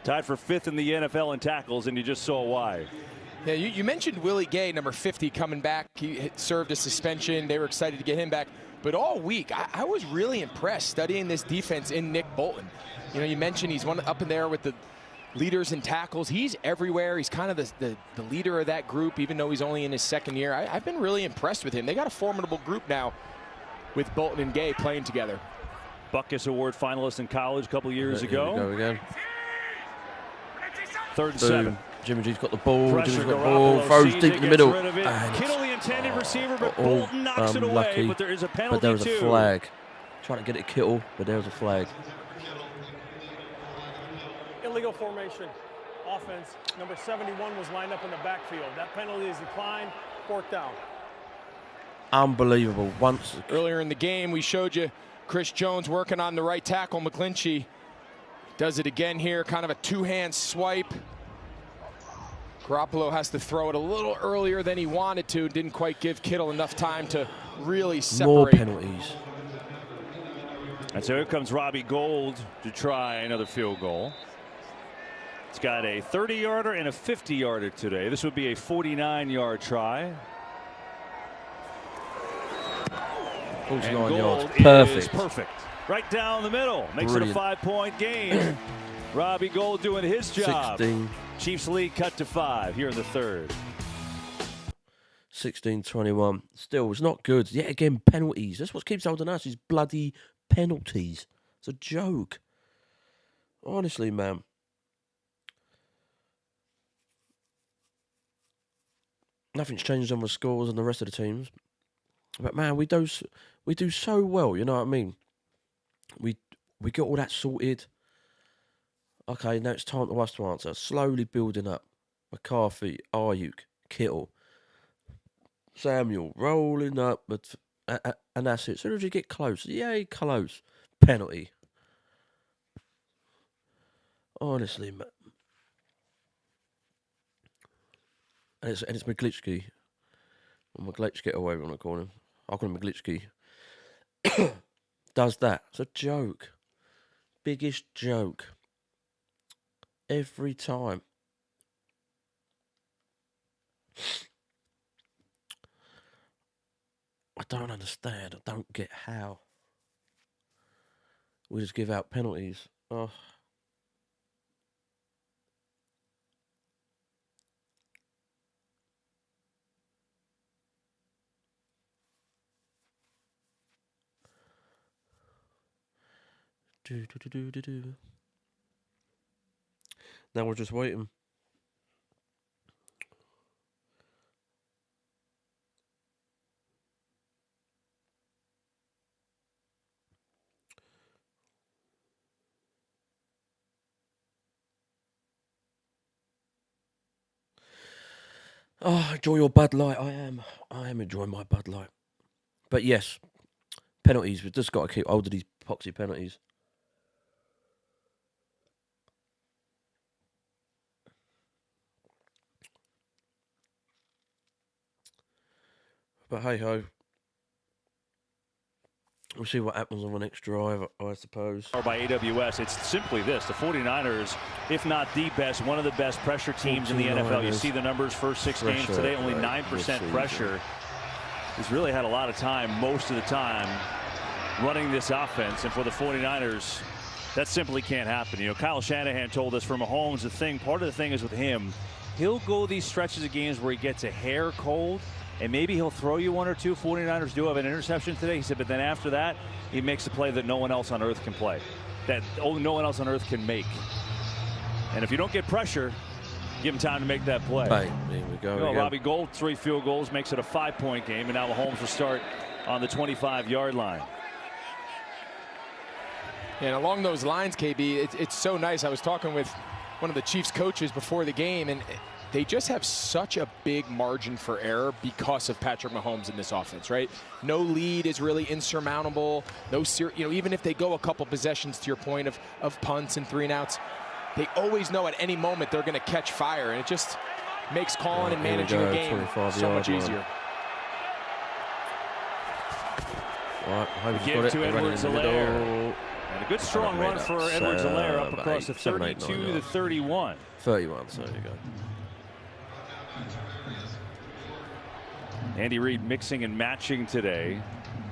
Tied for 5th in the NFL in tackles, and you just saw why. Yeah, you mentioned Willie Gay, number 50, coming back. He served a suspension. They were excited to get him back. But all week, I was really impressed studying this defense in Nick Bolton. You know, you mentioned he's one up in there with the leaders in tackles. He's everywhere. He's kind of the leader of that group, even though he's only in his 2nd year. I've been really impressed with him. They got a formidable group now with Bolton and Gay playing together. Butkus Award finalist in college a couple years ago. Here we go again. 3rd and 7. Jimmy G's got the ball. Pressure, Jimmy's got the ball. Throws deep in the middle. Kittle the intended receiver, but Bolton knocks it away. Lucky, but there is a penalty. But there was a flag. Trying to get it Kittle, but there was a flag. Illegal formation. Offense. Number 71 was lined up in the backfield. That penalty is declined. 4th down. Unbelievable. Earlier in the game, we showed you Chris Jones working on the right tackle. McGlinchey does it again here. Kind of a 2-hand swipe. Garoppolo has to throw it a little earlier than he wanted to. Didn't quite give Kittle enough time to really separate. More penalties. And so here comes Robbie Gould to try another field goal. It's got a 30-yarder and a 50-yarder today. This would be a 49-yard try. And 9 yards. Perfect. Right down the middle. Makes it a 5-point game. Robbie Gould doing his job. 16. Chiefs lead cut to 5 here in the 3rd. 16-21. Still, it's not good. Yet again, penalties. That's what keeps holding us. These bloody penalties. It's a joke. Honestly, man. Nothing's changed on the scores and the rest of the teams. But man, we do so well, you know what I mean? We get all that sorted. Okay, now it's time for us to answer. Slowly building up. McCarthy, Ayuk, Kittle, Samuel, rolling up, and that's it. As soon as you get close, yay, close. Penalty. Honestly, man. And it's McGlitchkey. Or McGlitchkey away when I call him. I'll call him McGlitchkey. Does that. It's a joke. Biggest joke. Every time. I don't understand. I don't get how. We just give out penalties. Oh. Now we're just waiting. Oh, enjoy your Bud Light. I am enjoying my Bud Light. But yes, penalties. We've just got to keep hold of these poxy penalties. But hey ho. We'll see what happens on the next drive, I suppose. By AWS, it's simply this. The 49ers, if not the best, one of the best pressure teams in the NFL. You see the numbers, first 6 games today, only 9% pressure. He's really had a lot of time, most of the time, running this offense. And for the 49ers, That simply can't happen. You know, Kyle Shanahan told us for Mahomes, part of the thing is with him, he'll go these stretches of games where he gets a hair cold, and maybe he'll throw you one or two. 49ers do have an interception today. He said, but then after that, he makes a play that no one else on earth can play, that no one else on earth can make. And if you don't get pressure, give him time to make that play. Bang. There we go. You know, Robbie Gould, 3 field goals, makes it a 5-point game, and now Mahomes will start on the 25-yard line. And along those lines, KB, it's so nice. I was talking with one of the Chiefs coaches before the game, and they just have such a big margin for error because of Patrick Mahomes in this offense, right? No lead is really insurmountable. No, you know, even if they go a couple possessions, to your point of punts and 3-and-outs, they always know at any moment they're going to catch fire, and it just makes calling and managing a game so much easier. Right, give to Edwards-Helaire. And a good strong run for Edwards-Helaire up across the 32 to the 31. 31, so there you go. Andy Reid mixing and matching today.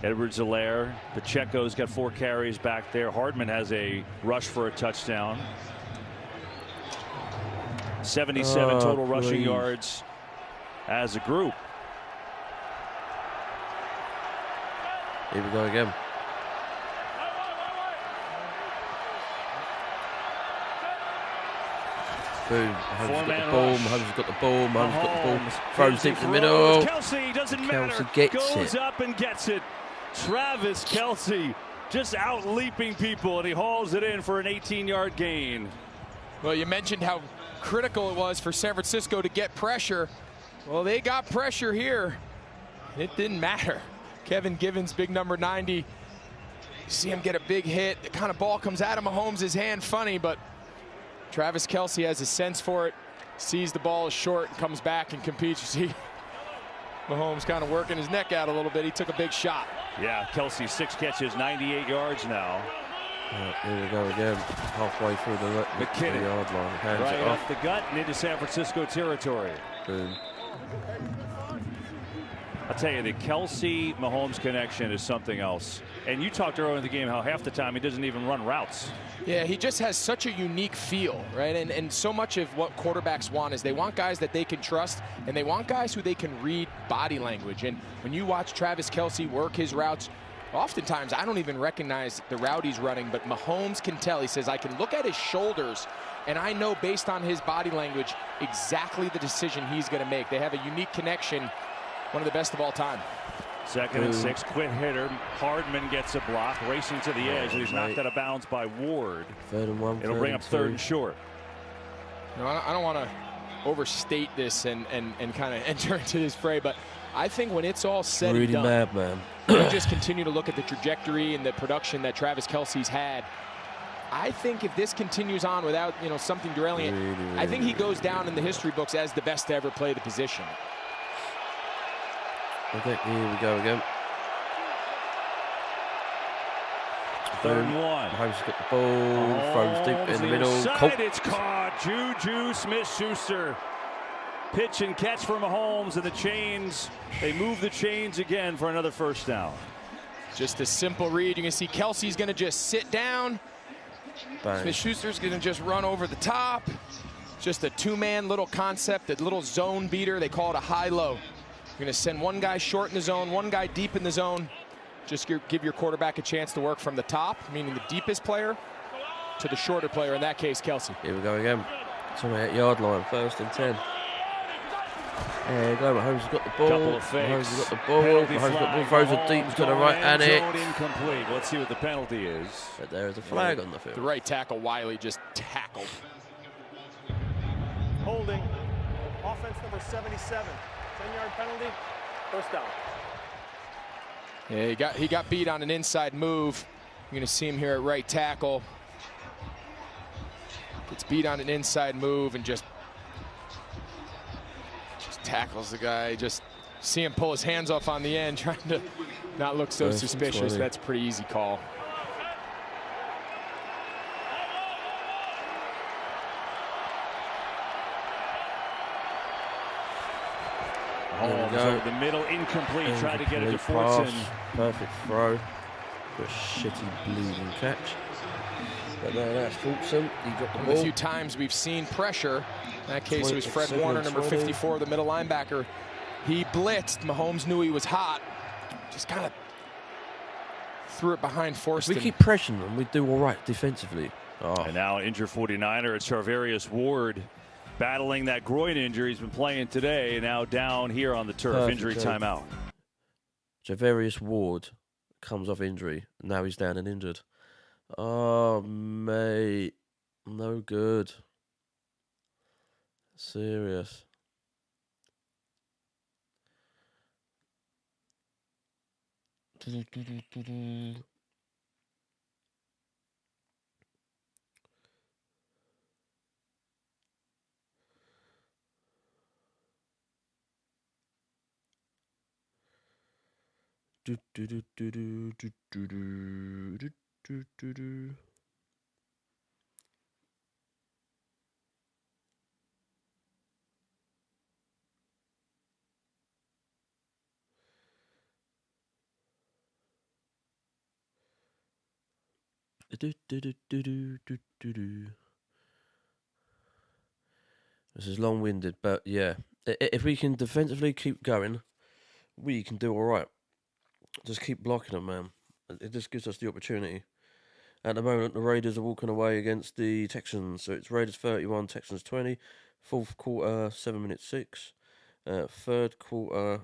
Edwards-Helaire, Pacheco's got 4 carries back there. Hardman has a rush for a touchdown. 77 total rushing yards as a group. Here we go again. Boom. Mahomes got the ball. Mahomes got the ball. Mahomes got the ball. Throws deep in the middle. Kelce doesn't matter. Goes up and gets it. Travis Kelce just out leaping people, and he hauls it in for an 18-yard gain. Well, you mentioned how critical it was for San Francisco to get pressure. Well, they got pressure here. It didn't matter. Kevin Givens, big number 90. You see him get a big hit. The kind of ball comes out of Mahomes' hand funny, but Travis Kelce has a sense for it, sees the ball is short, and comes back and competes. You see Mahomes kind of working his neck out a little bit. He took a big shot. Yeah, Kelce 6 catches, 98 yards now. Here we go again, halfway through the yard line. Hands right it off the gut and into San Francisco territory. Boom. I'll tell you, the Kelce-Mahomes connection is something else. And you talked earlier in the game how half the time he doesn't even run routes. Yeah, he just has such a unique feel, right? And so much of what quarterbacks want is they want guys that they can trust, and they want guys who they can read body language. And when you watch Travis Kelce work his routes, oftentimes I don't even recognize the route he's running, but Mahomes can tell. He says, I can look at his shoulders, and I know based on his body language exactly the decision he's going to make. They have a unique connection. One of the best of all time. 2nd and 6, quick hitter. Hardman gets a block, racing to the edge. He's knocked out of bounds by Ward. 3rd and 1. It'll bring up 3rd and short. No, I don't want to overstate this and kind of enter into this fray, but I think when it's all said and done, mad, man. you just continue to look at the trajectory and the production that Travis Kelce's had. I think if this continues on without something derailing it, I think he goes down in the history books as the best to ever play the position. Okay, here we go again. 3rd and 1. Mahomes got the ball, throws deep in the middle. It's caught. Juju Smith-Schuster. Pitch and catch for Mahomes, and the chains, they move the chains again for another 1st down. Just a simple read. You can see Kelce's going to just sit down. Smith-Schuster's going to just run over the top. Just a 2-man little concept, a little zone beater. They call it a high-low. You're going to send one guy short in the zone, one guy deep in the zone. Just give your quarterback a chance to work from the top, meaning the deepest player, to the shorter player, in that case, Kelce. Here we go again. 28-yard line, 1st and 10. There you go, Mahomes has got the ball. Couple of fakes. Mahomes has got the ball. Mahomes has got the ball, throws it deep to the right, and it's incomplete. Let's see what the penalty is. But there is a flag on the field. The right tackle, Wiley, just tackled. Holding. Offense number 77. 10-yard penalty, 1st down. Yeah, he got beat on an inside move. You're going to see him here at right tackle. Gets beat on an inside move and just tackles the guy. Just see him pull his hands off on the end, trying to not look so suspicious. That's a pretty easy call. Over the middle, incomplete. Try to get it to Fortson. Perfect throw. A shitty bleeding catch. But no, that's Fulton. He got the ball. A few times we've seen pressure. In that case, it was Fred Warner, number 54, the middle linebacker. He blitzed. Mahomes knew he was hot. Just kind of threw it behind Forston. If we keep pressuring them, we do all right defensively. Oh. And now injured 49er, it's Charvarius Ward battling that groin injury. He's been playing today, and now down here on the turf. Perfect. Injury timeout. Charvarius Ward comes off injury. Now he's down and injured. Oh, mate. No good. Serious. This is long-winded, but yeah, if we can defensively keep going, we can do all right. Just keep blocking them, man. It just gives us the opportunity. At the moment, the Raiders are walking away against the Texans, so it's Raiders 31, Texans 20. Fourth quarter, 7:06. Third quarter,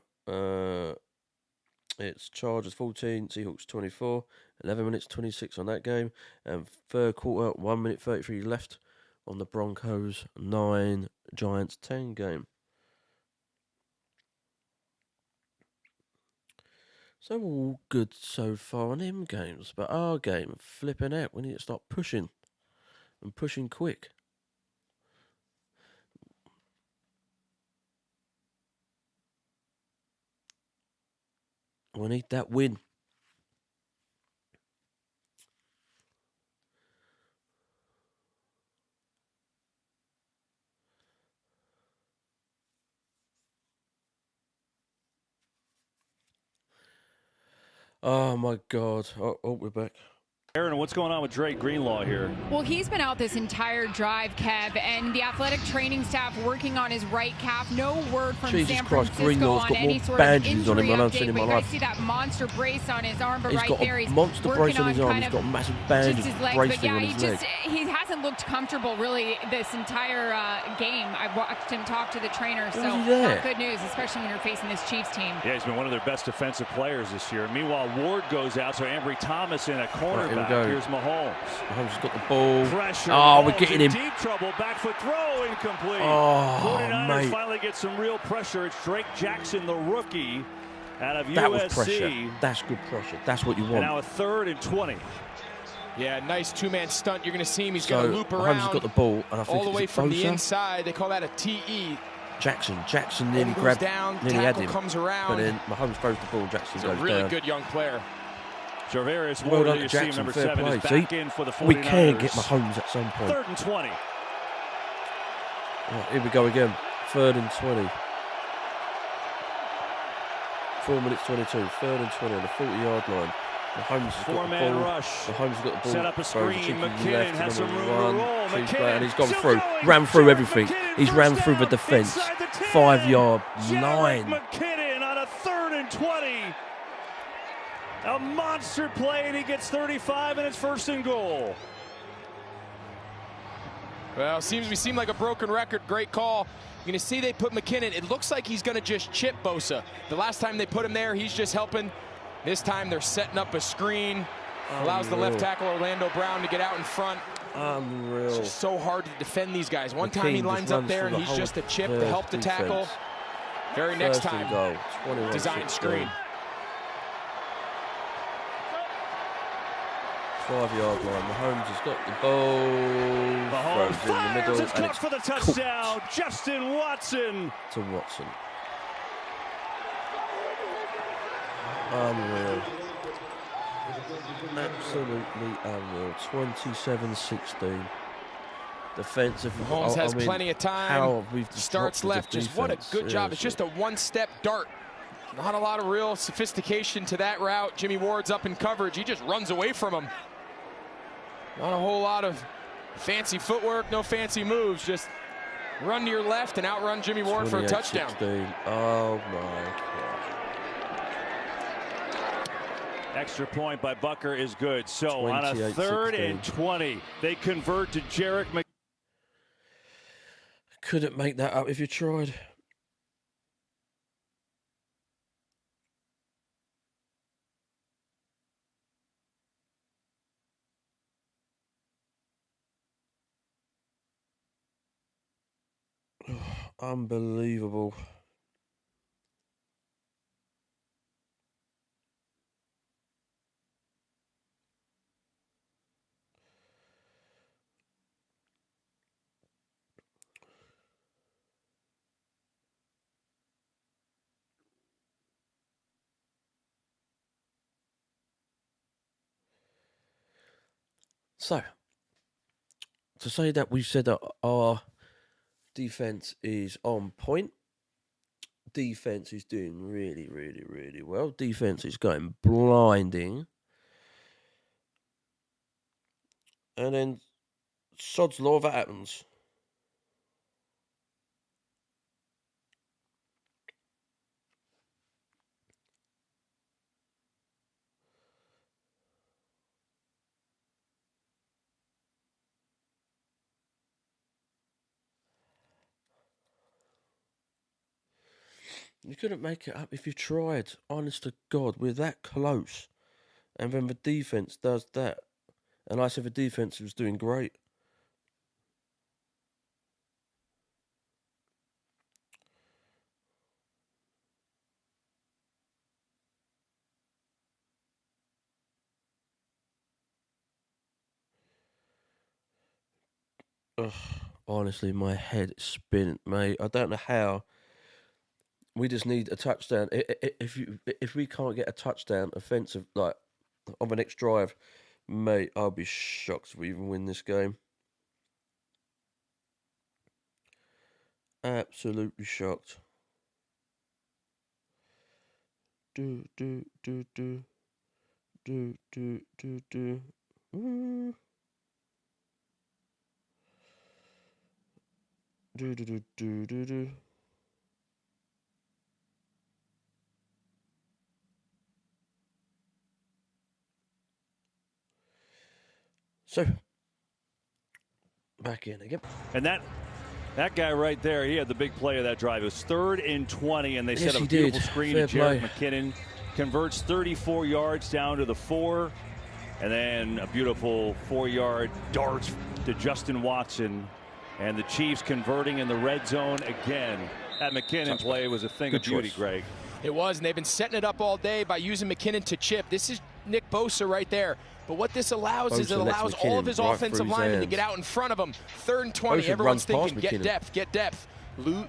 it's Chargers 14, Seahawks 24. 11 minutes 26 on that game. And third quarter, 1 minute 33 left on the Broncos 9, Giants 10 game. So all good so far on them games, but our game, flipping out, we need to start pushing, and pushing quick. We need that win. Oh my God. Oh, we're back. Aaron, what's going on with Drake Greenlaw here? Well, he's been out this entire drive, Kev, and the athletic training staff working on his right calf. No word from San Francisco Greenlaw's on any sort of injury update. But I see that monster brace on his arm, but right there he's monster brace on his arm. He's got massive bandages bracing on his leg. He hasn't looked comfortable really this entire game. I've watched him talk to the trainer, so not good news, especially when you're facing this Chiefs team. Yeah, he's been one of their best defensive players this year. Meanwhile, Ward goes out, so Ambry Thomas in a cornerback. Here's Mahomes. Mahomes has got the ball. Pressure. Oh, we're getting him. Deep trouble. Back foot throw incomplete. Oh, 49ers mate. finally get some real pressure. It's Drake Jackson, the rookie, out of that USC. Was pressure. That's good pressure. That's what you want. And now a 3rd and 20. Yeah, nice two-man stunt. You're going to see him. He's going to loop around. Mahomes has got the ball, and I think all the way from Bosa? the inside. They call that a TE. Jackson nearly grabbed, down, nearly had him. Comes around. But then Mahomes throws the ball. Jackson goes down. He's a really good young player. Charvarius Well Ward, done you to see Jackson, number fair 7 play. is back in for the 49ers. We can get Mahomes at some point. 3rd and 20. Right, here we go again. 3rd and 20. 4 minutes 22. 3rd and 20 on the 40-yard line. Mahomes has got the ball. 4-man rush. Mahomes has got the ball. Set up a screen. McKinnon has some room to roll. McKinnon, and he's gone through. Ran through everything. He's ran through the defense. 5-yard line. McKinnon on a 3rd and 20. A monster play, and he gets 35, and it's 1st and goal. Well, we seem like a broken record. Great call. You're going to see they put McKinnon. It looks like he's going to just chip Bosa. The last time they put him there, he's just helping. This time they're setting up a screen. Allows the left tackle, Orlando Brown, to get out in front. Unreal. It's just so hard to defend these guys. One time he lines up there, and he's just a chip to help the tackle. Very next time, design screen. 5-yard line. Mahomes has got the ball. Mahomes throws in the middle, it's caught for the touchdown. Justin Watson. To Watson. Unreal. Absolutely unreal. 27-16. Defensive. Mahomes has plenty of time. Starts left. Just what a good job. It's just a one-step dart. Not a lot of real sophistication to that route. Jimmy Ward's up in coverage. He just runs away from him. Not a whole lot of fancy footwork, no fancy moves. Just run to your left and outrun Jimmy Ward for a touchdown. 16. Oh, my God. Extra point by Bucker is good. So on a 3rd and 20, they convert to Jarek McKinnon. Couldn't make that up if you tried. Unbelievable. So, to say that we said that our defense is on point. Defense is doing really, really, really well. Defense is going blinding. And then, sod's law, that happens. You couldn't make it up if you tried. Honest to God, we're that close. And then the defense does that. And I said the defense was doing great. Ugh, honestly, my head is spinning, mate. I don't know how. We just need a touchdown. If we can't get a touchdown offensive, like on the next drive, mate, I'll be shocked if we even win this game. Absolutely shocked. Do. Do. So, back in again. And that guy right there, he had the big play of that drive. It was 3rd and 20, and they set up a beautiful screen to Jarek McKinnon. Converts 34 yards down to the 4, and then a beautiful 4-yard dart to Justin Watson. And the Chiefs converting in the red zone again. That McKinnon play was a thing of beauty, Greg. It was, and they've been setting it up all day by using McKinnon to chip. This is Nick Bosa right there. But what this allows is it allows all of his offensive linemen to get out in front of him. 3rd and 20, everyone's thinking, get depth.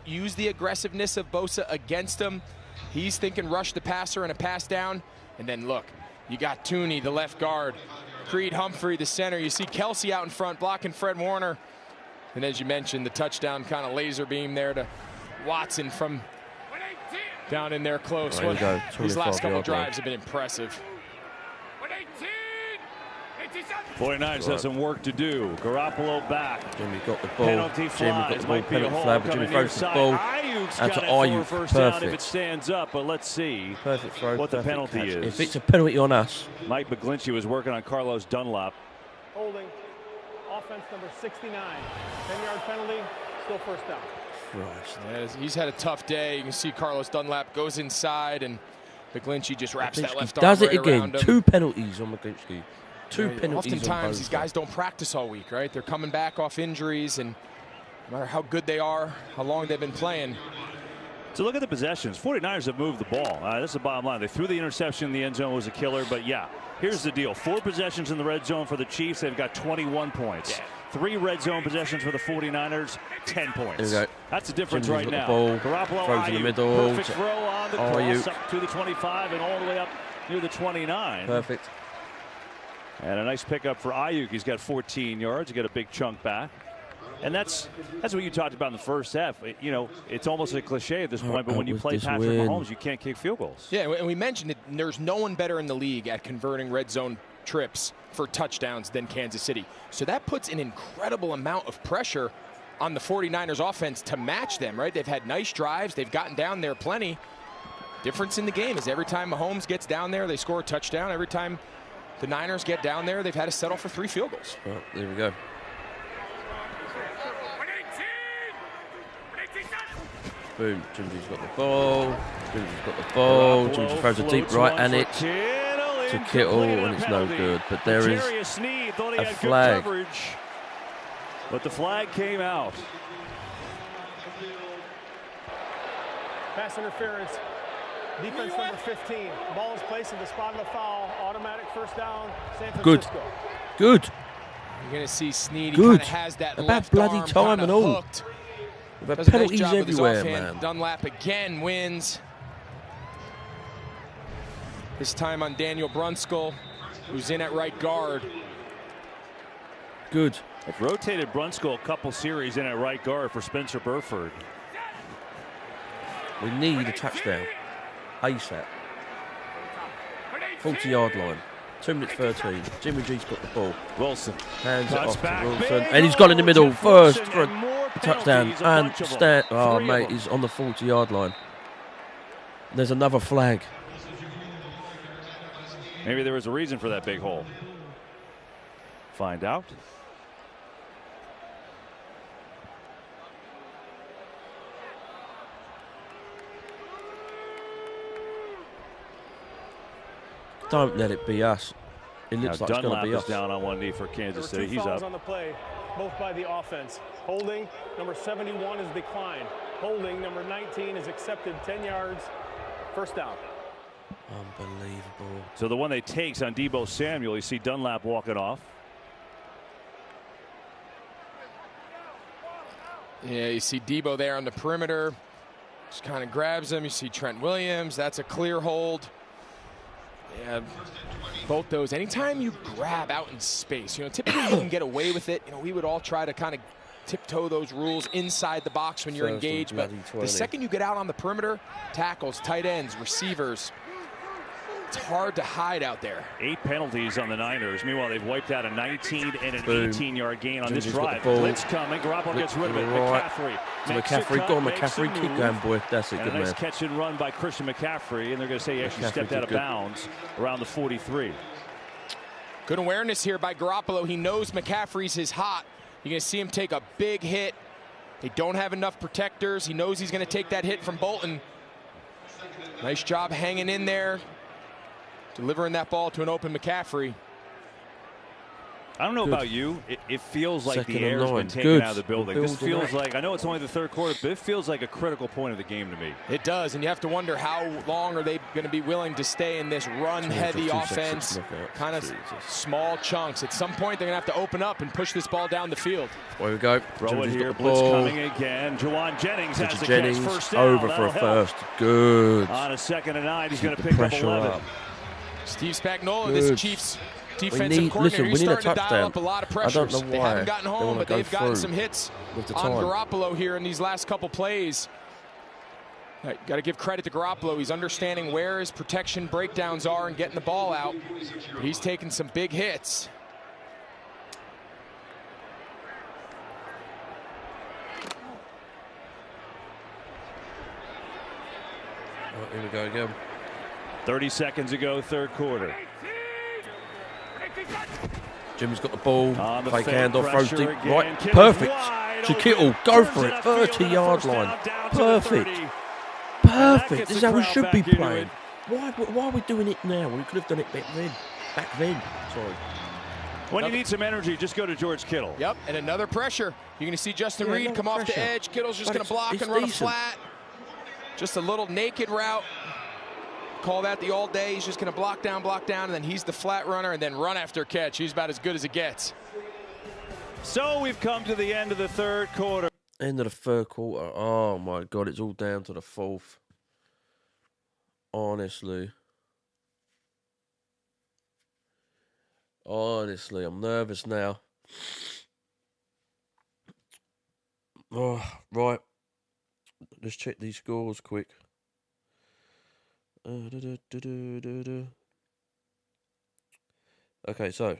Use the aggressiveness of Bosa against him. He's thinking rush the passer and a pass down. And then look, you got Tooney, the left guard. Creed Humphrey, the center. You see Kelsey out in front blocking Fred Warner. And as you mentioned, the touchdown kind of laser beam there to Watson from down in there close. These last couple drives have been impressive. 49ers has some work to do. Garoppolo back. Jimmy got the ball. Penalty flies. Might be a hold Jimmy coming throws the near ball. Ayuk's And got to it for a Ayuk, first down if it perfect. stands up, but let's see Perfect throw. what the penalty catch. is. If it's a penalty on us. Mike McGlinchey was working on Carlos Dunlap. Holding. Offense number 69. 10-yard penalty. Still first down. Yeah, he's had a tough day. You can see Carlos Dunlap goes inside, and McGlinchey just wraps that left arm does it right again. around him. 2 penalties on McGlinchey. 2 penalties. Oftentimes, these guys don't practice all week, right? They're coming back off injuries, and no matter how good they are, how long they've been playing. So look at the possessions. 49ers have moved the ball. That's the bottom line. They threw the interception in the end zone. It was a killer, but yeah. Here's the deal. 4 possessions in the red zone for the Chiefs. They've got 21 points. 3 red zone possessions for the 49ers, 10 points. That's the difference right now. Garoppolo throws in the middle. Perfect throw on the cross up to the 25 and all the way up near the 29. Perfect. And a nice pickup for Ayuk. He's got 14 yards. He got a big chunk back. And that's what you talked about in the first half. You know, it's almost a cliche at this point, but when you play Patrick Mahomes, you can't kick field goals. Yeah, and we mentioned it. There's no one better in the league at converting red zone trips for touchdowns than Kansas City. So that puts an incredible amount of pressure on the 49ers offense to match them, right? They've had nice drives. They've gotten down there plenty. Difference in the game is every time Mahomes gets down there, they score a touchdown. Every time the Niners get down there, they've had to settle for 3 field goals. Well, there we go. Boom, Jimsy's got the ball. Jimsy's got the ball. Jimsy throws a deep right and it to Kittle, and it's no good. But there is a flag. But the flag came out. Pass interference. Defense number 15. Ball is placed in the spot of the foul. Automatic first down. San Francisco. Good. You're going to see Snead. He kind of has that left bloody arm time and all. hooked. But Does a nice penalties job with his everywhere, offhand. man. Dunlap again wins. This time on Daniel Brunskill, who's in at right guard. Good. They've rotated Brunskill a couple series in at right guard for Spencer Burford. We need a touchdown. ASAP. 40-yard line. 2 minutes 13. Jimmy G's got the ball. Wilson hands it off to Wilson, and he's got in the middle first for a touchdown. And oh mate, he's on the 40-yard line. There's another flag. Maybe there was a reason for that big hole. Find out. Don't let it be us. It looks like it's going to be us. Dunlap is down on one knee for Kansas City. He's up. On the play, both by the offense. Holding, number 71 is declined. Holding, number 19 is accepted. 10 yards, first down. Unbelievable. So the one they takes on Deebo Samuel, you see Dunlap walking off. Yeah, you see Deebo there on the perimeter. Just kind of grabs him. You see Trent Williams. That's a clear hold. Yeah, both those. Anytime you grab out in space, typically you can get away with it. We would all try to kind of tiptoe those rules inside the box when you're engaged. But the second you get out on the perimeter, tackles, tight ends, receivers, it's hard to hide out there. 8 penalties on the Niners. Meanwhile, they've wiped out a 19 and an 18-yard gain on this drive. Blitz coming. Garoppolo gets rid of it. Right. McCaffrey. McCaffrey. Go on, McCaffrey. Keep going, boy. That's it. And Good a nice man. catch and run by Christian McCaffrey. And they're going to say he actually stepped out of bounds around the 43. Good awareness here by Garoppolo. He knows McCaffrey's his hot. You're going to see him take a big hit. They don't have enough protectors. He knows he's going to take that hit from Bolton. Nice job hanging in there, delivering that ball to an open McCaffrey. I don't know about you. It feels like Second the air's and been 9. taken out of the building. This Building feels up. like, I know it's only the third quarter, but it feels like a critical point of the game to me. It does, and you have to wonder how long are they going to be willing to stay in this run-heavy offense, kind of small chunks. At some point, they're going to have to open up and push this ball down the field. There we go. Throw it here, blitz coming again. Juwan Jennings has the catch, first down. Over for a first. Good. On a 2nd and 9, he's going to pick up 11. Steve Spagnuolo, this Chiefs defensive coordinator, listen, he's we need a starting to dial touchdown. up a lot of I pressures. don't know why they haven't gotten home, but they've gotten some hits with the on time. Garoppolo here in these last couple plays. Right, got to give credit to Garoppolo. He's understanding where his protection breakdowns are and getting the ball out. But he's taking some big hits. Here we go again. 30 seconds ago, third quarter. Jimmy's got the ball. Fake handoff, throws deep. again. Right, Kittle's perfect. wide To Kittle, open. go Turns for it it. upfield, 30-yard first line. down, down to the Perfect. 30. Perfect. gets This is the how we crowd should be back into playing. it. Why are we doing it now? We could have done it back then. Sorry. When you need some energy, just go to George Kittle. Yep, and another pressure. You're going to see Justin Reed another come off the pressure. edge. Kittle's just But going to block it's and run decent. a flat. Just a little naked route. Call that the all day. He's just going to block down, and then he's the flat runner, and then run after catch. He's about as good as it gets. So we've come to the end of the third quarter. End of the third quarter. Oh my God, it's all down to the fourth. Honestly, I'm nervous now. Oh, right. Let's check these scores quick. Okay, so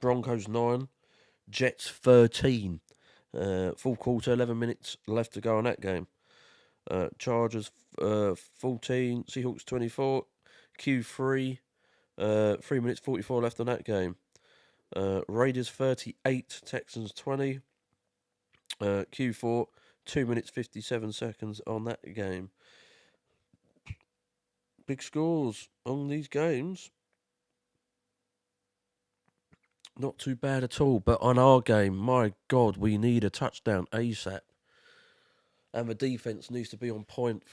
Broncos 9, Jets 13. Full quarter, 11 minutes left to go on that game. Chargers 14, Seahawks 24, Q3, 3 minutes 44 left on that game. Raiders 38, Texans 20, Q4, 2 minutes 57 seconds on that game. Big scores on these games. Not too bad at all, but on our game, my God, we need a touchdown ASAP. And the defense needs to be on point.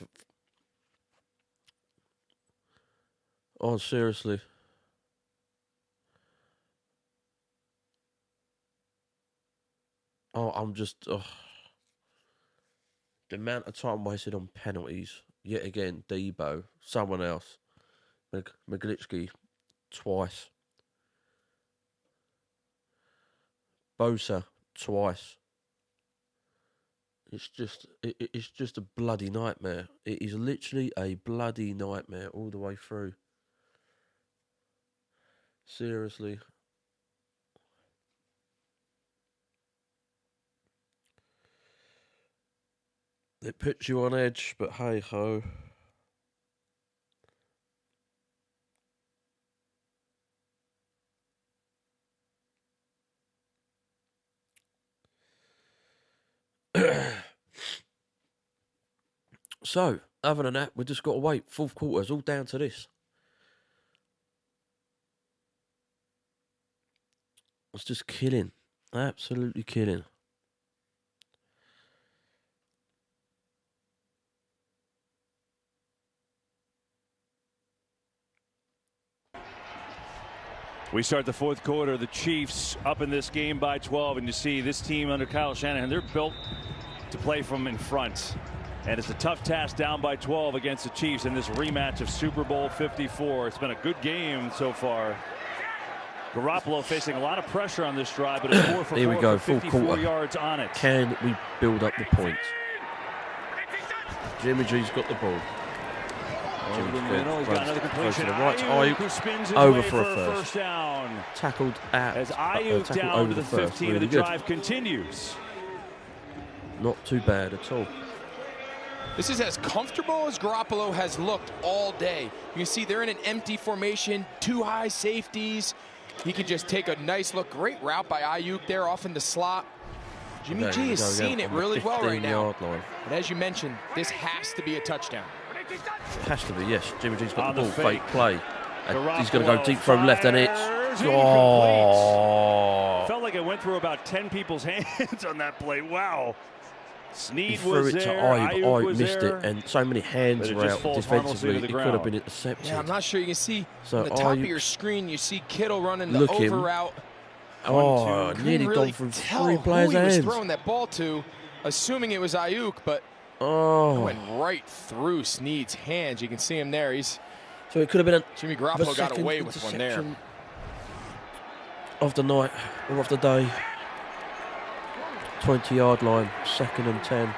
Oh, seriously. Oh, I'm just... Oh. The amount of time wasted on penalties. Yet again, Debo, someone else. Maglitsky, twice. Bosa, twice. It's just a bloody nightmare. It is literally a bloody nightmare all the way through. Seriously. It puts you on edge, but hey ho. So, other than that, we've just got to wait. Fourth quarter is all down to this. It's just killing. Absolutely killing. We start the fourth quarter. The Chiefs up in this game by 12. And you see this team under Kyle Shanahan, they're built to play from in front. And it's a tough task down by 12 against the Chiefs in this rematch of Super Bowl 54. It's been a good game so far. Garoppolo facing a lot of pressure on this drive, but it's 4 for 4 Here we go, for 54 full quarter. yards on it. Can we build up the points? Jimmy G's got the ball. Over the middle, he's got another completion. To the right, Ayuk spins his over way for a first down. Tackled at as Ayuk down to the 15, really the good. drive continues. Not too bad at all. This is as comfortable as Garoppolo has looked all day. You can see they're in an empty formation, 2 high safeties. He can just take a nice look. Great route by Ayuk there off in the slot. Jimmy G is seeing it really well right now. And as you mentioned, this has to be a touchdown. It has to be, yes. Jimmy G's got the ball, fake play. And he's going to go deep throw left, and it's... Oh! Felt like it went through about 10 people's hands on that play. Wow. Snead he threw was it to there, Ayuk missed there, it, and so many hands were out defensively. It could have been intercepted. Yeah, I'm not sure you can see so on the top of your screen. You see Kittle running the over route. Oh, nearly really gone from tell 3 players' who he was hands. throwing that ball to, assuming it was Ayuk, but it went right through Snead's hands. You can see him there. So it could have been Jimmy Garoppolo got away with one there. Of the night or of the day. 20-yard line, 2nd and 10.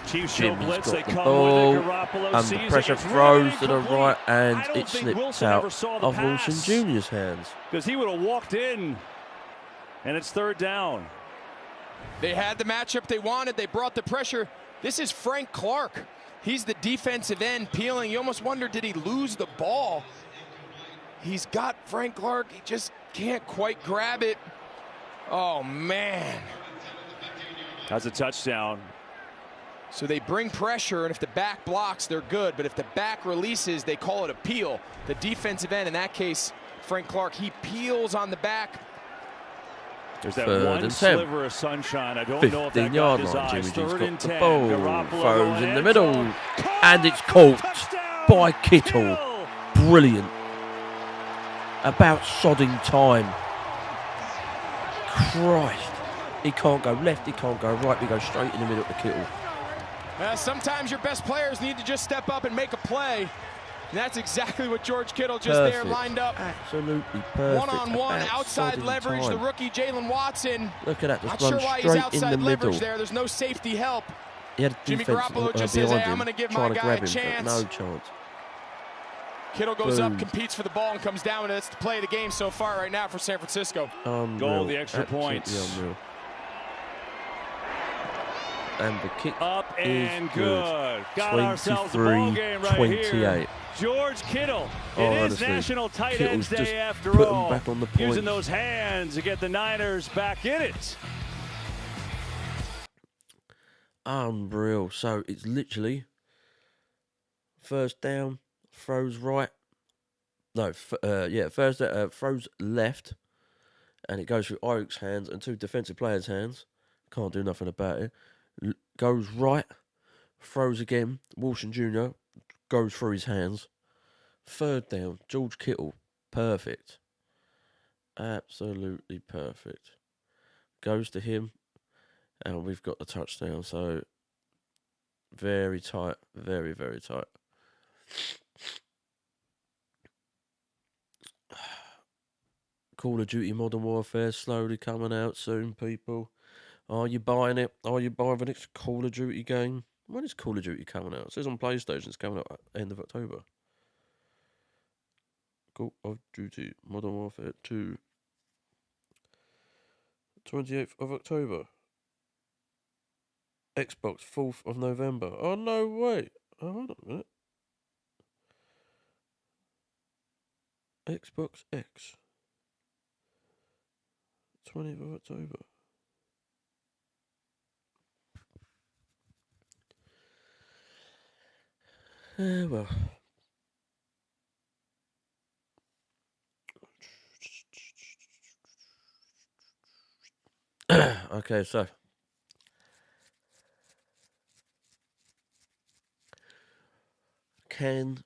Chiefs show blitz, they come ball, with it. Garoppolo and the pressure throws to the right, and it slips out of Wilson Jr.'s hands. Because he would have walked in, and it's 3rd down. They had the matchup they wanted. They brought the pressure. This is Frank Clark. He's the defensive end peeling. You almost wonder, did he lose the ball? He's got Frank Clark. He just can't quite grab it. Oh, man. That's a touchdown. So they bring pressure, and if the back blocks, they're good. But if the back releases, they call it a peel. The defensive end, in that case, Frank Clark, he peels on the back. There's that one sliver of sunshine. I don't know if that got his eyes. Jimmy G's 3rd and 10. the ball. Garoppolo Throws in the middle. And it's caught by Kittle. Brilliant. About sodding time. Christ. He can't go left, he can't go right. We go straight in the middle to Kittle. Sometimes your best players need to just step up and make a play. And that's exactly what George Kittle just there lined up. Absolutely perfect. One-on-one, outside leverage. The rookie Jalen Watson. Look at that, just Not sure run why he's straight outside in the leverage middle. there. There's no safety help. He had Jimmy Garoppolo just says, hey, I'm going to give my guy a chance. No chance. Kittle goes up, competes for the ball, and comes down, and that's the play of the game so far right now for San Francisco. Goal, the extra points. Unreal. And the kick up and good. Got 23, ourselves a ball game right 28. here. George Kittle. It is National Tight Ends Day after all. Back on the point. Using those hands to get the Niners back in it. Unreal. So it's literally first down, throws right. No, throws left, and it goes through Irick's hands and 2 defensive players' hands. Can't do nothing about it. Goes right, throws again. Wilson Jr. goes through his hands. Third down, George Kittle. Perfect. Absolutely perfect. Goes to him, and we've got the touchdown. So, very tight. Very, very tight. Call of Duty Modern Warfare slowly coming out soon, people. Are you buying it? Are you buying the next Call of Duty game? When is Call of Duty coming out? It says on PlayStation it's coming out at the end of October. Call of Duty Modern Warfare 2. 28th of October. Xbox 4th of November. Oh, no way. Oh, hold on a minute. Xbox X. 20th of October. Well. Okay, so. Can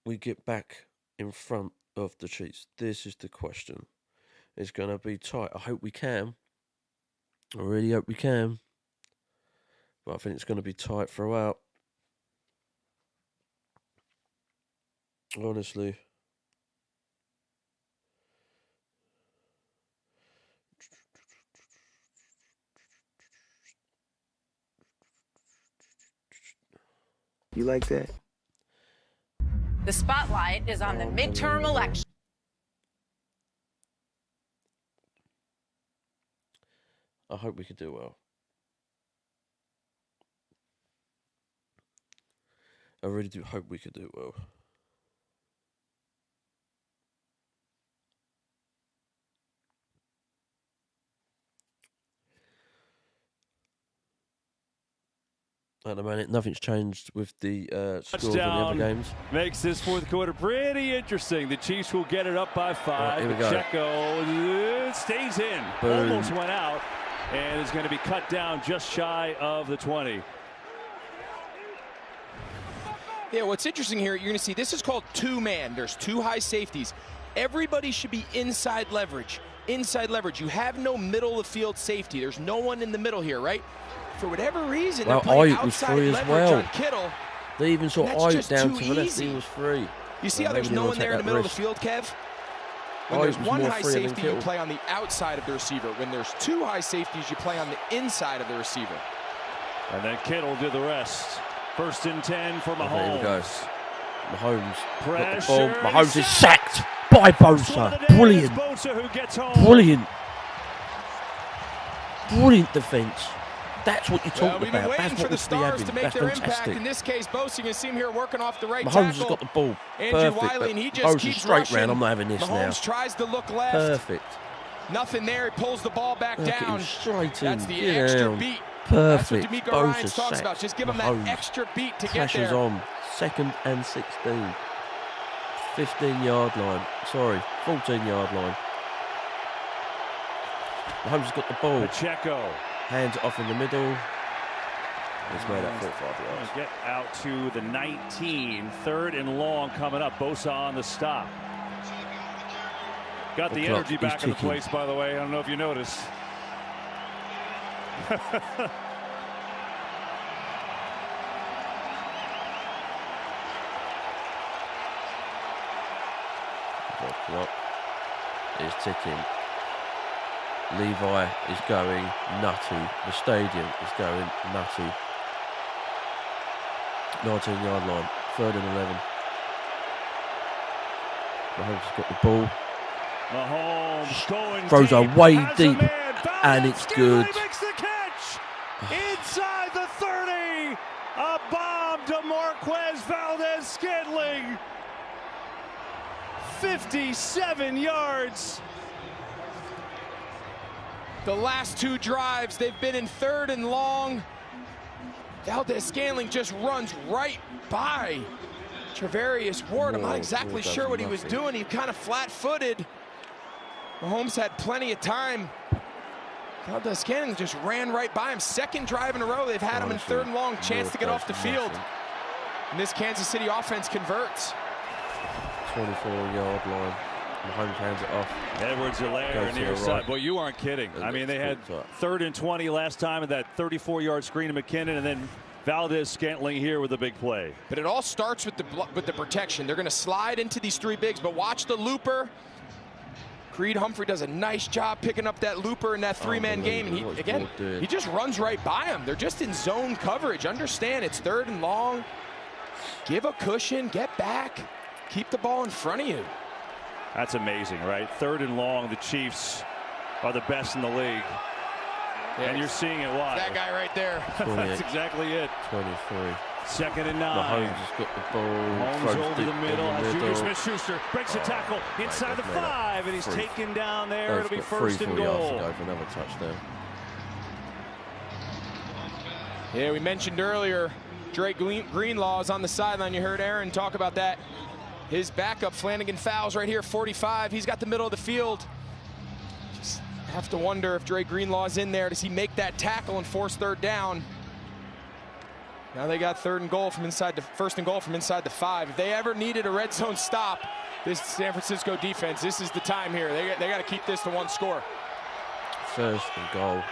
we get back in front of the Chiefs? This is the question. It's going to be tight. I hope we can. I really hope we can. But I think it's going to be tight throughout. Honestly. You like that? The spotlight is on the midterm election. I hope we can do well. I really do hope we could do well. At the moment, nothing's changed with the scores of the other games. Makes this fourth quarter pretty interesting. The Chiefs will get it up by 5. Right, here we go. Checo stays in. Boom. Almost went out. And is going to be cut down just shy of the 20. Yeah, what's interesting here, you're going to see this is called 2-man. There's 2 high safeties. Everybody should be inside leverage. Inside leverage. You have no middle of field safety. There's no one in the middle here, right? For whatever reason, they're playing outside leverage on Kittle. They even saw Ayuk down to the left. Easy. He was free. You see how there's no one there in the middle of the field, Kev? When there's one high safety, you play on the outside of the receiver. When there's 2 high safeties, you play on the inside of the receiver. And then Kittle did the rest. 1st and 10 for Mahomes. There he goes. Mahomes. Pressure. Mahomes is sacked by Bosa. Brilliant. Bosa who gets home. Brilliant. Brilliant defense. That's what you're talking we've been about. waiting That's for what the we're stars to make That's their fantastic. impact. In this case, Bosa, you can see him here working off the right Mahomes tackle. has got the ball. Andrew Perfect. Wiley, and he just Bosa's keeps straight rushing. round. I'm not having this Mahomes now. tries to look left. Perfect. Nothing there. He pulls the ball back Look at him down. straight in. That's the Get extra down. beat. Perfect. That's what D'Amico Bosa Ryans talks sacked. about. Just give him Mahomes. that extra beat to get Pressure's there. on. 2nd and 16. 15-yard line. Sorry, 14-yard line. Mahomes has got the ball. Pacheco. Hands off in the middle. He's made that 4 or 5 yards. Get out to the 19. 3rd and long coming up. Bosa on the stop. Got the energy back in the place, by the way. I don't know if you noticed. The clock is ticking. Levi is going nutty. The stadium is going nutty. 19-yard line. 3rd and 11. Mahomes has got the ball. Mahomes going throws deep, her way has a deep, man, and it's good. Makes the catch inside the 30. A bomb to Marquez Valdez-Scantling. 57 yards. The last 2 drives, they've been in 3rd and long. Valdez-Scantling just runs right by Travarius Ward. I'm not exactly sure what he was doing. He kind of flat-footed. Mahomes had plenty of time. Valdez-Scantling just ran right by him. 2nd drive in a row. They've had him in 3rd and long. Chance to get off the field. And this Kansas City offense converts. 24-yard line. Mahomes hands it off. Edwards-Helaire near side. Boy, you aren't kidding. I mean, they had 3rd and 20 last time and that 34-yard screen to McKinnon, and then Valdez-Scantling here with a big play. But it all starts with the protection. They're going to slide into these 3 bigs, but watch the looper. Creed Humphrey does a nice job picking up that looper in that 3-man game. And he just runs right by him. They're just in zone coverage. Understand, it's 3rd and long. Give a cushion, get back, keep the ball in front of you. That's amazing, right? 3rd and long, the Chiefs are the best in the league. And you're seeing it live. That guy right there. That's exactly it. 23. 2nd and 9. Mahomes has got the ball. Mahomes over the middle. Juju Smith-Schuster breaks the tackle inside the 5, and he's taken down there. It'll be 1st and goal. Yards to go for another touchdown. Yeah, we mentioned earlier, Drake Greenlaw is on the sideline. You heard Aaron talk about that. His backup, Flanagan Fowles, right here, 45. He's got the middle of the field. Just have to wonder if Drake Greenlaw's in there. Does he make that tackle and force 3rd down? Now they got 1st and goal from inside the 5. If they ever needed a red zone stop, this San Francisco defense, this is the time here. They got to keep this to 1 score. 1st and goal.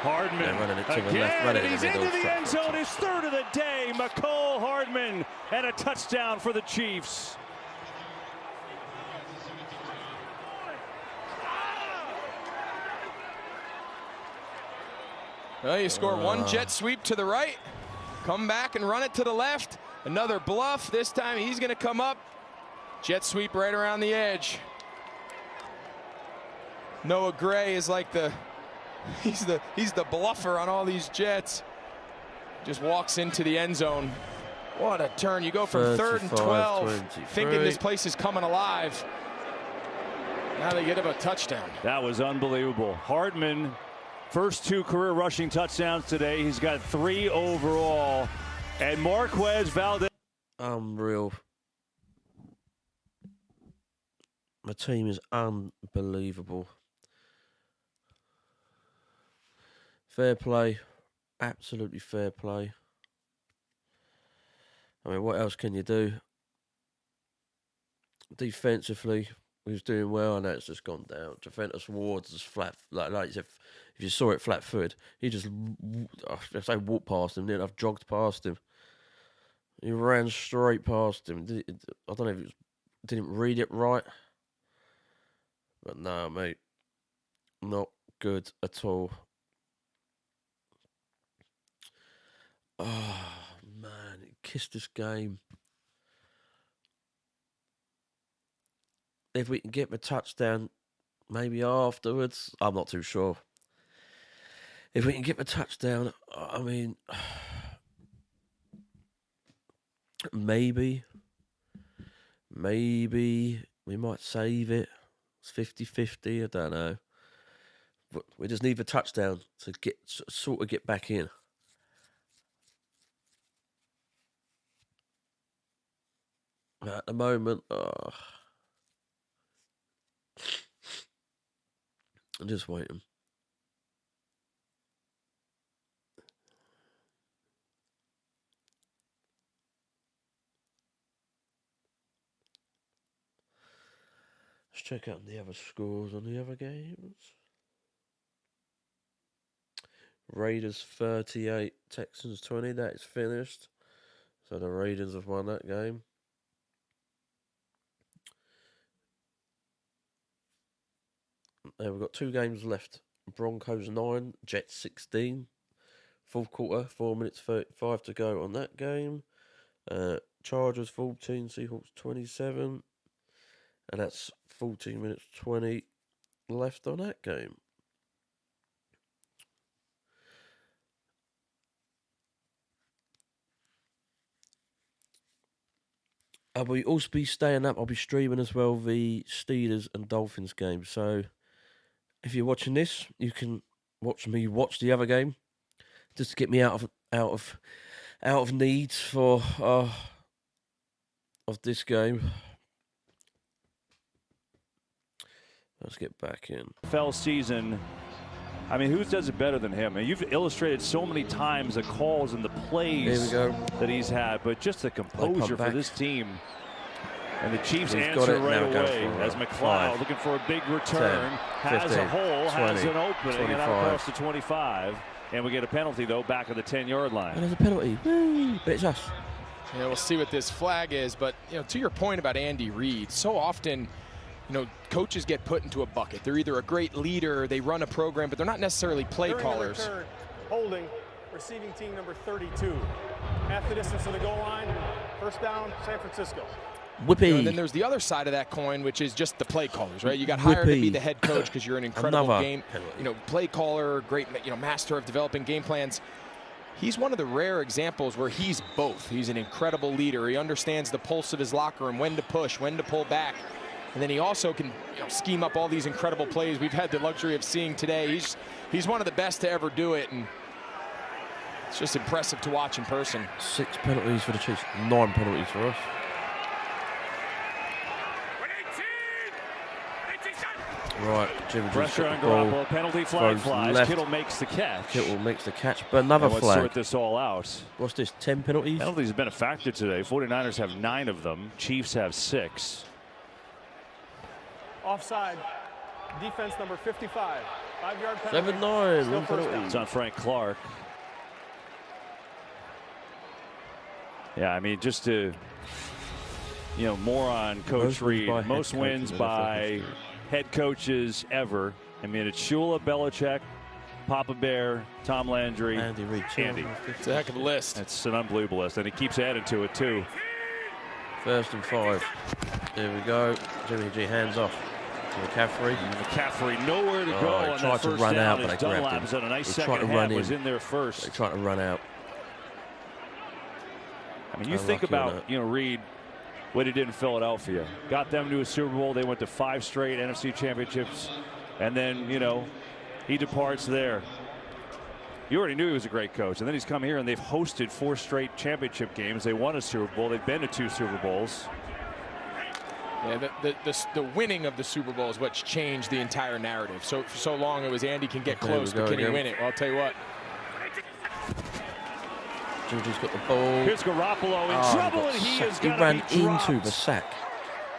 Hardman again, and he's into the end zone, his 3rd of the day. Mecole Hardman, and a touchdown for the Chiefs. Well, you score 1 jet sweep to the right, come back and run it to the left. Another bluff. This time he's going to come up. Jet sweep right around the edge. Noah Gray is like he's the bluffer on all these jets. Just walks into the end zone. What a turn. You go from 3rd and 12, thinking this place is coming alive. Now they get him a touchdown. That was unbelievable. Hardman, first 2 career rushing touchdowns today. He's got 3 overall. And Marquez Valdez. Unreal. My team is unbelievable. Fair play. Absolutely fair play. I mean, what else can you do? Defensively, he was doing well. I know it's just gone down. Defensive Ward's just flat. Like if you saw it flat-footed, he just, if I walked past him, then I've jogged past him. He ran straight past him. I don't know if he didn't read it right. But no, mate. Not good at all. Oh, man. It kissed this game. If we can get the touchdown, maybe afterwards, I'm not too sure. If we can get the touchdown, I mean, maybe we might save it. It's 50-50, I don't know. But we just need the touchdown to sort of get back in. But at the moment, I'm just waiting. Let's check out the other scores on the other games. Raiders 38, Texans 20. That is finished. So the Raiders have won that game. We've got 2 games left. Broncos 9, Jets 16. Fourth quarter, 4 minutes 35 to go on that game. Chargers 14, Seahawks 27. And that's 14 minutes 20 left on that game. I will also be staying up. I'll be streaming as well the Steelers and Dolphins game. So if you're watching this, you can watch me watch the other game, just to get me out of need for of this game. Let's get back in. NFL season. I mean, who does it better than him? And you've illustrated so many times the calls and the plays that he's had, but just the composure for this team. And the Chiefs answer right away as McLeod looking for a big return. 10, 15, has a hole, 20, has an opening, 25. And out across the 25. And we get a penalty, though, back at the 10-yard line. And there's a penalty. Woo! But it's us. Yeah, we'll see what this flag is. But, you know, to your point about Andy Reid, so often, you know, coaches get put into a bucket. They're either a great leader, they run a program, but they're not necessarily play callers. Return, holding, receiving team number 32. Half the distance to the goal line. First down, San Francisco. Whippy. You know, and then there's the other side of that coin, which is just the play callers, right? You got hired to be the head coach because you're an incredible play caller, great, master of developing game plans. He's one of the rare examples where he's both. He's an incredible leader. He understands the pulse of his locker room, when to push, when to pull back. And then he also can scheme up all these incredible plays we've had the luxury of seeing today. He's one of the best to ever do it, and it's just impressive to watch in person. 6 penalties for the Chiefs, 9 penalties for us. Right, Jimmy pressure on Garoppolo, penalty flag flies. Left. Kittle makes the catch. Kittle makes the catch, but another flag. Let's sort this all out. What's this, 10 penalties? Penalties have been a factor today. 49ers have 9 of them. Chiefs have 6. Offside. Defense number 55. 5-yard penalty. 7-9. Penalty. It's on Frank Clark. Yeah, I mean, just to, more on Coach Reid. Most wins by head coaches ever. I mean, it's Shula, Belichick, Papa Bear, Tom Landry, Andy Reid. It's a heck of a list. It's an unbelievable list, and he keeps adding to it, too. 1st and 5. There we go. Jimmy G, hands off to McCaffrey. McCaffrey nowhere to go on that first run down. out, but I grabbed him. On a nice He second tried to half, run in. was in there first. They tried to run out. I mean, you think about, Reid, what he did in Philadelphia. Got them to a Super Bowl. They went to 5 straight NFC championships. And then, he departs there. You already knew he was a great coach. And then he's come here, and they've hosted 4 straight championship games. They won a Super Bowl. They've been to 2 Super Bowls. Yeah, the winning of the Super Bowl is what's changed the entire narrative. So for so long it was Andy can get close, but can he win it? Well, I'll tell you what. Georgie's got the ball. Here's Garoppolo in trouble, and he is going to be dropped. He ran into the sack.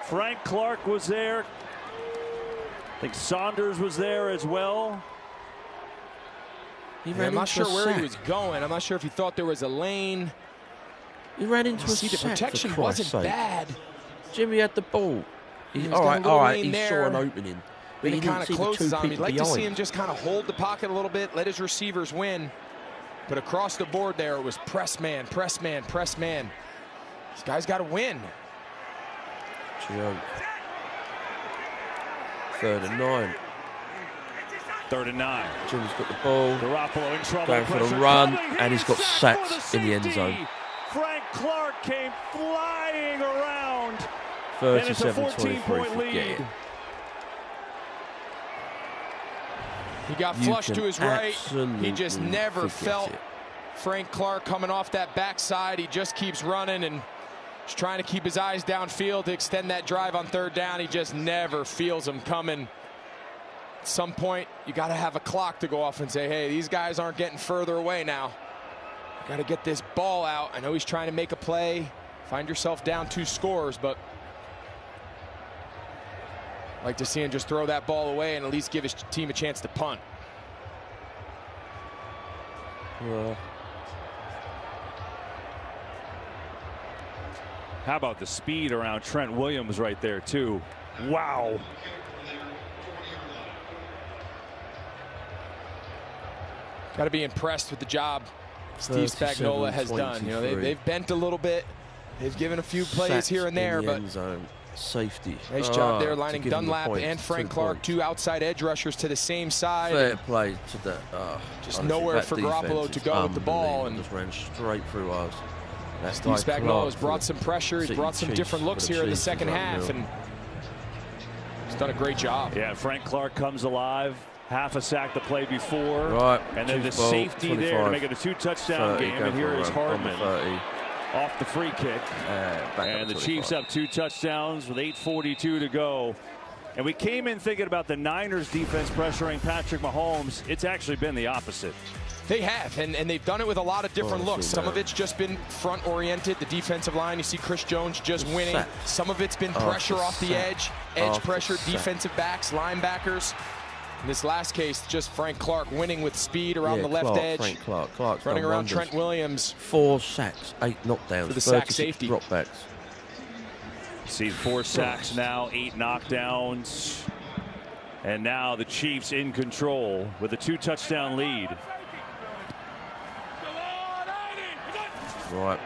Frank Clark was there. I think Saunders was there as well. I'm not sure where he was going. I'm not sure if he thought there was a lane. He ran into a sack. The protection wasn't bad. Jimmy had the ball. All right. He saw an opening. But he kind of closes on him. You'd like to see him just kind of hold the pocket a little bit, let his receivers win. But across the board there, it was press man, press man, press man. This guy's got to win. Joke. 3rd and 9. 3rd and 9. Jimmy's got the ball. Garoppolo in trouble. Going for the run, and he's got sacked in the end zone. Frank Clark came flying around. 37-23 lead. He got flushed to his right. He just never felt Frank Clark coming off that backside. He just keeps running and just trying to keep his eyes downfield to extend that drive on 3rd down. He just never feels him coming. At some point, you got to have a clock to go off and say, hey, these guys aren't getting further away now. Got to get this ball out. I know he's trying to make a play. Find yourself down 2 scores, but I'd like to see him just throw that ball away and at least give his team a chance to punt. How about the speed around Trent Williams right there, too? Wow. Got to be impressed with the job Steve Spagnuolo has done. They've bent a little bit. They've given a few plays here and there, but safety. Nice job there, lining Dunlap and Frank Clark, 2 outside edge rushers to the same side. Fair play to the. Just nowhere for Garoppolo to go with the ball, and just ran straight through us. Steve Spagnuolo has brought some pressure. He's brought some different looks here in the second half, and he's done a great job. Yeah, Frank Clark comes alive. Half a sack the play before. Right. And then the safety there to make it a 2-touchdown game. And here is Hardman off the free kick. And the Chiefs up 2 touchdowns with 8:42 to go. And we came in thinking about the Niners defense pressuring Patrick Mahomes. It's actually been the opposite. They have, and they've done it with a lot of different looks. Some of it's just been front-oriented, the defensive line. You see Chris Jones just winning. Some of it's been pressure off the edge pressure, defensive backs, linebackers. In this last case, just Frank Clark winning with speed around the left edge. Frank Clark's running around wonders. Trent Williams. 4 sacks, 8 knockdowns, for the sack safety. Dropbacks. See 4 sacks now, 8 knockdowns. And now the Chiefs in control with a 2-touchdown lead. Right.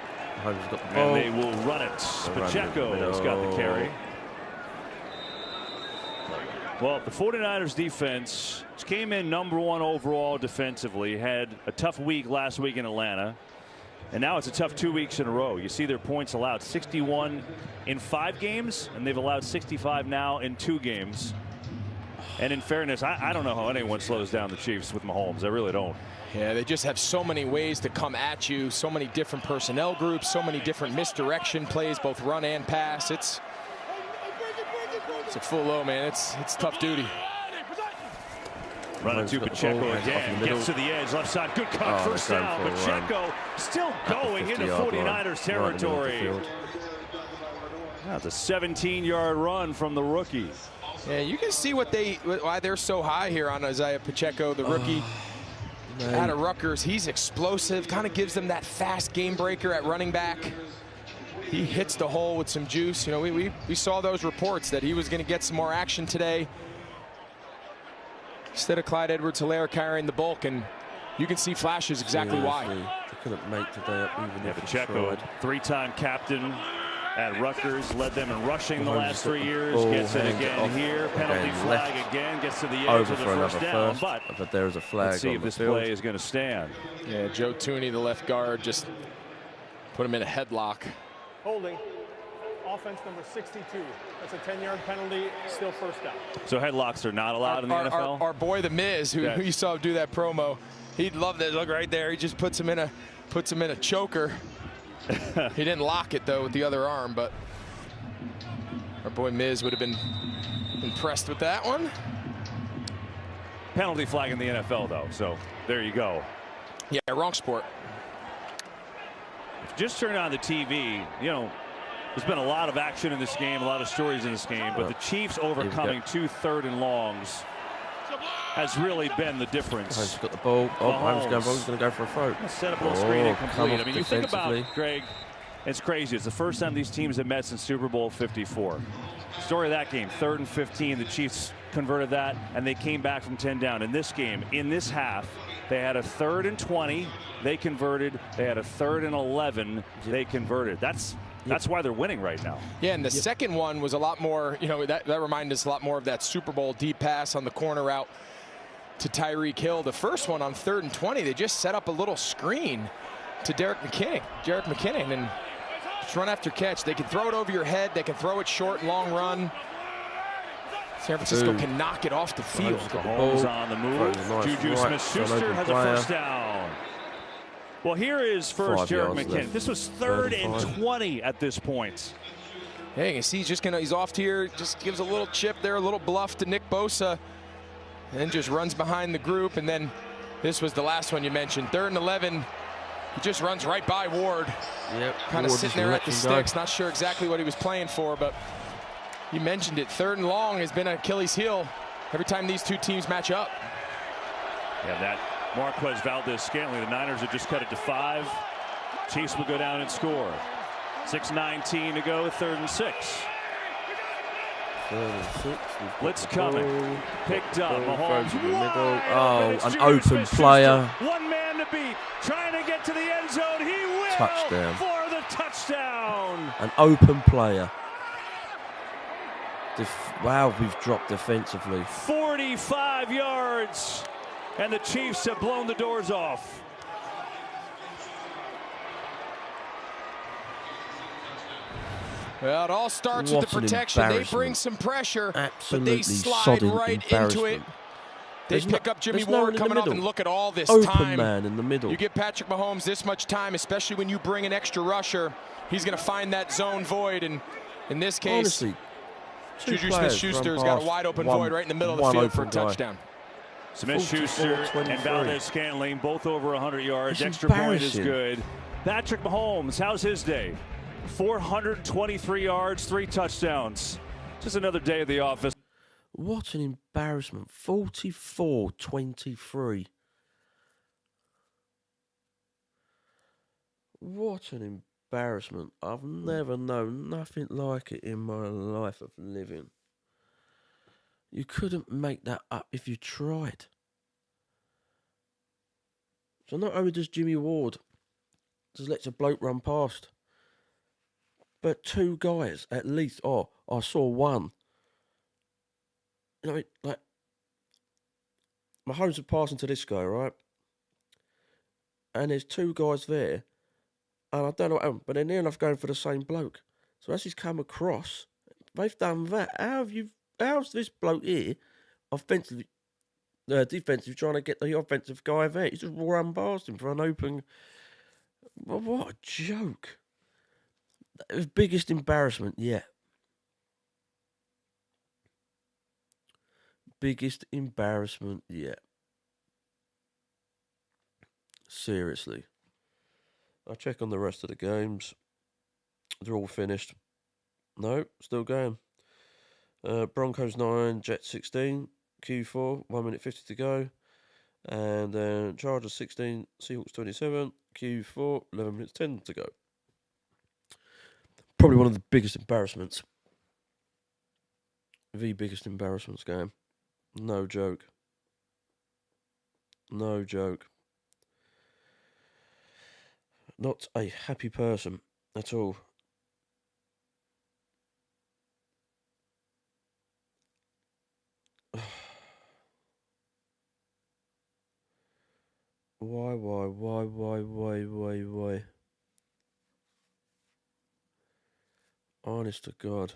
Holmes got the ball. And they will run it. Pacheco's got the carry. Well, the 49ers defense came in #1 overall defensively, had a tough week last week in Atlanta, and now it's a tough 2 weeks in a row. You see their points allowed, 61 in 5 games, and they've allowed 65 now in 2 games. And in fairness, I don't know how anyone slows down the Chiefs with Mahomes. I really don't. Yeah, they just have so many ways to come at you, so many different personnel groups, so many different misdirection plays, both run and pass. It's a full low, man. It's tough duty. Running to Pacheco again, gets to the edge, left side, good cut, first down. Pacheco still going into 49ers territory. That's a 17-yard run from the rookie. Yeah, you can see why they're so high here on Isaiah Pacheco, the rookie out of Rutgers. He's explosive, kind of gives them that fast game breaker at running back. He hits the hole with some juice. You know, we saw those reports that he was going to get some more action today. Instead of Clyde Edwards-Helaire carrying the bulk, and you can see flashes exactly why. They couldn't make today up even if Pacheco, 3-time captain at Rutgers, led them in rushing the last 3 years. Gets it again here. Penalty flag again. Gets to the edge of the first down. But there is a flag. Let's see if this play is going to stand. Yeah, Joe Tooney, the left guard, just put him in a headlock. Holding. Offense number 62. That's a 10-yard penalty, still first down. So headlocks are not allowed in the NFL? Our boy, The Miz, who you saw do that promo, he'd love that. Look right there. He just puts him in a choker. He didn't lock it, though, with the other arm, but our boy Miz would have been impressed with that one. Penalty flag in the NFL, though, so there you go. Yeah, wrong sport. If you just turn on the TV, you know, there's been a lot of action in this game, a lot of stories in this game, but the Chiefs overcoming 2 3rd and longs has really been the difference. He's got the ball. Mahomes going to go for a throw. Set up a little screen incomplete. I mean, you think about, Greg, it's crazy. It's the first time these teams have met since Super Bowl 54. Story of that game, 3rd and 15. The Chiefs converted that, and they came back from 10 down. In this game, in this half, they had a 3rd and 20. They converted. They had a 3rd and 11. They converted. That's why they're winning right now. Yeah, and the second one was a lot more, you know, that reminded us a lot more of that Super Bowl deep pass on the corner route to Tyreek Hill. The first one on 3rd and 20, they just set up a little screen to Jerick McKinnon, and just run after catch. They can throw it over your head. They can throw it short and long run. San Francisco can knock it off the field. Mahomes on the move. Juju Smith-Schuster has a first down. Well, here is first Jerick McKinnon. This was 3rd and 20 at this point. Hey, you can see he's off here, just gives a little chip there, a little bluff to Nick Bosa, and then just runs behind the group. And then this was the last one you mentioned, 3rd and 11. He just runs right by Ward. Yep. Kind of sitting there at the sticks, not sure exactly what he was playing for, but you mentioned it. 3rd and long has been an Achilles heel every time these two teams match up. Yeah, that Marquez Valdez-Scantling, the Niners have just cut it to 5. Chiefs will go down and score. 6:19 to go, 3rd and 6. 3rd and 6. Blitz coming. Picked up. Mahomes. An open player. One man to beat. Trying to get to the end zone. He will. Touchdown. For the touchdown. An open player. Wow, we've dropped defensively. 45 yards, and the Chiefs have blown the doors off. Well, it all starts with the protection. They bring some pressure, but they slide right into it. They pick up Jimmy Ward coming off, and look at all this Open time. man in the middle. You give Patrick Mahomes this much time, especially when you bring an extra rusher, he's going to find that zone void. And in this case, honestly, Juju Smith-Schuster's got a wide open void right in the middle of the field for a touchdown. Smith-Schuster and Valdez-Scantling both over 100 yards. Extra point is good. Patrick Mahomes, how's his day? 423 yards, 3 touchdowns. Just another day of the office. What an embarrassment. 44-23. What an embarrassment. I've never known nothing like it in my life of living. You couldn't make that up if you tried. So not only does Jimmy Ward just lets a bloke run past, but 2 guys at least. Oh, I saw one. You know, like, Mahomes is passing to this guy, right? And there's 2 guys there, and I don't know what happened, but they're near enough going for the same bloke. So as he's come across, they've done that. How's this bloke here, defensively trying to get the offensive guy there? He's just run past him for an open. What a joke! It was biggest embarrassment yet. Biggest embarrassment yet. Seriously. I'll check on the rest of the games. They're all finished. No, still going. Broncos 9, Jets 16, Q4, 1 minute 50 to go. And then Chargers 16, Seahawks 27, Q4, 11 minutes 10 to go. Probably one of the biggest embarrassments. The biggest embarrassments game. No joke. No joke. Not a happy person at all. Why? Honest to God.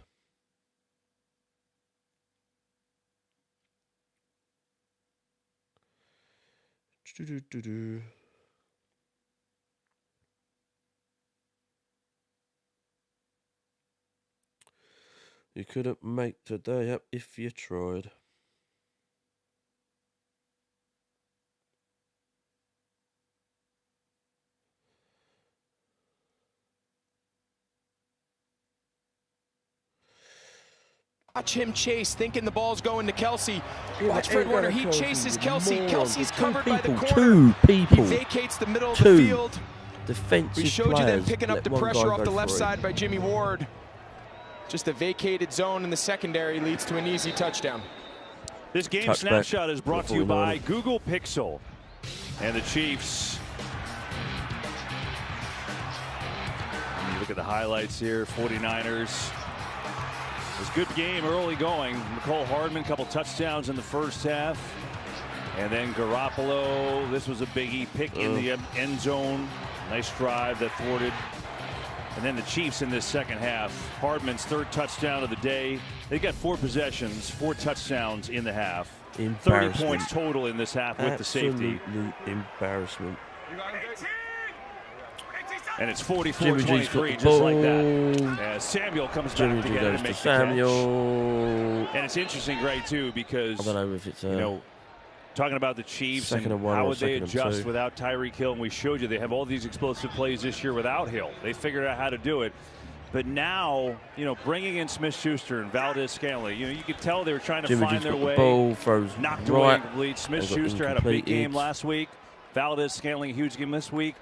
You couldn't make today up if you tried. Watch him chase, thinking the ball's going to Kelsey. Watch Fred Warner. He chases Kelsey. Kelsey's covered by the corner. 2 people. He vacates the middle of the field. Defensive we showed you them players picking up the pressure off the left side by Jimmy Ward. Just a vacated zone in the secondary leads to an easy touchdown. This game snapshot is brought to you by Google Pixel and the Chiefs. And you look at the highlights here, 49ers. It was a good game early going. Mecole Hardman, couple touchdowns in the first half. And then Garoppolo, this was a biggie, pick in the end zone. Nice drive that thwarted. And then the Chiefs in this second half. Hardman's 3rd touchdown of the day. They got 4 possessions, 4 touchdowns in the half. 30 points total in this half with the safety. Embarrassment. And it's 44-23, just like that. As Samuel comes back together to make the catch. And it's interesting, Gray, too, because, I don't know if it's, you know, talking about the Chiefs and how would they adjust without Tyreek Hill, and we showed you they have all these explosive plays this year without Hill. They figured out how to do it. But now, you know, bringing in Smith-Schuster and Valdez-Scantling, you know, you could tell they were trying to find their way. Knocked away incomplete. Smith-Schuster had a big game last week. Valdez-Scantling, a huge game this week.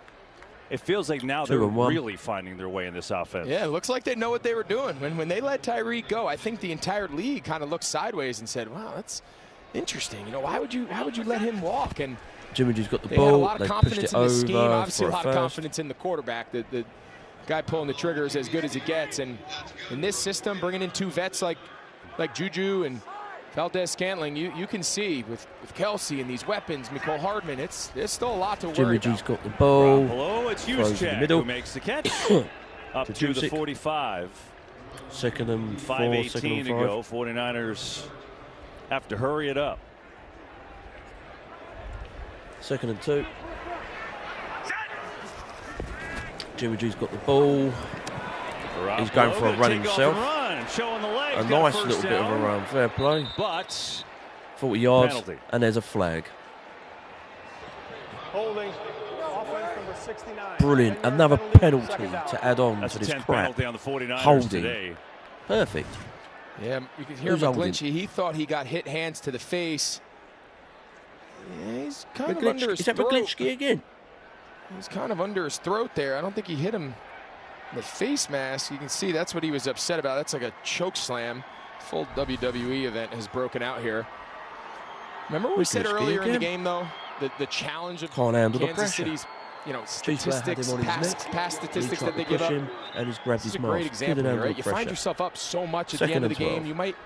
It feels like now they're really finding their way in this offense. Yeah, it looks like they know what they were doing. When they let Tyreek go, I think the entire league kind of looked sideways and said, wow, that's interesting. You know, why would you let him walk? And Jimmy G's got the they ball. Had a lot of confidence in the scheme. Over Obviously, a lot of confidence in the quarterback. The guy pulling the trigger is as good as it gets. And in this system, bringing in 2 vets like like Juju and Valdez-Scantling, you can see with Kelsey and these weapons, Mecole Hardman, there's still a lot to worry Jimmy G's about. got the ball. Below, it's Juszczyk who makes the catch. Up to the 45. Second and 4, 5:18 to go. 49ers have to hurry it up. Second and 2. Jimmy G's got the ball. He's going for a run himself. A nice little bit of a run. Fair play. But 40 yards, penalty. and there's a flag. Holding. Offense number 69. Brilliant. Another penalty to add on to this crap. Penalty on the 49ers holding. Today. Perfect. Yeah, you can hear McGlinchey. He thought he got hit hands to the face. Yeah, he's kind of under his throat. Is that McGlinchey again? He's kind of under his throat there. I don't think he hit him in the face mask. You can see that's what he was upset about. That's like a choke slam. Full WWE event has broken out here. Remember what we said earlier in the game, though? The challenge of Kansas City's, statistics, past statistics that they give up. And he's grabbed This is his a great mask. example, right? You find yourself up so much at the end of the game, you might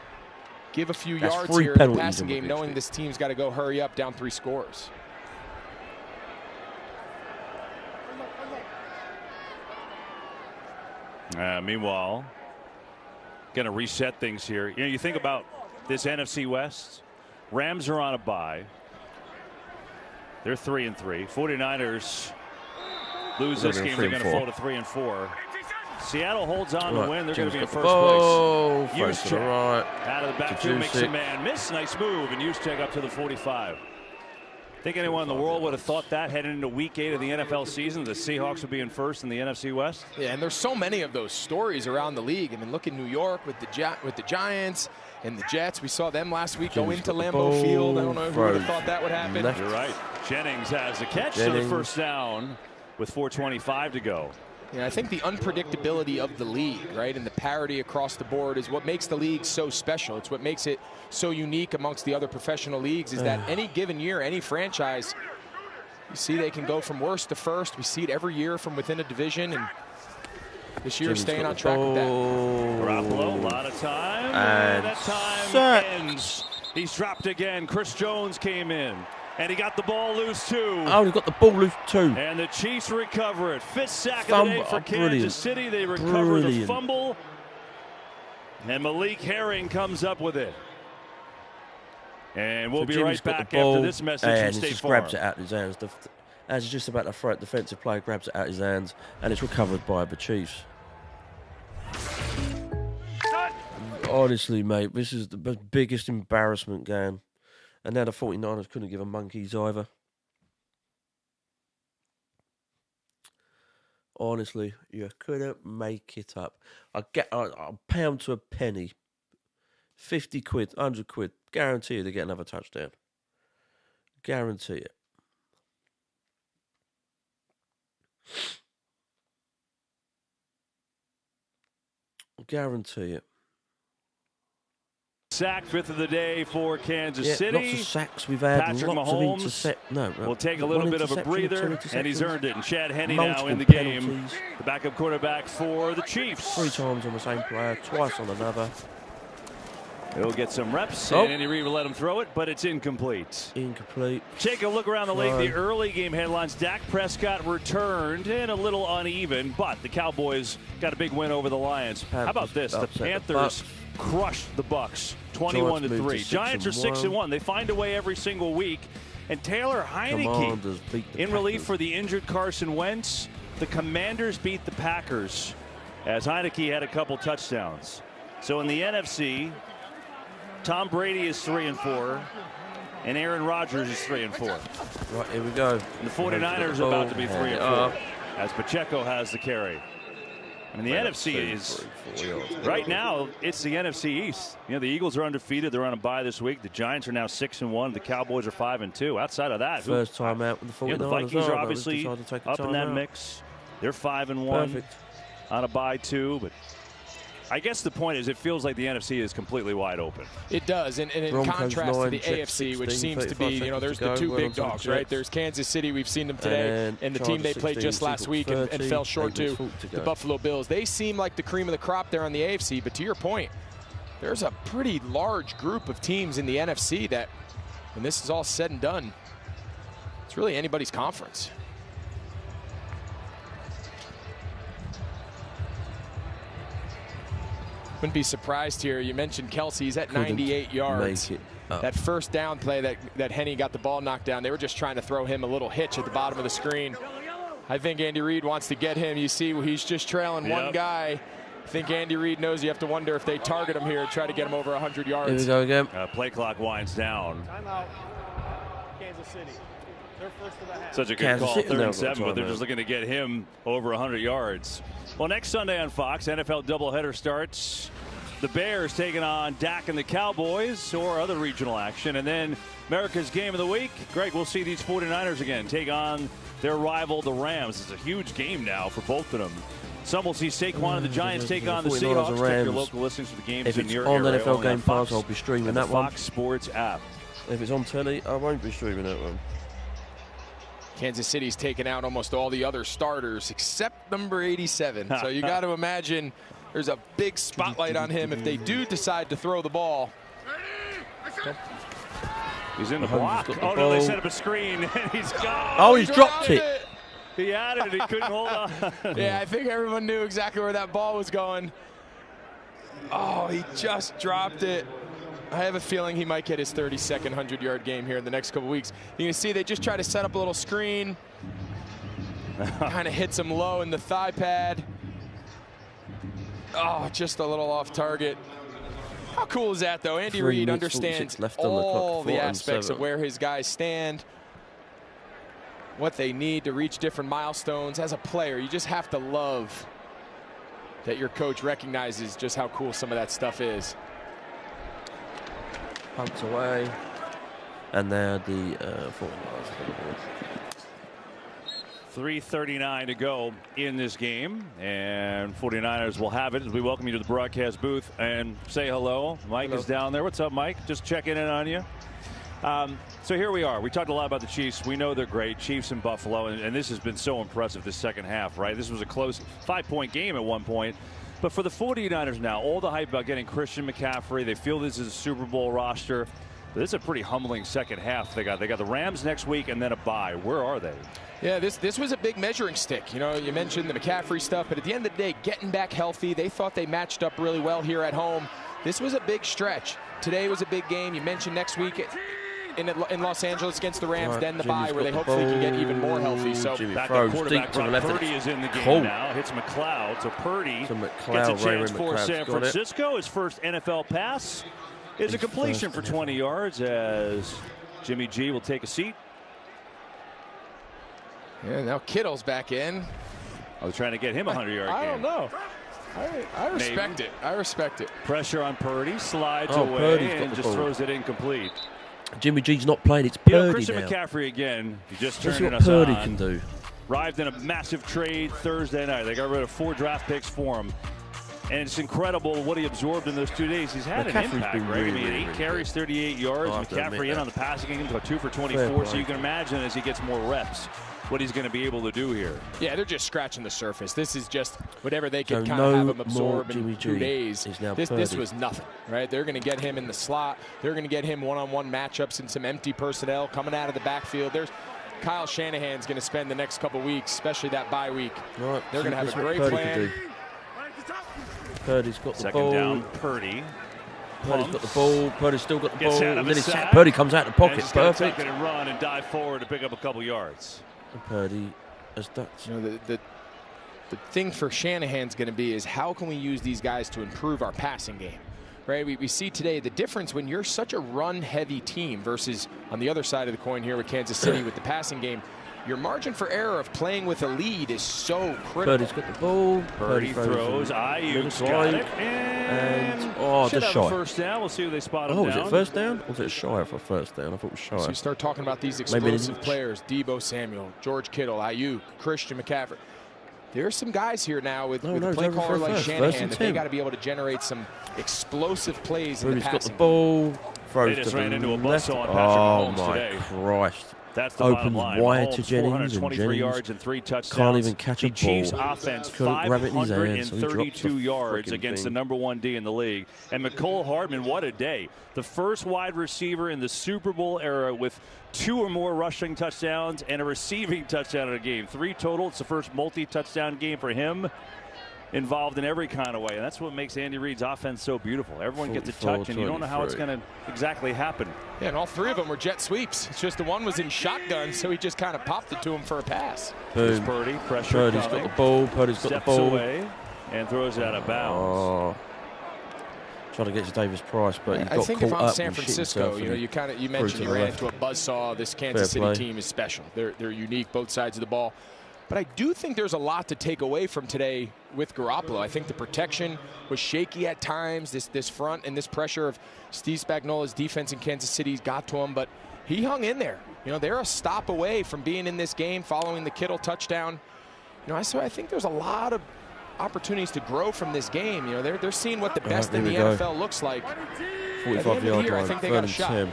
give a few That's yards 3 here in the penalties passing in the game, knowing this team's got to go hurry up, down 3 scores. Meanwhile, going to reset things here. You think about this NFC West. Rams are on a bye. They're 3-3. 49ers lose this game. They're going to fall to 3-4. Seattle holds on to win. They're going to be in first place. Juszczyk out of the backfield makes a man miss. Nice move, and Juszczyk up to the 45. Think anyone in the world would have thought that heading into Week 8 of the NFL season, the Seahawks would be in first in the NFC West? Yeah, and there's so many of those stories around the league. I mean, look at New York with the Giants and the Jets. We saw them last week go into Lambeau Field. I don't know who would have thought that would happen. You're right. Jennings has the catch to the first down with 4:25 to go. Yeah, I think the unpredictability of the league, right, and the parity across the board is what makes the league so special. It's what makes it so unique amongst the other professional leagues, is that any given year, any franchise, you see they can go from worst to first. We see it every year from within a division, and this year staying on track with that. Garoppolo, a lot of time, and that time ends. He's dropped again. Chris Jones came in. And he got the ball loose, too. Oh, he got the ball loose, too. And the Chiefs recover it. 5th sack of the day for Kansas City. They recover the fumble. And Malik Herring comes up with it. And we'll be right back after this message from State Farm. Grabs it out of his hands. As he's just about to throw it, defensive player grabs it out of his hands, and it's recovered by the Chiefs. Honestly, mate, this is the biggest embarrassment game. And now the 49ers couldn't give a monkeys either. Honestly, you couldn't make it up. I'll pound to a penny. 50 quid, 100 quid. Guarantee you to get another touchdown. Guarantee it. Guarantee it. Sack, 5th of the day for Kansas City. Lots of sacks we've had. Patrick lots Mahomes of interceptions. will take a little bit of a breather, and he's earned it. And Chad Henne now in the game, the backup quarterback for the Chiefs. 3 times on the same player, twice on another. He'll get some reps, and Andy Reid will let him throw it, but it's incomplete. Incomplete. Take a look around the league. The early game headlines. Dak Prescott returned and a little uneven, but the Cowboys got a big win over the Lions. How about this? The Panthers crushed the Bucs 21-3. Giants are 6-1. They find a way every single week. And Taylor Heineke in relief for the injured Carson Wentz. The Commanders beat the Packers as Heineke had a couple touchdowns. So in the NFC, Tom Brady is 3-4, and Aaron Rodgers is 3-4. Right, here we go. And the 49ers are about to be 3-4 as Pacheco has the carry. And the NFC is, right now, it's the NFC East. You know, the Eagles are undefeated. They're on a bye this week. The Giants are now 6-1. The Cowboys are 5-2. Outside of that, first time out with the 49ers. The Vikings are obviously up in that mix. They're 5-1 on a bye too, but I guess the point is it feels like the NFC is completely wide open. It does, and in contrast to the AFC, which seems to be, there's the 2 big dogs, right? There's Kansas City, we've seen them today, and the team they played just last week and fell short to the Buffalo Bills. They seem like the cream of the crop there on the AFC, but to your point, there's a pretty large group of teams in the NFC that, when this is all said and done, it's really anybody's conference. Wouldn't be surprised here. You mentioned Kelsey's at 98 yards. That first down play that Henny got the ball knocked down, they were just trying to throw him a little hitch at the bottom of the screen. I think Andy Reid wants to get him. You see, he's just trailing one guy. I think Andy Reid knows you have to wonder if they target him here, try to get him over 100 yards. Here we go again. Play clock winds down. Timeout, Kansas City. They're first of the half. Such a good call, 3rd and 7, but they're just looking to get him over 100 yards. Well, next Sunday on Fox, NFL doubleheader starts. The Bears taking on Dak and the Cowboys, or other regional action. And then America's Game of the Week. Greg, we'll see these 49ers again take on their rival, the Rams. It's a huge game now for both of them. Some will see Saquon and the Giants take on the Seahawks. Check your local listings for the games in your area. If it's on NFL Game Pass, I'll be streaming that one. Fox Sports app. If it's on telly, I won't be streaming that one. Kansas City's taken out almost all the other starters except number 87. So you got to imagine there's a big spotlight on him if they do decide to throw the ball. He's in the block. Oh, no, they set up a screen, and he's gone. Oh, he's dropped it. He had it, and he couldn't hold on. Yeah, I think everyone knew exactly where that ball was going. Oh, he just dropped it. I have a feeling he might get his 32nd 100-yard game here in the next couple weeks. You can see they just try to set up a little screen. Kind of hits him low in the thigh pad. Oh, just a little off target. How cool is that, though? Andy Reid understands all the aspects of where his guys stand, what they need to reach different milestones. As a player, you just have to love that your coach recognizes just how cool some of that stuff is. Punts away. And now the 49ers. 3:39 to go in this game, and 49ers will have it as we welcome you to the broadcast booth and say hello. Mike is down there. What's up, Mike? Just checking in on you. So here we are. We talked a lot about the Chiefs. We know they're great. Chiefs in Buffalo, and this has been so impressive this second half, right? This was a close 5-point game at one point. But for the 49ers now, all the hype about getting Christian McCaffrey, they feel this is a Super Bowl roster. But this is a pretty humbling second half they got. They got the Rams next week and then a bye. Where are they? Yeah, this was a big measuring stick. You know, you mentioned the McCaffrey stuff, but at the end of the day, getting back healthy, they thought they matched up really well here at home. This was a big stretch. Today was a big game. You mentioned next week in Los Angeles against the Rams, then the bye where they hopefully can get even more healthy. So backup quarterback Purdy is in the game now. Hits McLeod. So Purdy gets a chance for San Francisco. His first NFL pass is a completion for 20 yards as Jimmy G will take a seat. Yeah, now Kittle's back in. I was trying to get him a 100-yard game. I don't know. I respect it. I respect it. Pressure on Purdy. Slides away and just throws it incomplete. Jimmy G's not playing. It's Purdy Christian now. McCaffrey again. He just That's turned what us Purdy on. can do. Arrived in a massive trade Thursday night. They got rid of 4 draft picks for him. And it's incredible what he absorbed in those 2 days. He's had an impact, right? I mean, 8 carries, 38 yards. McCaffrey in on the passing game, 2 for 24. So you can imagine as he gets more reps what he's going to be able to do here. Yeah, they're just scratching the surface. This is just whatever they could kind of have him absorb in 2 days. This was nothing, right? They're going to get him in the slot. They're going to get him one-on-one matchups and some empty personnel coming out of the backfield. There's Kyle Shanahan's going to spend the next couple weeks, especially that bye week. Right, they're going to have a great plan. Purdy's got the Second ball. down, Purdy. Purdy's got the ball. Purdy's still got the Gets ball. out of And his then sack. Purdy comes out of the pocket. And Perfect. Take it and run and dive forward to pick up a couple yards. And Purdy has that. You know, the thing for Shanahan's going to be is how can we use these guys to improve our passing game, right? We see today the difference when you're such a run-heavy team versus on the other side of the coin here with Kansas City with the passing game. Your margin for error of playing with a lead is so critical. Purdy's got the ball. Purdy throws. Ayuk's got it. And should just have a shy. first down. We'll see who they spot him Oh, down. was it first down? Or was it shy for first down? I thought it was shy. So you start talking about these explosive players, Deebo Samuel, George Kittle, Ayuk, Christian McCaffrey. There's some guys here now with a play caller like Shanahan that they got to be able to generate some explosive plays in the passing. Purdy's got the ball. They just ran into a buzzsaw on Patrick Mahomes today. Oh, my Christ. That's the bottom Opens line. wide to Mahomes, Jennings, 423 and yards and 3 touchdowns. can't even catch a the Chiefs ball. offense, Couldn't grab it in his hands, so he drops the 532 yards frickin' against thing. the #1 D in the league. And McCole Hardman, what a day. The first wide receiver in the Super Bowl era with 2 or more rushing touchdowns and a receiving touchdown in a game. 3 total. It's the first multi-touchdown game for him. Involved in every kind of way, and that's what makes Andy Reid's offense so beautiful. Everyone gets a touch, and you don't know how it's going to exactly happen. Yeah, and all 3 of them were jet sweeps. It's just the one was in shotgun, so he just kind of popped it to him for a pass. Here's Purdy, pressure Purdy's coming. got the ball. Purdy's got Steps the ball. away and throws it out of bounds. Trying to get to Davis Price, but he got I think caught if I'm up San and shit Francisco, himself, you mentioned you ran into a buzzsaw. This Kansas City team is special. They're unique, both sides of the ball. But I do think there's a lot to take away from today with Garoppolo. I think the protection was shaky at times. This front and this pressure of Steve Spagnuolo's defense in Kansas City got to him, but he hung in there. You know, they're a stop away from being in this game following the Kittle touchdown. You know, so I think there's a lot of opportunities to grow from this game. You know, they're seeing what the best in the NFL looks like. 45-yard I line. think they got a shot.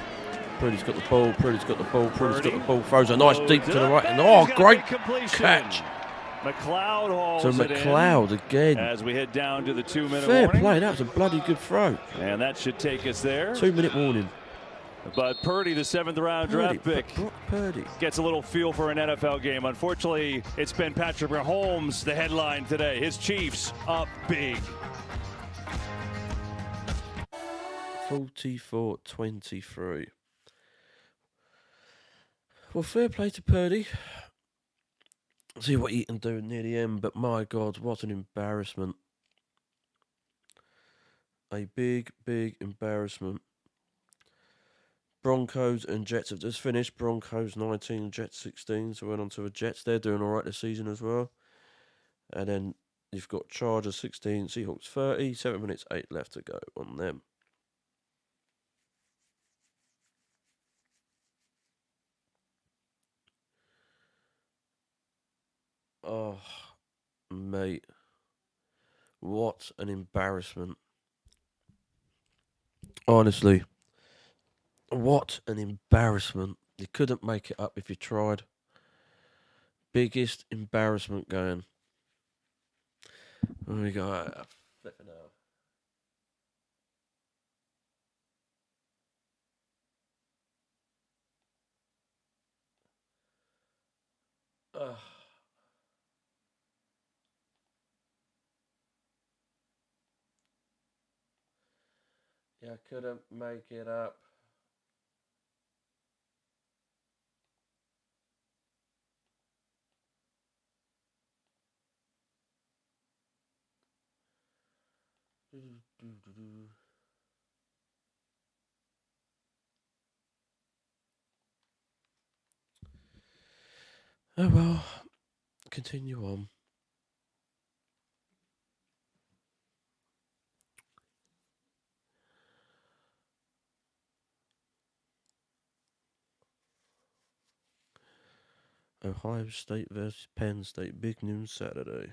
Purdy's got the ball. Purdy's got the ball. Purdy's got the ball. Throws a nice deep to the right. And great catch. McLeod hauls So McLeod again. As we head down to the 2-minute Fair warning. play. That was a bloody good throw. And that should take us there. 2-minute warning. But Purdy, the 7th-round draft pick, Purdy gets a little feel for an NFL game. Unfortunately, it's been Patrick Mahomes, the headline today. His Chiefs up big. 44-23. Well, fair play to Purdy. See what he can do near the end, but my God, what an embarrassment. A big, big embarrassment. Broncos and Jets have just finished. Broncos 19, Jets 16, so went on to the Jets. They're doing all right this season as well. And then you've got Chargers 16, Seahawks 30, 7 minutes, 8 left to go on them. Oh, mate. What an embarrassment. Honestly. What an embarrassment. You couldn't make it up if you tried. Biggest embarrassment going. There we go. Flipping out. Yeah, I couldn't make it up. Oh well, continue on. Ohio State versus Penn State, big news Saturday.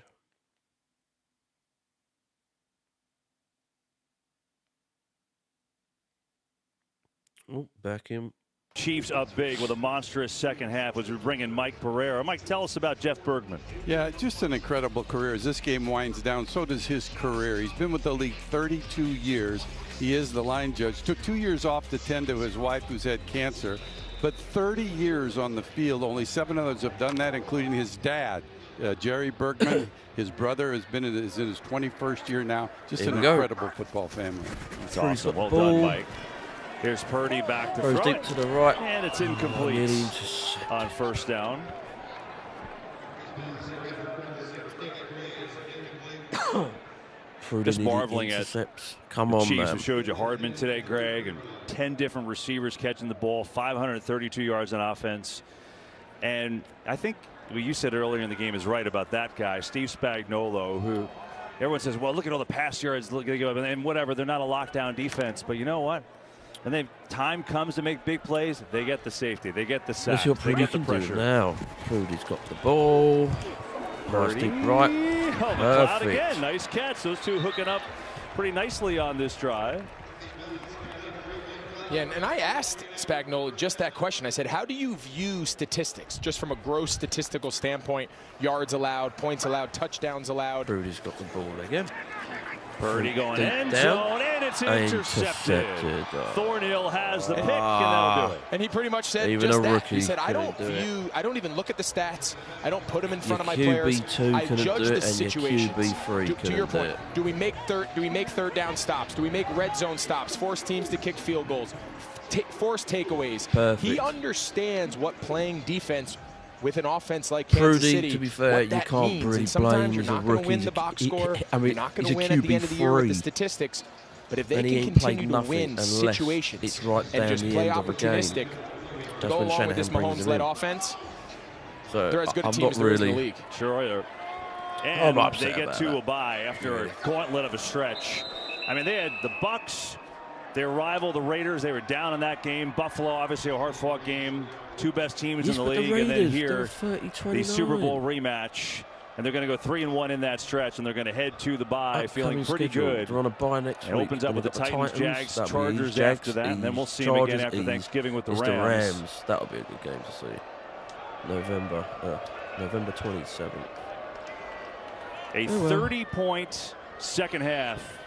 Oh, back in. Chiefs up big with a monstrous second half as we bring in Mike Pereira. Mike, tell us about Jeff Bergman. Yeah, just an incredible career. As this game winds down, so does his career. He's been with the league 32 years. He is the line judge. Took 2 years off to tend to his wife who's had cancer. But 30 years on the field, only 7 others have done that, including his dad, Jerry Bergman. His brother is in his 21st year now. Just an incredible football family. That's awesome. Well done, Mike. Here's Purdy back to throw deep to the right. And it's incomplete on first down. Just marveling at Come the on, Chiefs. man. We showed you Hardman today, Greg, and 10 different receivers catching the ball, 532 yards on offense. And I think what you said earlier in the game is right about that guy, Steve Spagnuolo, who everyone says, well, look at all the pass yards, look at and whatever. They're not a lockdown defense, but you know what? And then time comes to make big plays, they get the safety, they get the sack, Let's see what they Purdy get the can pressure. do now. Purdy's got the ball. Nice deep right. Oh, McLeod again. Nice catch. Those two hooking up pretty nicely on this drive. Yeah, and I asked Spagnuolo just that question. I said, how do you view statistics, just from a gross statistical standpoint? Yards allowed, points allowed, touchdowns allowed. Brody's got the ball again. Purdy going end zone, and it's intercepted. Thornhill has the pick, and that'll do it. And he pretty much said even just a that. rookie He said, I don't even look at the stats. I don't put them in front of my players. I judge the situations. To your point, do we make third down stops? Do we make red zone stops? Force teams to kick field goals? Force takeaways? Perfect. He understands what playing defense with an offense like Kansas City, to be fair, you can't really blame you're not going to win the box score. You're not going to win at the end of the year with the statistics. But if they can continue to win situations and just play opportunistic to go along with this Mahomes-led offense, they're as good a team as there is in the league. Sure. And they get to a bye after a gauntlet of a stretch. I mean, they had the Bucs, their rival, the Raiders. They were down in that game. Buffalo, obviously a hard-fought game. Two best teams in the league, and then here, the Super Bowl rematch. And they're going to go 3-1 in that stretch, and they're going to head to the bye feeling pretty good. They're on a bye next week. It opens up with the Titans, Jags, Chargers after that, and then we'll see them again after Thanksgiving with the Rams. That'll be a good game to see. November 27th. A 30-point second half.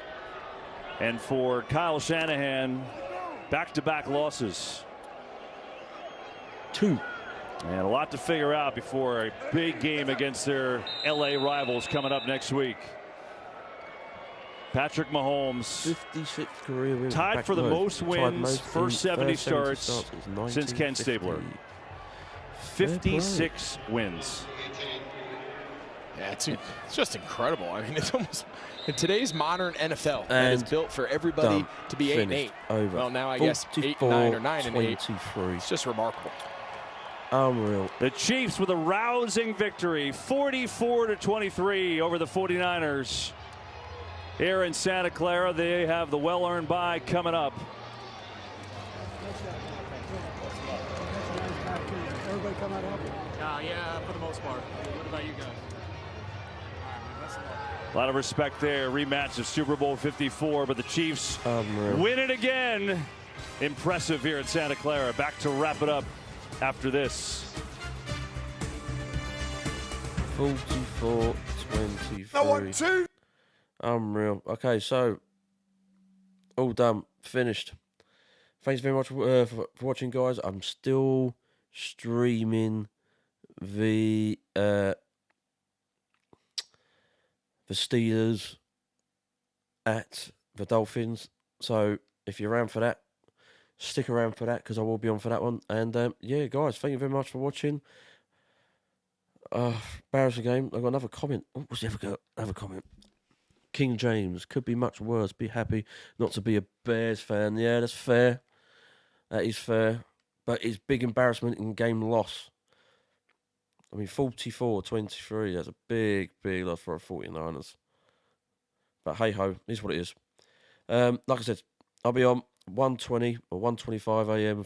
And for Kyle Shanahan, back-to-back losses. 2. And a lot to figure out before a big game against their LA rivals coming up next week. Patrick Mahomes, 56 career wins, tied for the most wins, first 70 starts since Ken Stabler. 56 wins. Yeah, it's just incredible. I mean, it's almost in today's modern NFL that is built for everybody to be 8-8. Well, now I guess 8-9 or 9-8. It's just remarkable. Unreal. The Chiefs with a rousing victory, 44-23 over the 49ers. Here in Santa Clara, they have the well-earned bye coming up. Everybody come out happy? Yeah, for the most part. What about you guys? A lot of respect there. Rematch of Super Bowl 54, but the Chiefs win it again. Impressive here in Santa Clara. Back to wrap it up after this. 44-23. I want 2. Unreal. Okay, so all done, finished. Thanks very much for watching, guys. I'm still streaming the Steelers at the Dolphins. So if you're around for that, stick around for that, because I will be on for that one. And yeah, guys, thank you very much for watching. Embarrassing game. I've got another comment. Oh, what's the other comment? King James, could be much worse. Be happy not to be a Bears fan. Yeah, that's fair. That is fair. But it's big embarrassment in game loss. I mean, 44-23. That's a big, big loss for our 49ers. But hey-ho, is what it is. Like I said, I'll be on 1:20 or 1:25 a.m.